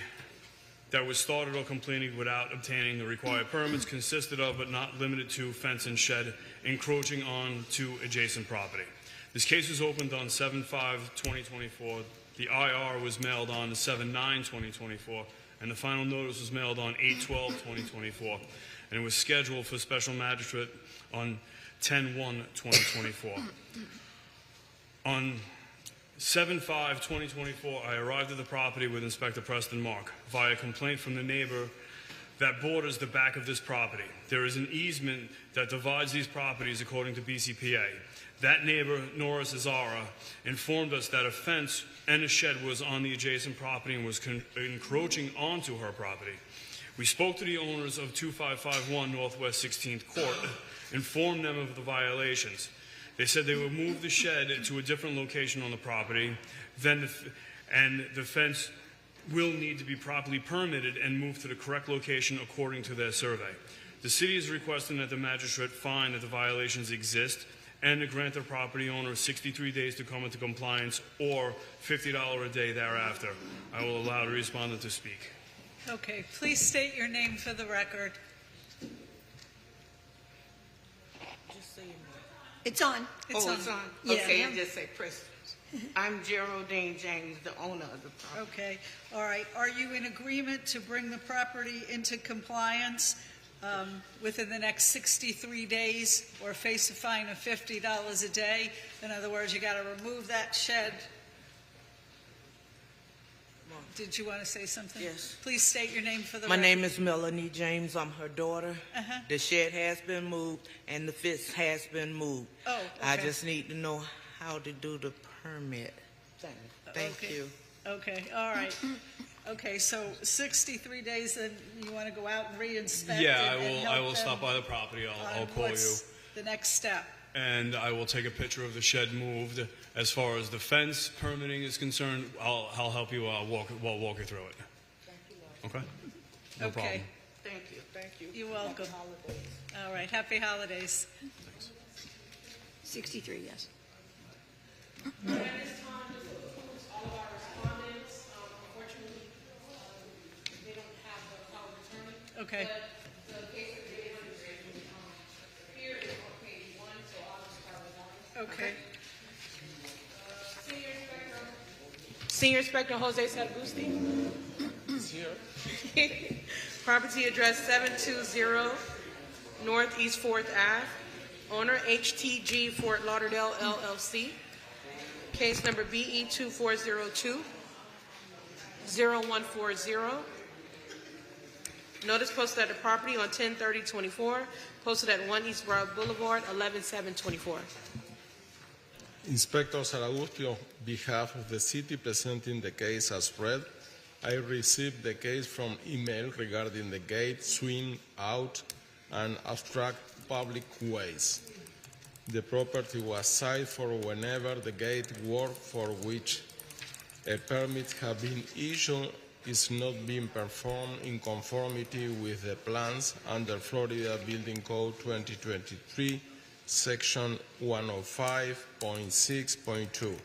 Speaker 16: that was started or completed without obtaining the required permits, consisted of but not limited to fence and shed encroaching on to adjacent property. This case was opened on 7/5/2024. The IR was mailed on 7/9/2024, and the final notice was mailed on 8/12/2024, and it was scheduled for special magistrate on 10/1/2024. On 7/5/2024, I arrived at the property with Inspector Preston Mark via complaint from the neighbor that borders the back of this property. There is an easement that divides these properties according to BCPA. That neighbor, Norris Azara, informed us that a fence and a shed was on the adjacent property and was encroaching onto her property. We spoke to the owners of 2551 Northwest 16th Court, informed them of the violations. They said they would move the shed to a different location on the property, and the fence will need to be properly permitted and moved to the correct location according to their survey. The city is requesting that the magistrate find that the violations exist and to grant the property owner 63 days to come into compliance or $50 a day thereafter. I will allow the respondent to speak.
Speaker 4: Okay, please state your name for the record.
Speaker 12: It's on.
Speaker 18: It's on.
Speaker 12: Yeah.
Speaker 18: Okay, and just say Preston. I'm Geraldine James, the owner of the property.
Speaker 4: Okay, all right. Are you in agreement to bring the property into compliance within the next 63 days or face a fine of $50 a day? In other words, you got to remove that shed. Did you want to say something?
Speaker 18: Yes.
Speaker 4: Please state your name for the
Speaker 18: My
Speaker 4: record.
Speaker 18: name is Melanie James. I'm her daughter.
Speaker 4: Uh-huh.
Speaker 18: The shed has been moved and the fence has been moved.
Speaker 4: Oh, okay.
Speaker 18: I just need to know how to do the permit. Thank
Speaker 4: Okay.
Speaker 18: you.
Speaker 4: Okay, all right. Okay, so 63 days, then you want to go out and re-inspect
Speaker 16: Yeah,
Speaker 4: it and
Speaker 16: I
Speaker 4: help
Speaker 16: will
Speaker 4: them
Speaker 16: stop by the property. I'll
Speaker 4: on
Speaker 16: call you.
Speaker 4: what's the next step?
Speaker 16: And I will take a picture of the shed moved. As far as the fence permitting is concerned, I'll help you walk you through it. Okay? No
Speaker 4: Okay.
Speaker 16: problem.
Speaker 18: Thank you. Thank you.
Speaker 4: You're welcome. All right, happy holidays.
Speaker 12: 63, yes.
Speaker 4: Okay. Okay.
Speaker 1: Senior Inspector Jose Salgusti.
Speaker 23: Is here.
Speaker 1: Property address 720 Northeast 4th Ave. Owner HTG Fort Lauderdale LLC. Case number BE 2402 0140. Notice posted at the property on 10/30/24. Posted at 1 East Broad Boulevard, 11/7/24.
Speaker 23: Inspector Saragusti, on behalf of the city, presenting the case as read. I received the case from email regarding the gate, swing out, and obstruct public ways. The property was cited for whenever the gate work for which a permit has been issued is not being performed in conformity with the plans under Florida Building Code 2023, Section 105.6.2,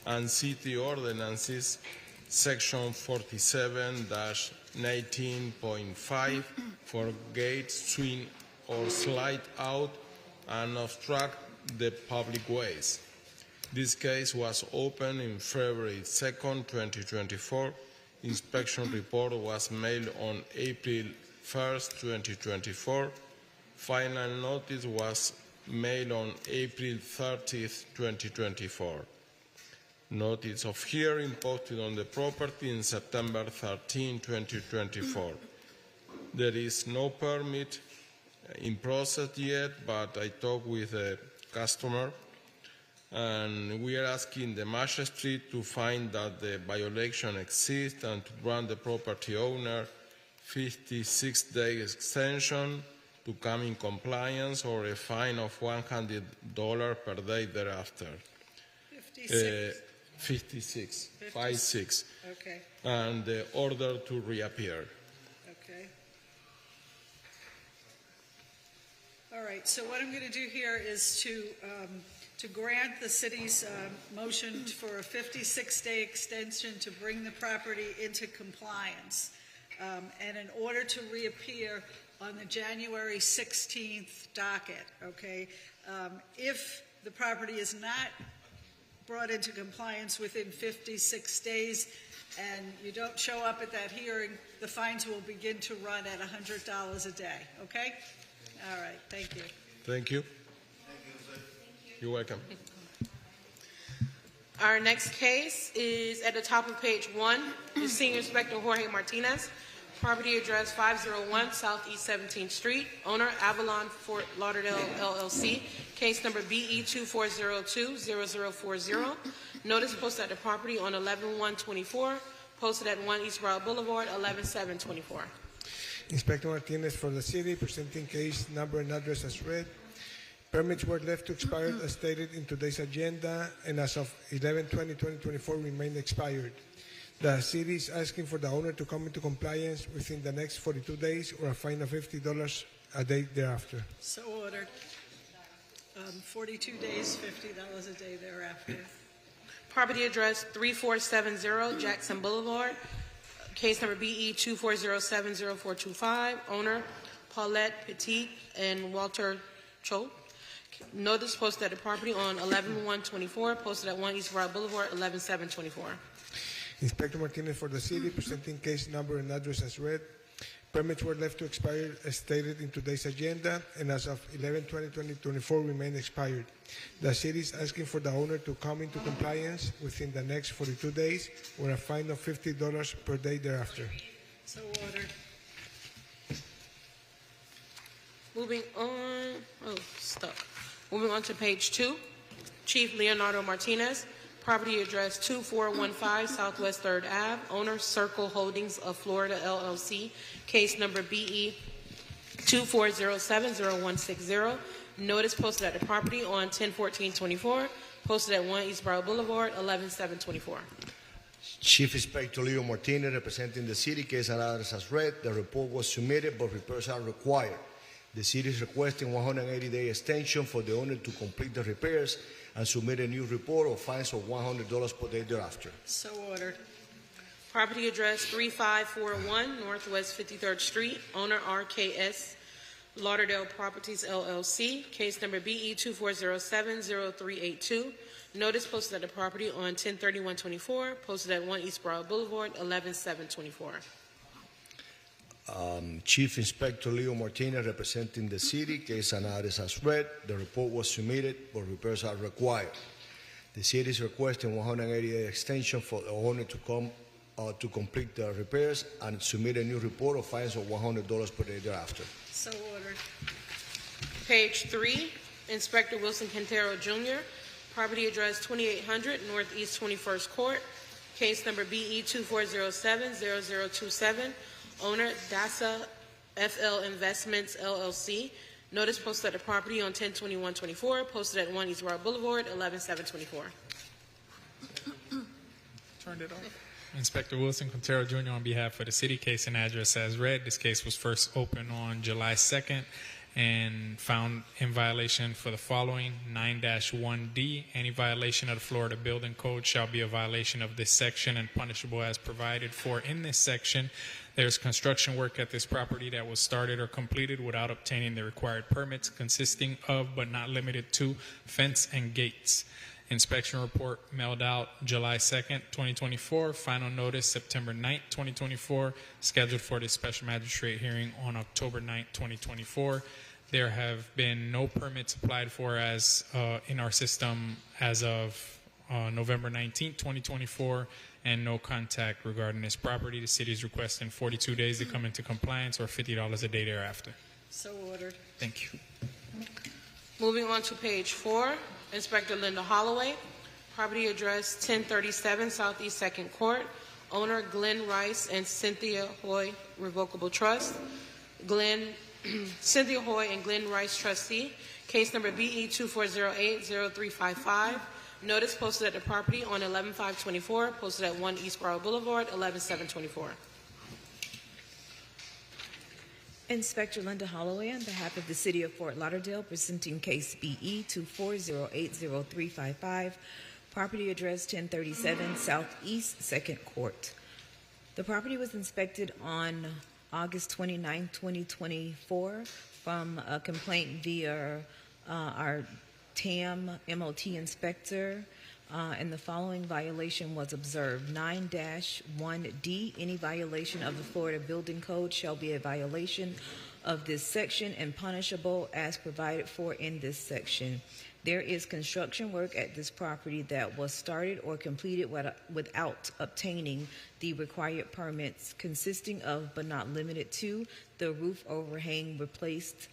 Speaker 23: and City Ordinances, Section 47-19.5 for gates, swing, or slide out and obstruct the public ways. This case was opened in February 2nd, 2024. Inspection report was mailed on April 1st, 2024. Final notice was mailed on April 30th, 2024. Notice of hearing posted on the property in September 13, 2024. There is no permit in process yet, but I talked with a customer, and we are asking the magistrate to find that the violation exists and to grant the property owner 56-day extension to come in compliance or a fine of $100 per day thereafter. 56. 56.
Speaker 4: Okay.
Speaker 23: And the order to reappear.
Speaker 4: Okay. All right, so what I'm going to do here is to grant the city's motion for a 56-day extension to bring the property into compliance. And in order to reappear on the January 16th docket, okay, if the property is not brought into compliance within 56 days and you don't show up at that hearing, the fines will begin to run at $100 a day, okay? All right, thank you.
Speaker 23: Thank you. You're welcome.
Speaker 1: Our next case is at the top of page 1. The Senior Inspector Jorge Martinez. Property address 501 Southeast 17th Street. Owner Avalon Fort Lauderdale LLC. Case number BE 2402-0040. Notice posted at the property on 11/1/24. Posted at 1 East Broad Boulevard, 11/7/24.
Speaker 19: Inspector Martinez for the city, presenting case number and address as read. Permits were left to expire as stated in today's agenda, and as of 11/20/2024 remain expired. The city is asking for the owner to come into compliance within the next 42 days or a fine of $50 a day thereafter.
Speaker 4: So ordered. 42 days, $50 a day thereafter.
Speaker 1: Property address 3470 Jackson Boulevard, case number BE 24070425, owner Paulette Petit and Walter Cho. Notice posted at the property on 11/1/24, posted at 1 East Broad Boulevard, 11/7/24.
Speaker 19: Inspector Martinez for the city, presenting case number and address as read. Permits were left to expire as stated in today's agenda, and as of 11/20/2024 remain expired. The city is asking for the owner to come into compliance within the next 42 days, or a fine of $50 per day thereafter.
Speaker 4: So ordered.
Speaker 1: Moving on, stuck. Moving on to page 2, Chief Leonardo Martinez, property address 2415 Southwest 3rd Ave, owner Circle Holdings of Florida LLC, case number BE 24070160. Notice posted at the property on 10/14/24, posted at 1 East Broward Boulevard, 11/7/24.
Speaker 15: Chief Inspector Leo Martinez, representing the city, case and address as read. The report was submitted, but repairs are required. The city is requesting 180-day extension for the owner to complete the repairs and submit a new report or fines of $100 per day thereafter.
Speaker 4: So ordered.
Speaker 1: Property address 3541 Northwest 53rd Street, owner RKS Lauderdale Properties LLC, case number BE 24070382. Notice posted at the property on 10/31/24, posted at 1 East Broad Boulevard, 11/7/24.
Speaker 15: Chief Inspector Leo Martinez, representing the city, case and address as read. The report was submitted, but repairs are required. The city is requesting 180-day extension for the owner to come to complete the repairs and submit a new report of fines of $100 per day thereafter.
Speaker 4: So ordered.
Speaker 1: Page 3, Inspector Wilson Quintero Jr., property address 2800 Northeast 21st Court, case number BE 24070027, owner DASA FL Investments LLC. Notice posted at the property on 10/21/24, posted at 1 East Broad Boulevard, 11/7/24.
Speaker 7: Turned it off. Inspector Wilson Quintero Jr. on behalf of the city, case and address as read. This case was first opened on July 2nd and found in violation for the following: 9-1D. Any violation of the Florida Building Code shall be a violation of this section and punishable as provided for in this section. There's construction work at this property that was started or completed without obtaining the required permits, consisting of but not limited to fence and gates. Inspection report mailed out July 2nd, 2024. Final notice September 9th, 2024. Scheduled for the special magistrate hearing on October 9th, 2024. There have been no permits applied for as in our system as of November 19th, 2024, and no contact regarding this property. The city is requesting 42 days to come into compliance or $50 a day thereafter.
Speaker 4: So ordered.
Speaker 7: Thank you.
Speaker 1: Moving on to page 4, Inspector Linda Holloway, property address 1037 Southeast 2nd Court, owner Glenn Rice and Cynthia Hoy Revocable Trust, Cynthia Hoy and Glenn Rice trustee, case number BE 24080355. Notice posted at the property on 11/5/24, posted at 1 East Broward Boulevard, 11/7/24.
Speaker 8: Inspector Linda Holloway on behalf of the City of Fort Lauderdale, presenting case BE 24080355, property address 1037 Southeast 2nd Court. The property was inspected on August 29, 2024 from a complaint via our TAM MOT inspector, and the following violation was observed. 9-1D, any violation of the Florida Building Code shall be a violation of this section and punishable as provided for in this section. There is construction work at this property that was started or completed without obtaining the required permits, consisting of but not limited to the roof overhang replaced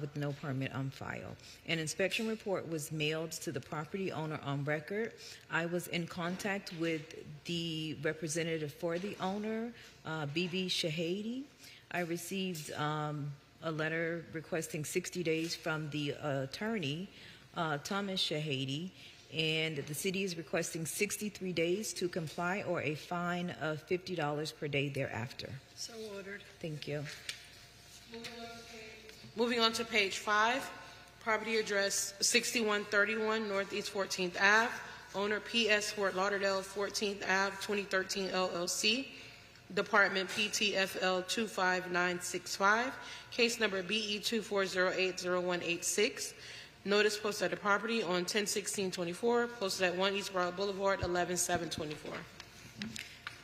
Speaker 8: with no permit on file. An inspection report was mailed to the property owner on record. I was in contact with the representative for the owner, BB Shahady. I received a letter requesting 60 days from the attorney, Thomas Shahady, and the city is requesting 63 days to comply or a fine of $50 per day thereafter.
Speaker 4: So ordered.
Speaker 8: Thank you.
Speaker 1: Moving on to page 5, Property address 6131 Northeast 14th Ave. Owner PS Fort Lauderdale 14th Ave 2013 LLC. Department PTFL 25965. Case number BE 24080186. Notice posted at the property on 10/16/24. Posted at 1 East Broad Boulevard 11/7/24.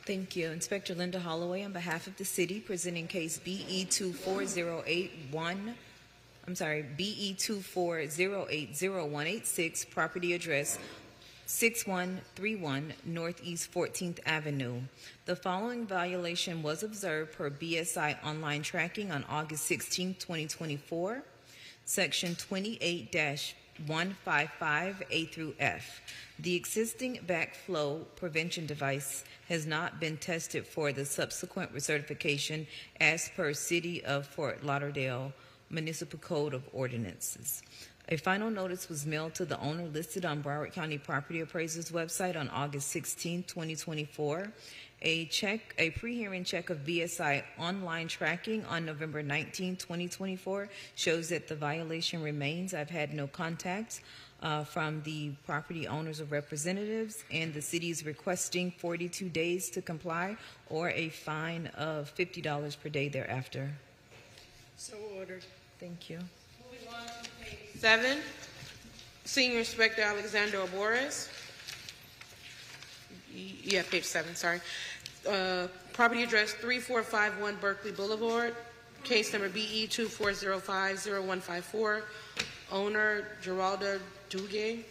Speaker 8: Thank you. Inspector Linda Holloway on behalf of the city presenting case BE 24080186, property address 6131 Northeast 14th Avenue. The following violation was observed per BSI online tracking on August 16, 2024, section 28-155A through F. The existing backflow prevention device has not been tested for the subsequent recertification as per City of Fort Lauderdale Municipal Code of Ordinances. A final notice was mailed to the owner listed on Broward County Property Appraiser's website on August 16, 2024. A pre-hearing check of BSI online tracking on November 19, 2024 shows that the violation remains. I've had no contact from the property owners or representatives, and the city is requesting 42 days to comply or a fine of $50 per day thereafter.
Speaker 4: So ordered.
Speaker 8: Thank you.
Speaker 1: Moving on to page 7, Senior Inspector Alexander Obores. Yeah, page 7, sorry. Property address 3451 Berkeley Boulevard. Case number BE 24050154. Owner Geralda Dugue.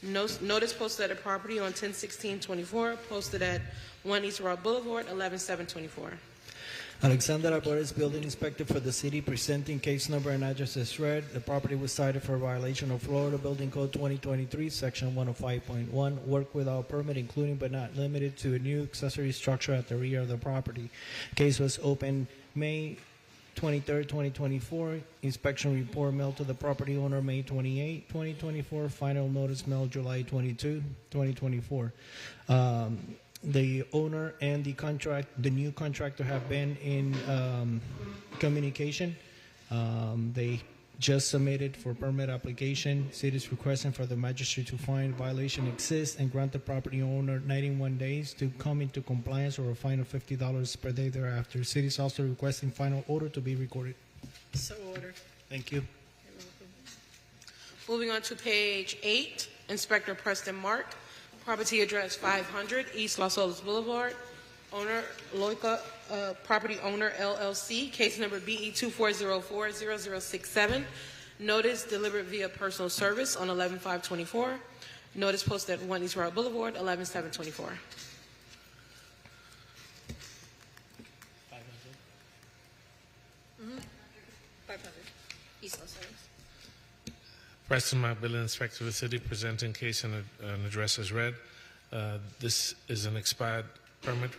Speaker 1: Notice posted at the property on 10/16/24. Posted at 1 East Broad Boulevard 11/7/24.
Speaker 5: Alexander Arbores, Building Inspector for the city, presenting case number and address as read. The property was cited for a violation of Florida Building Code 2023, Section 105.1, work without permit, including but not limited to a new accessory structure at the rear of the property. Case was opened May 23, 2024. Inspection report mailed to the property owner May 28, 2024. Final notice mailed July 22, 2024. The owner and the new contractor have been in communication. They just submitted for permit application. City is requesting for the magistrate to find violation exists and grant the property owner 91 days to come into compliance or a fine of $50 per day thereafter. City is also requesting final order to be recorded.
Speaker 4: So ordered.
Speaker 5: Thank you.
Speaker 1: Moving on to page 8, Inspector Preston Mark. Property address 500 East Los Olas Boulevard. Owner Loica Property Owner LLC. Case number BE 24040067. Notice delivered via personal service on 11/5/24. Notice posted at 1 East Broad Boulevard 11/7/24.
Speaker 12: East Los Olas.
Speaker 3: Preston Mark, Building Inspector of the city, presenting case and address as read. This is an expired permit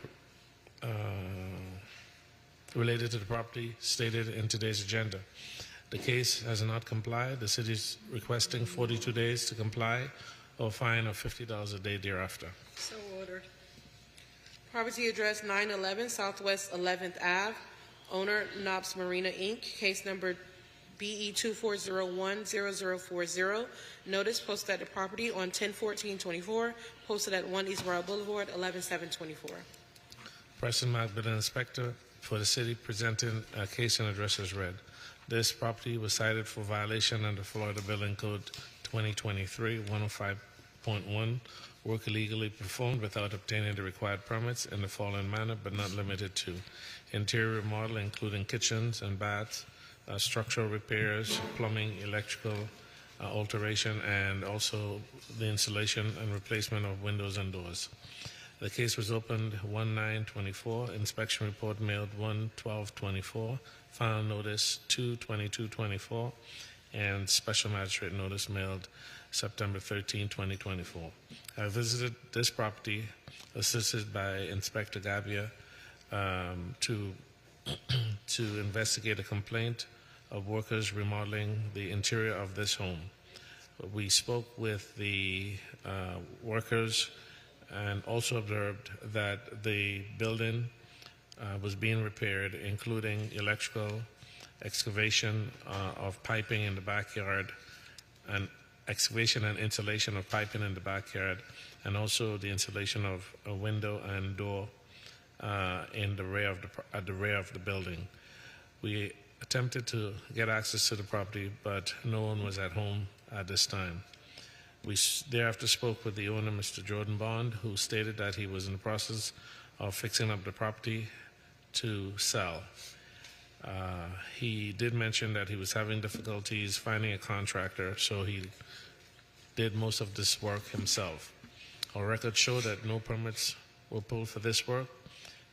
Speaker 3: related to the property stated in today's agenda. The case has not complied. The city is requesting 42 days to comply or a fine of $50 a day thereafter.
Speaker 4: So ordered.
Speaker 1: Property address 911 Southwest 11th Ave. Owner Knobs Marina Inc. Case number BE 24010040. Notice posted at the property on 10/14/24. Posted at 1 East Broad Boulevard 11/7/24.
Speaker 3: Preston Mark, Building Inspector for the city, presenting a case and address as read. This property was cited for violation under Florida Building Code 2023 105.1. Work illegally performed without obtaining the required permits in the following manner, but not limited to: interior remodel, including kitchens and baths, structural repairs, plumbing, electrical alteration, and also the installation and replacement of windows and doors. The case was opened 1/9/24. Inspection report mailed 1/12/24. Final notice 2/22/24, and special magistrate notice mailed September 13, 2024. I visited this property, assisted by Inspector Gabia, to investigate a complaint of workers remodeling the interior of this home. We spoke with the workers and also observed that the building was being repaired, including electrical excavation of piping in the backyard, and excavation and installation of piping in the backyard, and also the installation of a window and door in the rear of at the rear of the building. We attempted to get access to the property, but no one was at home at this time. We thereafter spoke with the owner, Mr. Jordan Bond, who stated that he was in the process of fixing up the property to sell. He did mention that he was having difficulties finding a contractor, so he did most of this work himself. Our records show that no permits were pulled for this work,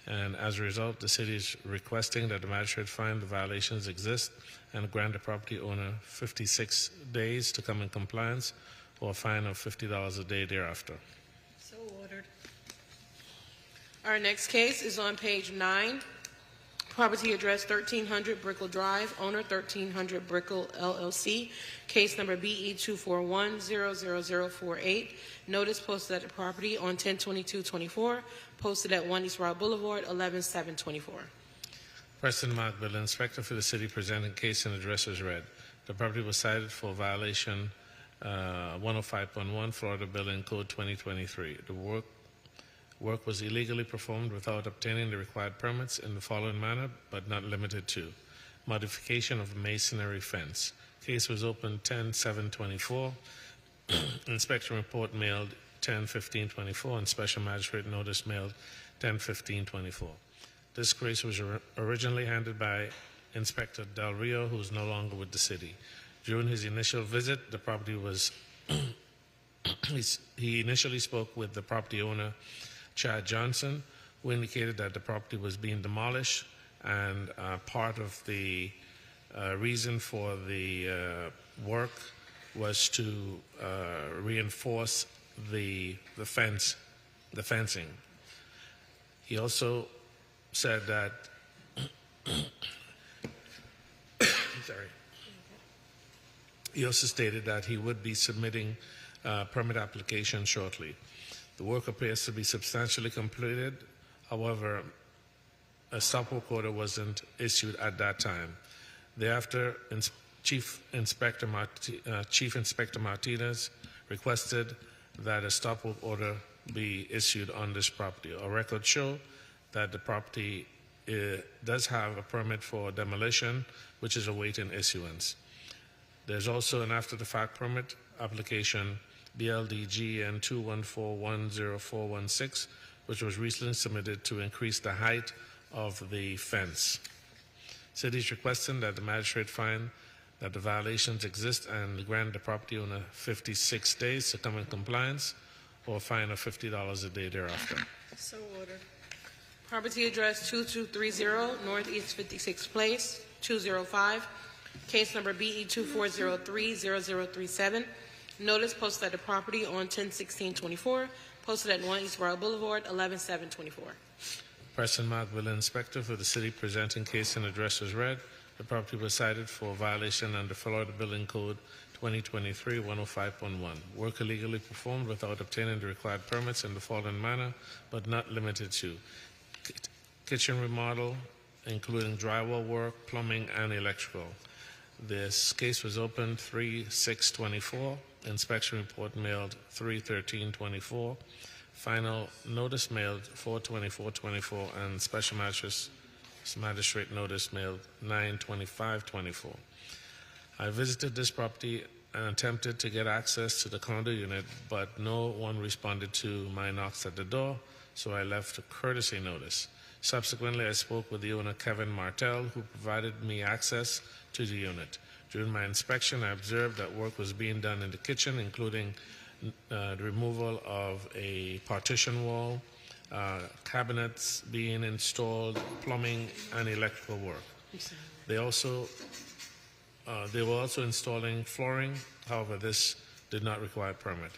Speaker 3: and as a result, the city is requesting that the magistrate find the violations exist and grant the property owner 56 days to come in compliance, or a fine of $50 a day thereafter.
Speaker 1: So ordered. Our next case is on page 9. Property address 1300 Brickell Drive, owner 1300 Brickell LLC, case number BE 241-00048. Notice posted at the property on 10/22/24, posted at 1 East Route Boulevard, 11/7/24.
Speaker 3: Preston Mark Bill, Inspector for the city, presenting case and address as read. The property was cited for violation 105.1 Florida Building Code 2023. The work was illegally performed without obtaining the required permits in the following manner, but not limited to: modification of masonry fence. Case was opened 10/7/24. Inspection report mailed 10/15/24, and special magistrate notice mailed 10/15/24. This case was originally handled by Inspector Del Rio, who is no longer with the city. During his initial visit, the property was he initially spoke with the property owner, Chad Johnson, who indicated that the property was being demolished, and part of the reason for the work was to reinforce the fencing. He also said that He also stated that he would be submitting a permit application shortly. The work appears to be substantially completed. However, a stop work order wasn't issued at that time. Thereafter, Chief Inspector Martinez requested that a stop work order be issued on this property. Our records show that the property does have a permit for demolition, which is awaiting issuance. There's also an after-the-fact permit application, BLDGN 214-10416, which was recently submitted to increase the height of the fence. City is requesting that the magistrate find that the violations exist and grant the property owner 56 days to come in compliance, or a fine of $50 a day thereafter.
Speaker 1: So ordered. Property address 2230 Northeast 56th Place, 205. Case number BE 2403-0037. Notice posted at the property on 10/16/24. Posted at 1 East Royal Boulevard, 11/7/24.
Speaker 3: Preston Mark Villa, Inspector for the city, presenting case and address as read. The property was cited for violation under Florida Building Code 2023-105.1. Work illegally performed without obtaining the required permits in the following manner, but not limited to: kitchen remodel, including drywall work, plumbing, and electrical. This case was opened 3/6/24. Inspection report mailed 3/13/24. Final notice mailed 4/24/24, and special magistrate notice mailed 9/25/24. I visited this property and attempted to get access to the condo unit, but no one responded to my knocks at the door, so I left a courtesy notice. Subsequently, I spoke with the owner, Kevin Martell, who provided me access to the unit. During my inspection, I observed that work was being done in the kitchen, including the removal of a partition wall, cabinets being installed, plumbing, and electrical work. They were also installing flooring. However, this did not require a permit.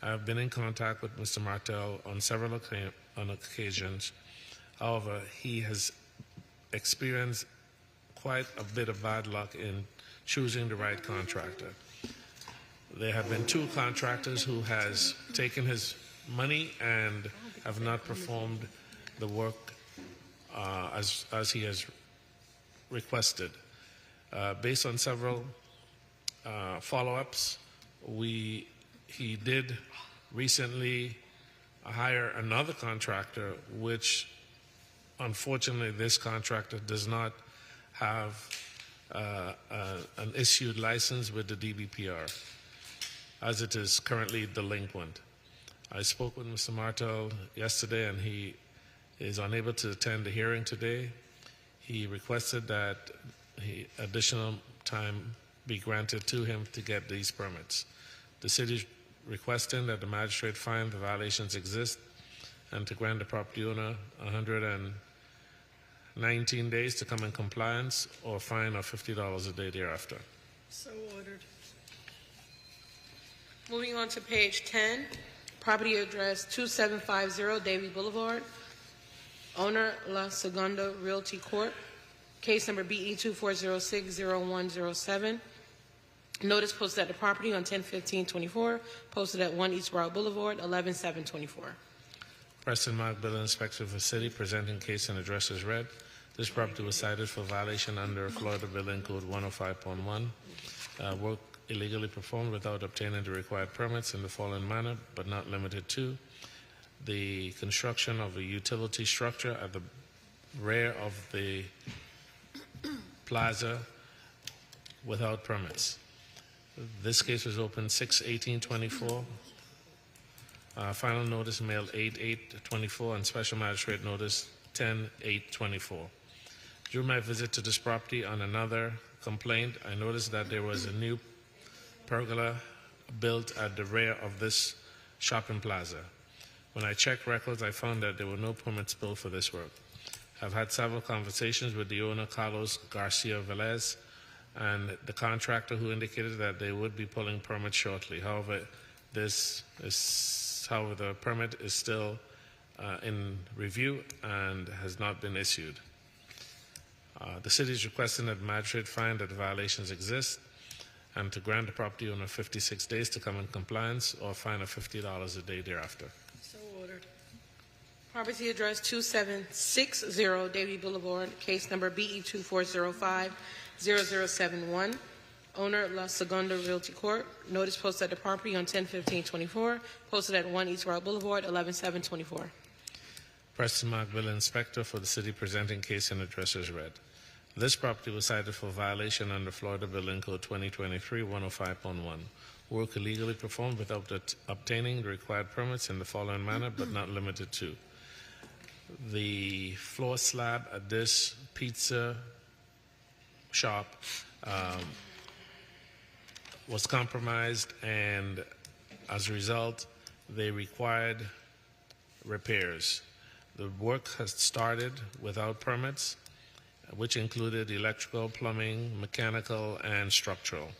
Speaker 3: I have been in contact with Mr. Martell on several occasions. However, he has experienced quite a bit of bad luck in choosing the right contractor. There have been two contractors who has taken his money and have not performed the work as he has requested. Based on several follow-ups, he did recently hire another contractor, which unfortunately this contractor does not have an issued license with the DBPR, as it is currently delinquent. I spoke with Mr. Martel yesterday, and he is unable to attend the hearing today. He requested that additional time be granted to him to get these permits. The city is requesting that the magistrate find the violations exist and to grant the property owner 119 days to come in compliance or fine of $50 a day thereafter.
Speaker 4: So ordered.
Speaker 1: Moving on to page 10, property address 2750 Davie Boulevard, owner La Segunda Realty Corp., case number BE 24060107. Notice posted at the property on 10/15/24, posted at 1 East Route Boulevard, 11/7/24.
Speaker 3: Preston Mark, Building Inspector for the City, presenting case and address as read. This property was cited for violation under Florida Building Code 105.1. Work illegally performed without obtaining the required permits in the following manner, but not limited to: the construction of a utility structure at the rear of the plaza without permits. This case was opened 6/18/24. Final notice mailed 8/8/24 and special magistrate notice 10/8/24. During my visit to this property on another complaint, I noticed that there was a new pergola built at the rear of this shopping plaza. When I checked records, I found that there were no permits billed for this work. I've had several conversations with the owner, Carlos Garcia Velez, and the contractor, who indicated that they would be pulling permits shortly. However, the permit is still in review and has not been issued. The city is requesting that the magistrate find that the violations exist and to grant the property owner 56 days to come in compliance or fine of $50 a day thereafter.
Speaker 4: So ordered.
Speaker 1: Property address 2760 Davie Boulevard, case number BE 24050071. Owner La Segunda Realty Corp. Notice posted at the property on 10/15/24, posted at 1 East Route Boulevard, 11/7/24.
Speaker 3: Preston Mark, Building Inspector for the City, presenting case and address as read. This property was cited for violation under Florida Building Code 2023-105.1. Work illegally performed without obtaining the required permits in the following manner, but not limited to: the floor slab at this pizza shop was compromised, and as a result, they required repairs. The work has started without permits, which included electrical, plumbing, mechanical, and structural.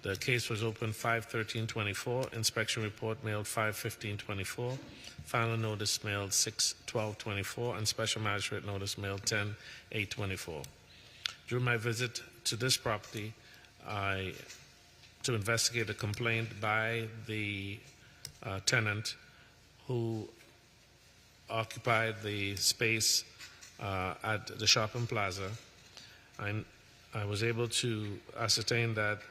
Speaker 3: The case was opened 5/13/24, inspection report mailed 5/15/24, final notice mailed 6/12/24, and special magistrate notice mailed 10/8/24. During my visit to this property, to investigate a complaint by the tenant who occupied the space at the shopping plaza, I was able to ascertain that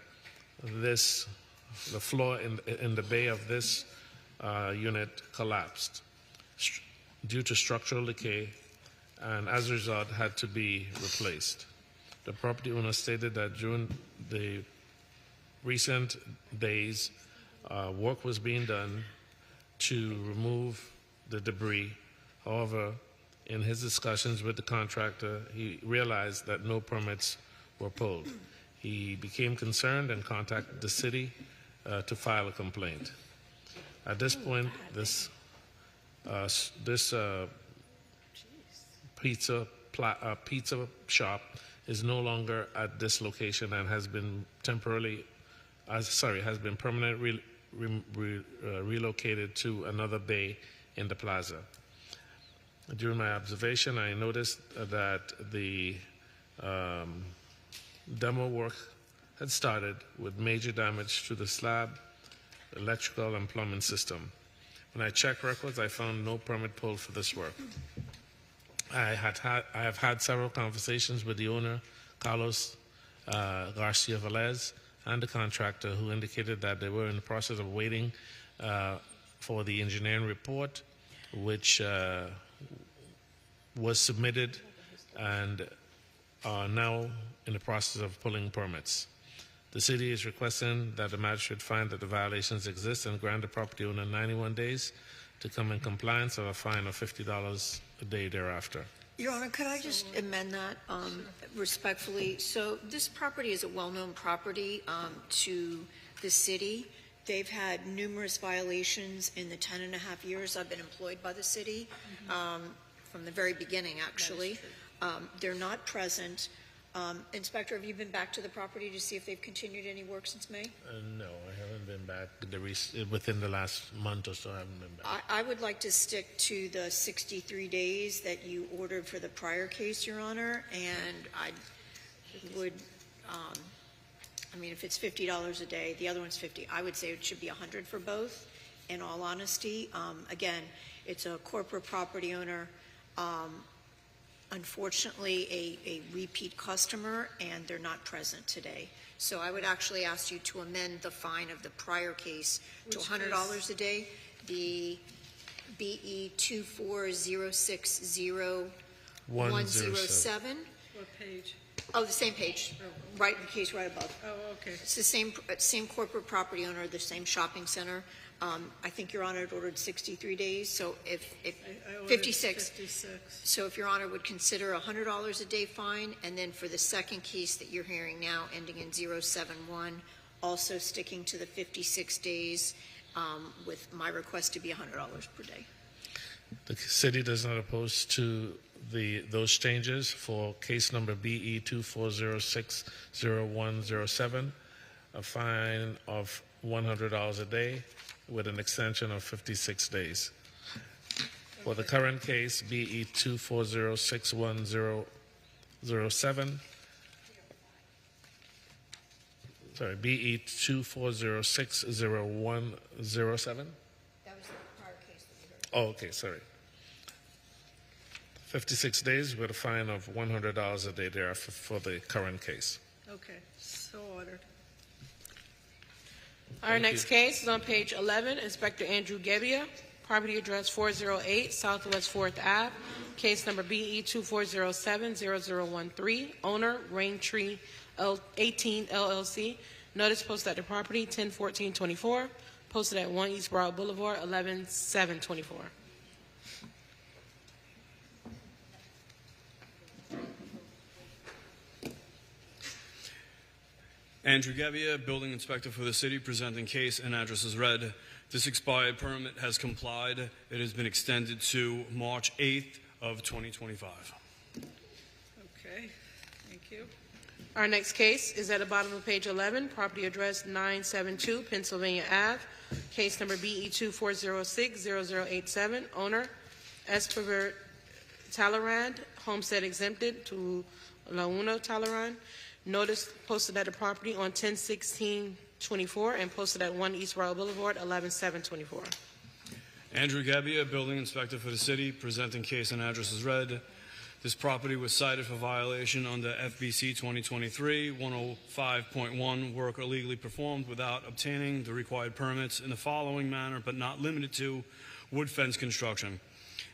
Speaker 3: the floor in the bay of this unit collapsed due to structural decay, and as a result had to be replaced. The property owner stated that during the recent days, work was being done to remove the debris. However, in his discussions with the contractor, he realized that no permits were pulled. He became concerned and contacted the city to file a complaint. At this point, this pizza shop is no longer at this location and has been permanently relocated to another bay in the plaza. During my observation, I noticed that the demo work had started with major damage to the slab, electrical, and plumbing system. When I checked records, I found no permit pulled for this work. I have had several conversations with the owner, Carlos Garcia Velez, and the contractor, who indicated that they were in the process of waiting for the engineering report, which was submitted and are now in the process of pulling permits. The city is requesting that the magistrate find that the violations exist and grant the property owner 91 days to come in compliance or a fine of $50 a day thereafter.
Speaker 12: Your Honor, could I just amend that respectfully? So this property is a well-known property to the city. They've had numerous violations in the 10 and a half years I've been employed by the city, from the very beginning, actually. They're not present. Inspector, have you been back to the property to see if they've continued any work since May?
Speaker 3: No, I haven't been back. Within the last month or so, I haven't been back.
Speaker 12: I would like to stick to the 63 days that you ordered for the prior case, Your Honor, and I would, I mean, if it's $50 a day, the other one's $50. I would say it should be $100 for both, in all honesty. Again, it's a corporate property owner. Unfortunately, a repeat customer, and they're not present today. So I would actually ask you to amend the fine of the prior case to $100 a day. The BE 24060-107.
Speaker 4: What page?
Speaker 12: Oh, the same page, right, the case right above.
Speaker 4: Oh, okay.
Speaker 12: It's the same corporate property owner, the same shopping center. I think Your Honor had ordered 63 days, so if
Speaker 4: I ordered
Speaker 12: 56.
Speaker 4: 56.
Speaker 12: So if Your Honor would consider a $100 a day fine, and then for the second case that you're hearing now, ending in 071, also sticking to the 56 days, with my request to be $100 per day.
Speaker 3: The city does not oppose to those changes for case number BE 24060-107, a fine of $100 a day with an extension of 56 days. For the current case, BE 2406107, sorry, BE 24060-107.
Speaker 12: That was the prior case that we heard.
Speaker 3: Oh, okay, sorry. 56 days with a fine of $100 a day thereafter for the current case.
Speaker 4: Okay, so ordered.
Speaker 1: Our next case is on page 11, Inspector Andrew Gebbia, property address 408 Southwest 4th Ave, case number BE 2407-0013, owner Raintree 18 LLC, notice posted at the property 10/14/24, posted at 1 East Broad Boulevard 11/7/24.
Speaker 16: Andrew Gebbia, building inspector for the city, presenting case and address as read. This expired permit has complied. It has been extended to March 8th of 2025.
Speaker 4: Okay, thank you.
Speaker 1: Our next case is at the bottom of page 11, property address 972 Pennsylvania Ave, case number BE 2406-0087, owner Esper Talleyrand, homestead exempted to La Una Talleyrand, notice posted at the property on 10/16/24 and posted at 1 East Royal Boulevard 11/7/24.
Speaker 16: Andrew Gebbia, building inspector for the city, presenting case and address as read. This property was cited for violation under FBC 2023-105.1, work illegally performed without obtaining the required permits in the following manner, but not limited to wood fence construction.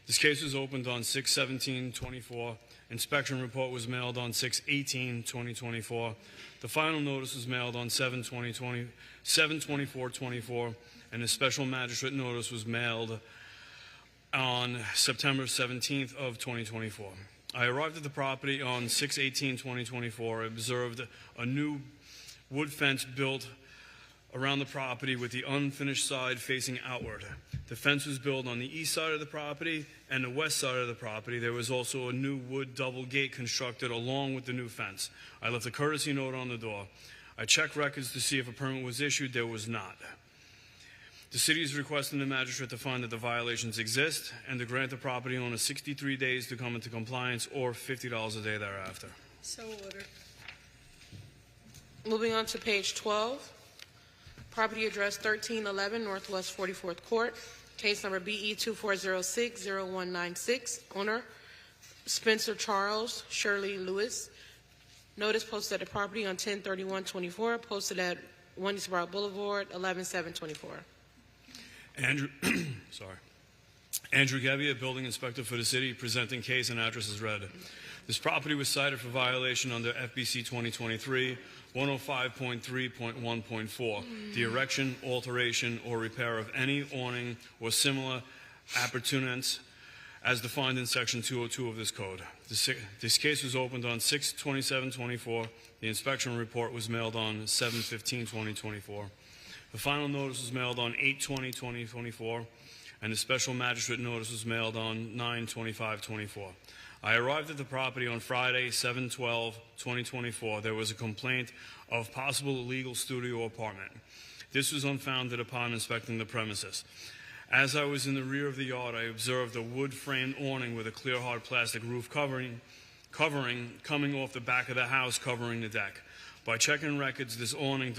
Speaker 16: This case was opened on 6/17/24. Inspection report was mailed on 6/18/2024. The final notice was mailed on 7/24/24, and a special magistrate notice was mailed on September 17th of 2024. I arrived at the property on 6/18/2024. I observed a new wood fence built around the property with the unfinished side facing outward. The fence was built on the east side of the property and the west side of the property. There was also a new wood double gate constructed along with the new fence. I left a courtesy note on the door. I checked records to see if a permit was issued. There was not. The city is requesting the magistrate to find that the violations exist and to grant the property owner 63 days to come into compliance or $50 a day thereafter.
Speaker 4: So ordered.
Speaker 1: Moving on to page 12, property address 1311 Northwest 44th Court, case number BE 2406-0196, owner Spencer Charles Shirley Lewis, Notice posted at the property on 10/31/24, posted at 1 East Broad Boulevard, 11/7/24.
Speaker 16: Andrew, sorry. Andrew Gebbia, building inspector for the city, presenting case and address as read. This property was cited for violation under FBC 2023 105.3.1.4, the erection, alteration, or repair of any awning or similar appurtenance as defined in Section 202 of this code. This case was opened on 6/27/24. The inspection report was mailed on 7/15/2024. The final notice was mailed on 8/20/2024, and the special magistrate notice was mailed on 9/25/24. I arrived at the property on Friday, 7/12/2024. There was a complaint of possible illegal studio apartment. This was unfounded upon inspecting the premises. As I was in the rear of the yard, I observed a wood-framed awning with a clear hard plastic roof covering coming off the back of the house covering the deck. By checking records, this awning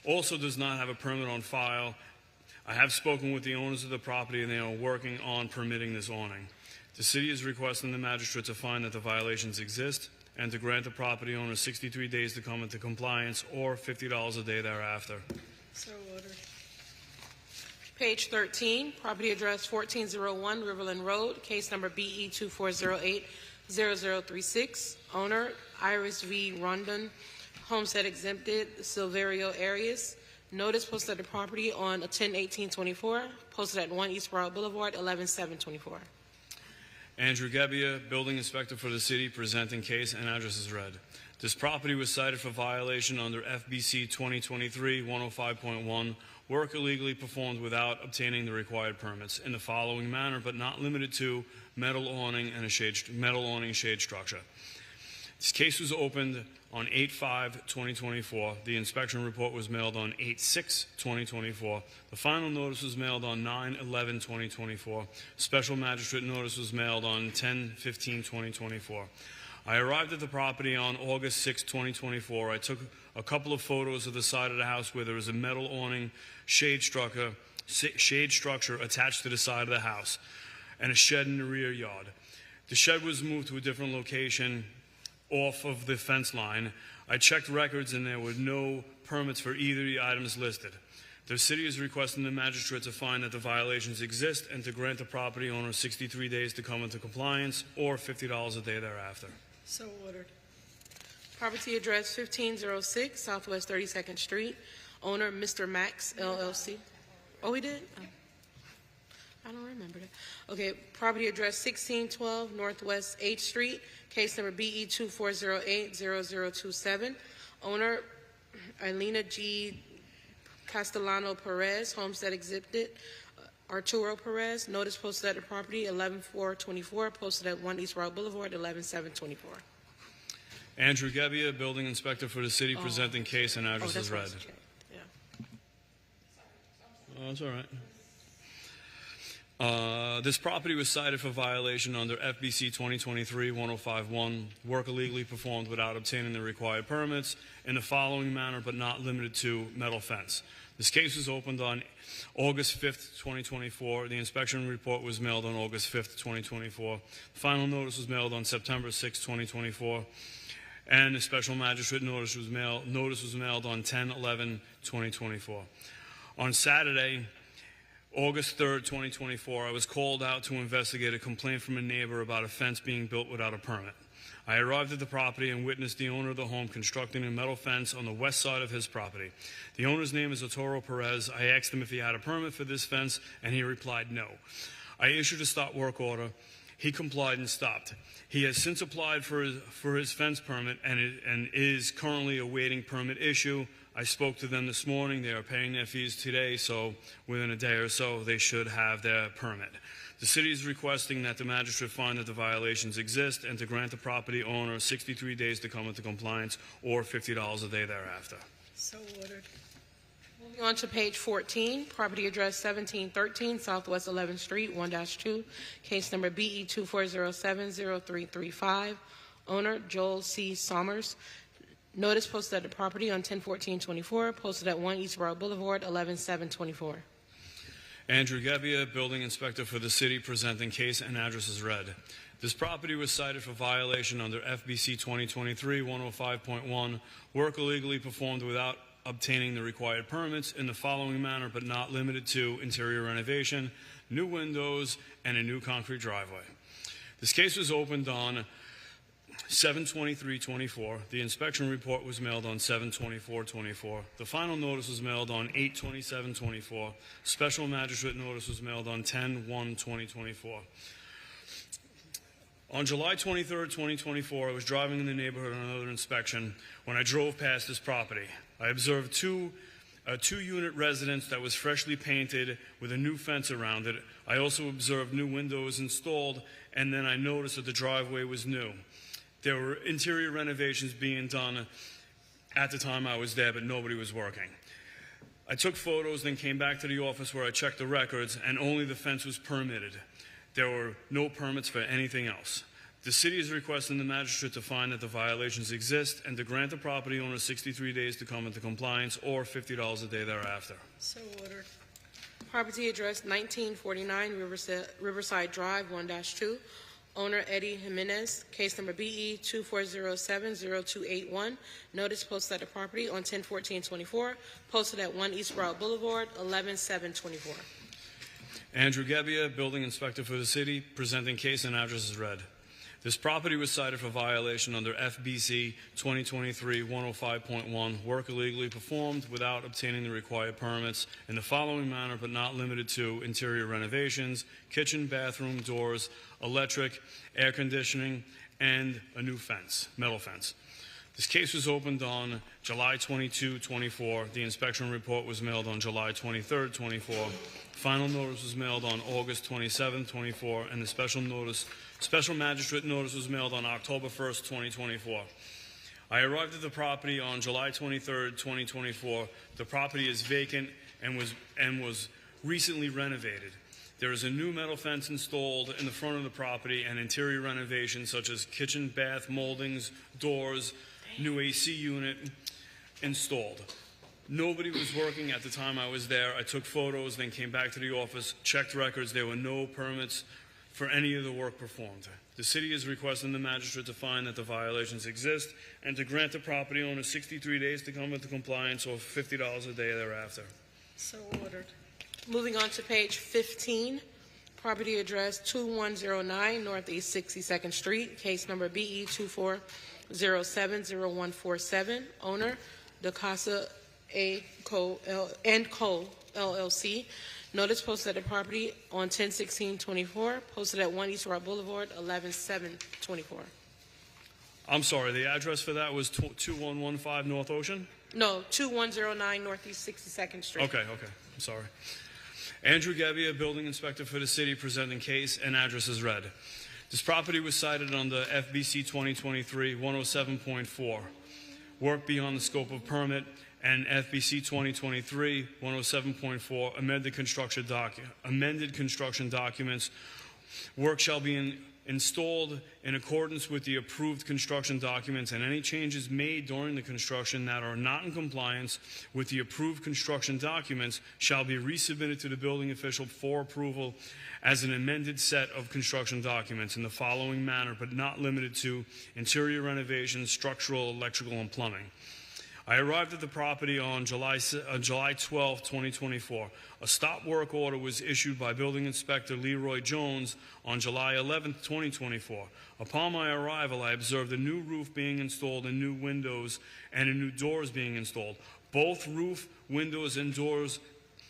Speaker 16: also does not have a permit on file. I have spoken with the owners of the property, and they are working on permitting this awning. The city is requesting the magistrate to find that the violations exist and to grant the property owner 63 days to come into compliance or $50 a day thereafter.
Speaker 1: So ordered. Page 13, property address 1401 Riverland Road, case number BE 2408-0036. Owner, Iris V. Rondon, homestead exempted, Silverio Arias. Notice posted at the property on 10/18/24, posted at 1 East Broad Boulevard, 11/7/24.
Speaker 16: Andrew Gebbia, building inspector for the city, presenting case and address as read. This property was cited for violation under FBC 2023 105.1, work illegally performed without obtaining the required permits in the following manner, but not limited to metal awning and metal awning shade structure. This case was opened on 8/5/2024. The inspection report was mailed on 8/6/2024. The final notice was mailed on 9/11/2024. Special magistrate notice was mailed on 10/15/2024. I arrived at the property on August 6, 2024. I took a couple of photos of the side of the house where there was a metal awning shade structure attached to the side of the house and a shed in the rear yard. The shed was moved to a different location off of the fence line. I checked records and there were no permits for either of the items listed. The city is requesting the magistrate to find that the violations exist and to grant the property owner 63 days to come into compliance or $50 a day thereafter.
Speaker 1: So ordered. Property address 1506 Southwest 32nd Street. Owner, Mr. Max, LLC. Oh, we did? Oh. I don't remember that. Okay, property address 1612 Northwest 8th Street, case number BE 2408-0027. Owner, Elena G. Castellano Perez, homestead exhibit, Arturo Perez. Notice posted at the property 11/4/24, posted at 1 East Road Boulevard, 11/7/24.
Speaker 16: Andrew Gebbia, building inspector for the city, presenting case and address as read.
Speaker 1: Yeah.
Speaker 16: Oh, that's all right. This property was cited for violation under FBC 2023 105.1, work illegally performed without obtaining the required permits in the following manner, but not limited to metal fence. This case was opened on August 5th, 2024. The inspection report was mailed on August 5th, 2024. The final notice was mailed on September 6th, 2024. And the special magistrate notice was mailed on 10/11/2024. On Saturday, August 3rd, 2024, I was called out to investigate a complaint from a neighbor about a fence being built without a permit. I arrived at the property and witnessed the owner of the home constructing a metal fence on the west side of his property. The owner's name is Arturo Perez. I asked him if he had a permit for this fence, and he replied no. I issued a stop work order. He complied and stopped. He has since applied for his fence permit and is currently awaiting permit issue. I spoke to them this morning. They are paying their fees today, so within a day or so, they should have their permit. The city is requesting that the magistrate find that the violations exist and to grant the property owner 63 days to come into compliance or $50 a day thereafter.
Speaker 1: So ordered. Moving on to page 14, property address 1713 Southwest 11th Street, 1-2, case number BE 2407-0335. Owner, Joel C. Sommers. Notice posted at the property on 10/14/24, posted at 1 East Road Boulevard, 11/7/24.
Speaker 16: Andrew Gebbia, building inspector for the city, presenting case and address as read. This property was cited for violation under FBC 2023-105.1, work illegally performed without obtaining the required permits in the following manner, but not limited to interior renovation, new windows, and a new concrete driveway. This case was opened on 7/23/24. The inspection report was mailed on 7/24/24. The final notice was mailed on 8/27/24. Special magistrate notice was mailed on 10/1/2024. On July 23rd, 2024, I was driving in the neighborhood on another inspection when I drove past this property. I observed a two-unit residence that was freshly painted with a new fence around it. I also observed new windows installed, and then I noticed that the driveway was new. There were interior renovations being done at the time I was there, but nobody was working. I took photos, then came back to the office where I checked the records, and only the fence was permitted. There were no permits for anything else. The city is requesting the magistrate to find that the violations exist and to grant the property owner 63 days to come into compliance or $50 a day thereafter.
Speaker 1: So ordered. Property address 1949 Riverside Drive 1-2. Owner Eddie Jimenez, case number BE 24070281. Notice posted at the property on 10/14/24. Posted at 1 East Route Boulevard, 11/7/24.
Speaker 16: Andrew Gebbia, building inspector for the city, presenting case and address as read. This property was cited for violation under FBC 2023-105.1, work illegally performed without obtaining the required permits in the following manner, but not limited to interior renovations, kitchen, bathroom, doors, electric, air conditioning, and a new fence, metal fence. This case was opened on July 22/24. The inspection report was mailed on July 23rd/24. Final notice was mailed on August 27th/24, and the special magistrate notice was mailed on October 1st, 2024. I arrived at the property on July 23rd, 2024. The property is vacant and was recently renovated. There is a new metal fence installed in the front of the property and interior renovations such as kitchen, bath, moldings, doors, new AC unit installed. Nobody was working at the time I was there. I took photos, then came back to the office, checked records. There were no permits for any of the work performed. The city is requesting the magistrate to find that the violations exist and to grant the property owner 63 days to come into compliance or $50 a day thereafter.
Speaker 1: So ordered. Moving on to page 15, property address 2109 Northeast 62nd Street, case number BE 24070147. Owner, DeCasa Co. LLC. Notice posted at the property on 10/16/24. Posted at 1 East Route Boulevard, 11/7/24.
Speaker 16: I'm sorry, the address for that was 2115 North Ocean?
Speaker 1: No, 2109 Northeast 62nd Street.
Speaker 16: Okay, I'm sorry. Andrew Gebbia, building inspector for the city, presenting case and address as read. This property was cited under FBC 2023-107.4, work beyond the scope of permit, and FBC 2023-107.4, amended construction documents. Work shall be installed in accordance with the approved construction documents, and any changes made during the construction that are not in compliance with the approved construction documents shall be resubmitted to the building official for approval as an amended set of construction documents in the following manner, but not limited to interior renovations, structural, electrical, and plumbing. I arrived at the property on July 12, 2024. A stop work order was issued by Building Inspector Leroy Jones on July 11, 2024. Upon my arrival, I observed a new roof being installed and new windows and new doors being installed. Both roof, windows, and doors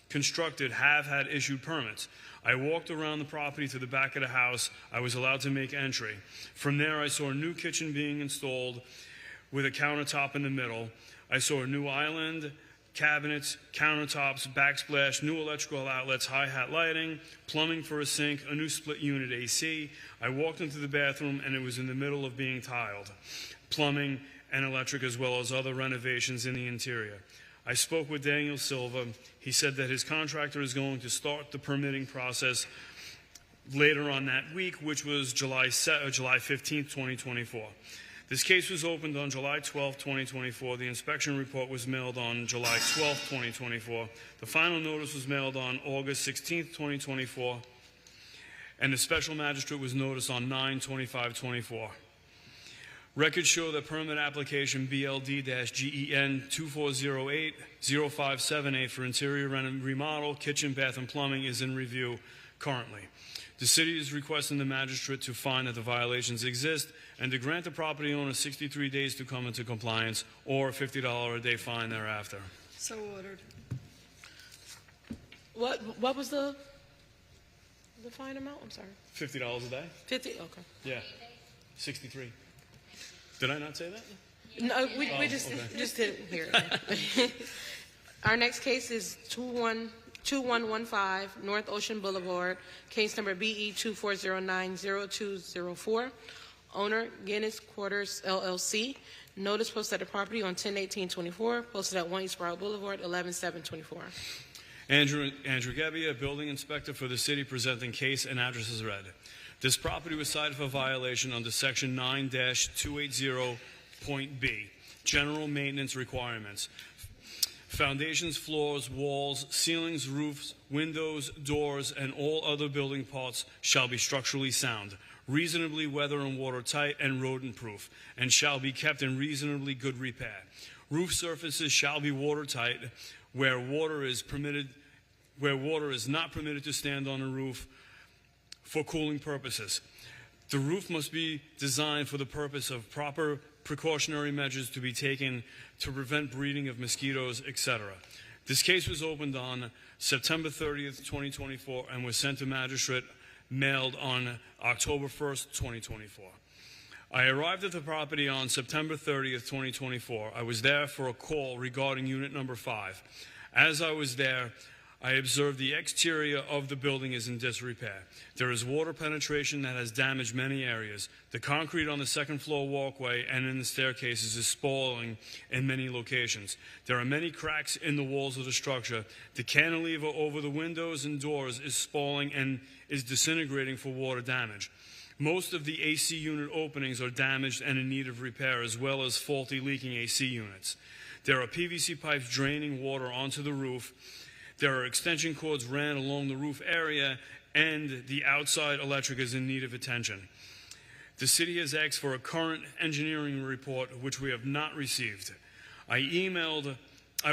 Speaker 16: constructed have had issued permits. I walked around the property to the back of the house. I was allowed to make entry. From there, I saw a new kitchen being installed with a countertop in the middle. I saw a new island, cabinets, countertops, backsplash, new electrical outlets, hi-hat lighting, plumbing for a sink, a new split unit AC. I walked into the bathroom and it was in the middle of being tiled. Plumbing and electric as well as other renovations in the interior. I spoke with Daniel Silva. He said that his contractor is going to start the permitting process later on that week, which was July 15, 2024. This case was opened on July 12, 2024. The inspection report was mailed on July 12, 2024. The final notice was mailed on August 16, 2024. and the special magistrate was noticed on 9/25/24. Records show that permit application BLD-GEN 2408-0578 for interior remodel, kitchen, bath, and plumbing is in review currently. The city is requesting the magistrate to find that the violations exist and to grant the property owner 63 days to come into compliance or a $50 a day fine thereafter.
Speaker 4: So ordered.
Speaker 1: What was the fine amount? I'm sorry.
Speaker 16: $50 a day?
Speaker 1: 50. Okay.
Speaker 16: Yeah. 63. Did I not say that?
Speaker 1: No, we just didn't hear it. Our next case is 2115 North Ocean Boulevard, case number BE 24090204. Owner Guinness Quarters LLC. Notice posted at the property on 10/18/24. Posted at 1 East Broward Boulevard, 11/7/24.
Speaker 16: Andrew Gebbia, building inspector for the city, presenting case and address as read. This property was cited for violation under section 9-280.b, general maintenance requirements. Foundations, floors, walls, ceilings, roofs, windows, doors, and all other building parts shall be structurally sound, reasonably weather and watertight, and rodent-proof, and shall be kept in reasonably good repair. Roof surfaces shall be watertight where water is not permitted to stand on the roof for cooling purposes. The roof must be designed for the purpose of proper precautionary measures to be taken to prevent breeding of mosquitoes, etc. This case was opened on September 30th, 2024, and was sent to magistrate, mailed on October 1st, 2024. I arrived at the property on September 30th, 2024. I was there for a call regarding unit number 5. As I was there, I observed the exterior of the building is in disrepair. There is water penetration that has damaged many areas. The concrete on the second floor walkway and in the staircases is spoiling in many locations. There are many cracks in the walls of the structure. The cantilever over the windows and doors is spoiling and is disintegrating for water damage. Most of the AC unit openings are damaged and in need of repair, as well as faulty leaking AC units. There are PVC pipes draining water onto the roof. There are extension cords ran along the roof area, and the outside electric is in need of attention. The city has asked for a current engineering report, which we have not received. I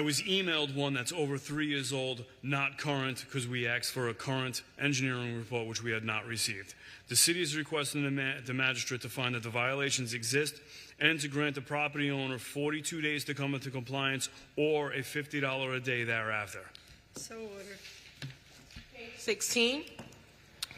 Speaker 16: was emailed one that's over 3 years old, not current, because we asked for a current engineering report, which we had not received. The city is requesting the magistrate to find that the violations exist and to grant the property owner 42 days to come into compliance or a $50 a day thereafter.
Speaker 4: So ordered.
Speaker 1: 16,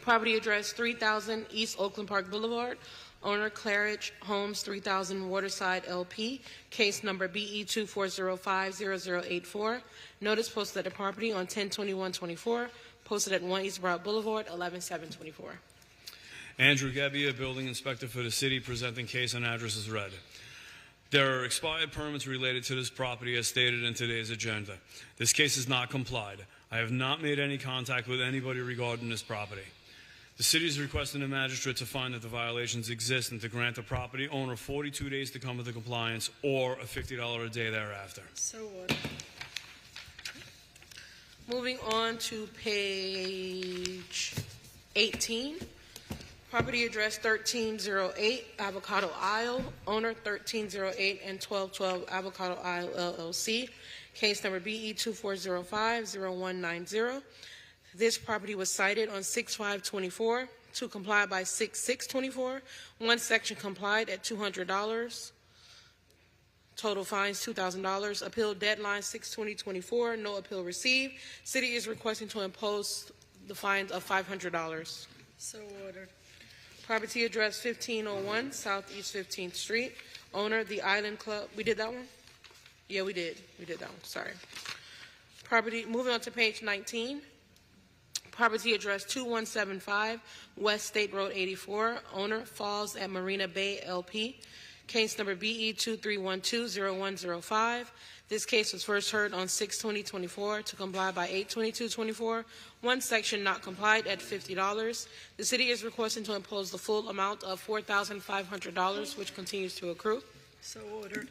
Speaker 1: property address 3000 East Oakland Park Boulevard. Owner Claridge Homes 3000 Waterside LP. Case number BE 24050084. Notice posted at the property on 10/21/24. Posted at 1 East Broward Boulevard, 11/7/24.
Speaker 16: Andrew Gebbia, building inspector for the city, presenting case and address as read. There are expired permits related to this property as stated in today's agenda. This case is not complied. I have not made any contact with anybody regarding this property. The city is requesting the magistrate to find that the violations exist and to grant the property owner 42 days to come into compliance or a $50 a day thereafter.
Speaker 4: So ordered.
Speaker 1: Moving on to page 18. Property address 1308 Avocado Isle. Owner 1308 and 1212 Avocado Isle LLC. Case number BE 24050190. This property was cited on 6/5/24 to comply by 6/6/24. One section complied at $200. Total fines $2,000. Appeal deadline 6/20/24. No appeal received. City is requesting to impose the fines of $500.
Speaker 4: So ordered.
Speaker 1: Property address 1501 Southeast 15th Street. Owner The Island Club. We did that one? Yeah, we did. We did that one. Sorry. Property. Moving on to page 19. Property address 2175 West State Road 84. Owner Falls at Marina Bay LP. Case number BE 23120105. This case was first heard on 6/20/24 to comply by 8/22/24. One section not complied at $50. The city is requesting to impose the full amount of $4,500, which continues to accrue.
Speaker 4: So ordered.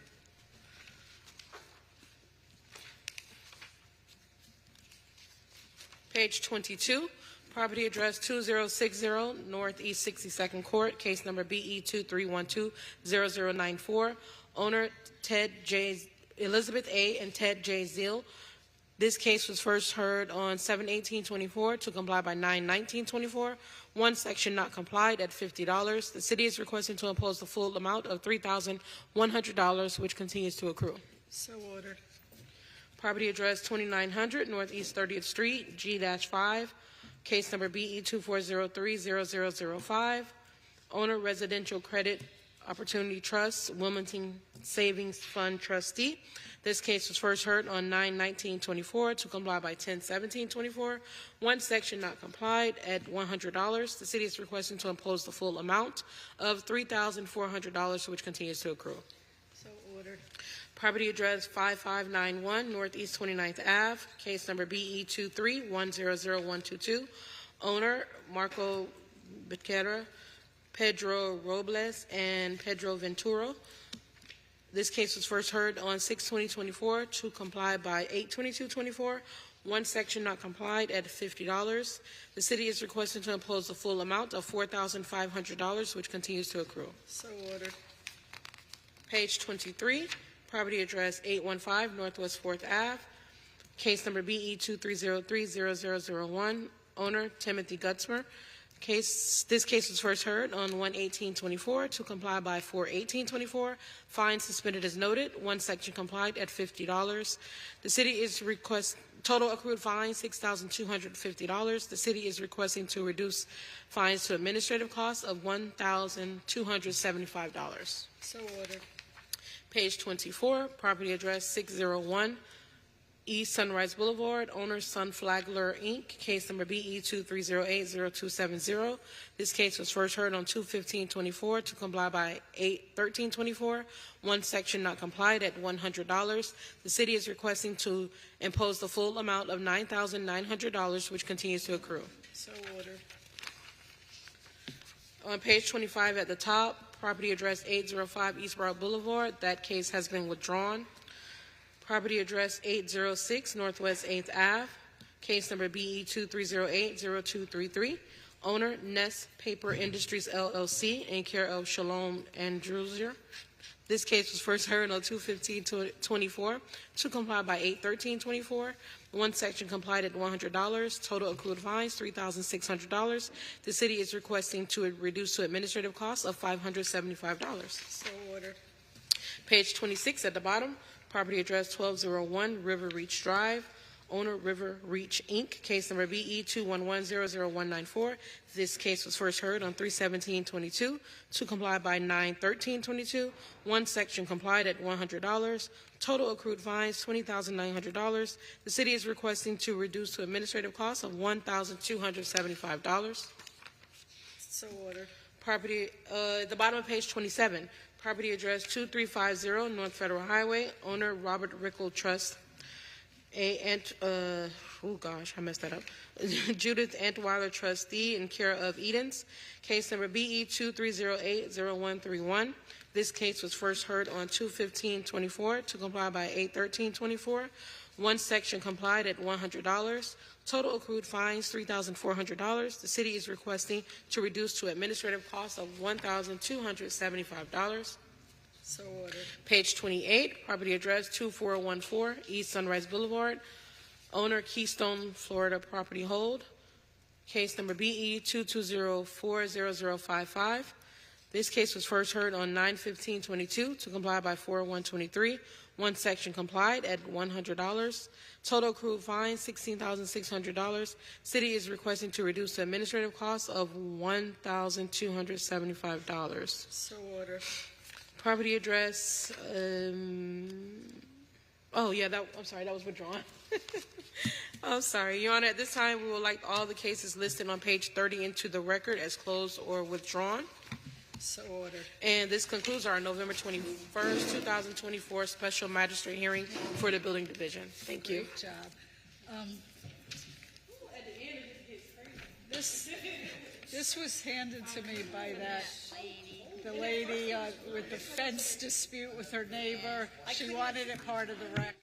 Speaker 1: Page 22. Property address 2060 Northeast 62nd Court, case number BE 23120094. Owner Elizabeth A. and Ted J. Zeal. This case was first heard on 7/18/24 to comply by 9/19/24. One section not complied at $50. The city is requesting to impose the full amount of $3,100, which continues to accrue.
Speaker 4: So ordered.
Speaker 1: Property address 2900 Northeast 30th Street, G-5, case number BE 24030005. Owner Residential Credit Opportunity Trust, Wilmington Savings Fund trustee. This case was first heard on 9/19/24 to comply by 10/17/24. One section not complied at $100. The city is requesting to impose the full amount of $3,400, which continues to accrue.
Speaker 4: So ordered.
Speaker 1: Property address 5591 Northeast 29th Ave, case number BE 23100122. Owner Marco Becerra, Pedro Robles, and Pedro Venturo. This case was first heard on 6/20/24 to comply by 8/22/24. One section not complied at $50. The city is requesting to impose the full amount of $4,500, which continues to accrue.
Speaker 4: So ordered.
Speaker 1: Page 23, property address 815 Northwest 4th Ave, case number BE 23030001. Owner Timothy Gutzmer. This case was first heard on 1/18/24 to comply by 4/18/24. Fine suspended as noted. One section complied at $50. The city is total accrued fine $6,250. The city is requesting to reduce fines to administrative costs of $1,275.
Speaker 4: So ordered.
Speaker 1: Page 24, property address 601 East Sunrise Boulevard, owner Sunflagler Inc., case number BE 23080270. This case was first heard on 2/15/24 to comply by 8/13/24. One section not complied at $100. The city is requesting to impose the full amount of $9,900, which continues to accrue.
Speaker 4: So ordered.
Speaker 1: On page 25 at the top, property address 805 East Broad Boulevard. That case has been withdrawn. Property address 806 Northwest 8th Ave, case number BE 23080233. Owner Ness Paper Industries LLC, in care of Shalom Andrewser. This case was first heard on 2/15/24 to comply by 8/13/24. One section complied at $100. Total accrued fines $3,600. The city is requesting to reduce to administrative costs of $575.
Speaker 4: So ordered.
Speaker 1: Page 26 at the bottom. Property address 1201 River Reach Drive. Owner River Reach Inc., case number BE 211000194. This case was first heard on 3/17/22 to comply by 9/13/22. One section complied at $100. Total accrued fines $20,900. The city is requesting to reduce to administrative costs of $1,275.
Speaker 4: So ordered.
Speaker 1: Property, at the bottom of page 27, property address 2350 North Federal Highway, owner Robert Rickle Trust, Judith Antweiler Trustee, in care of Edens, case number BE 23080131. This case was first heard on 2/15/24 to comply by 8/13/24. One section complied at $100. Total accrued fines $3,400. The city is requesting to reduce to administrative costs of $1,275.
Speaker 4: So ordered.
Speaker 1: Page 28, property address 2414 East Sunrise Boulevard. Owner Keystone Florida Property Hold. Case number BE 220400055. This case was first heard on 9/15/22 to comply by 4/1/23. One section complied at $100. Total accrued fine $16,600. City is requesting to reduce the administrative costs of $1,275.
Speaker 4: So ordered.
Speaker 1: Property address. I'm sorry, that was withdrawn. I'm sorry, Your Honor. At this time, we would like all the cases listed on page 30 into the record as closed or withdrawn.
Speaker 4: So ordered.
Speaker 1: And this concludes our November 21st, 2024 special magistrate hearing for the Building Division. Thank you.
Speaker 4: Great job. This was handed to me by the lady with the fence dispute with her neighbor. She wanted it part of the record.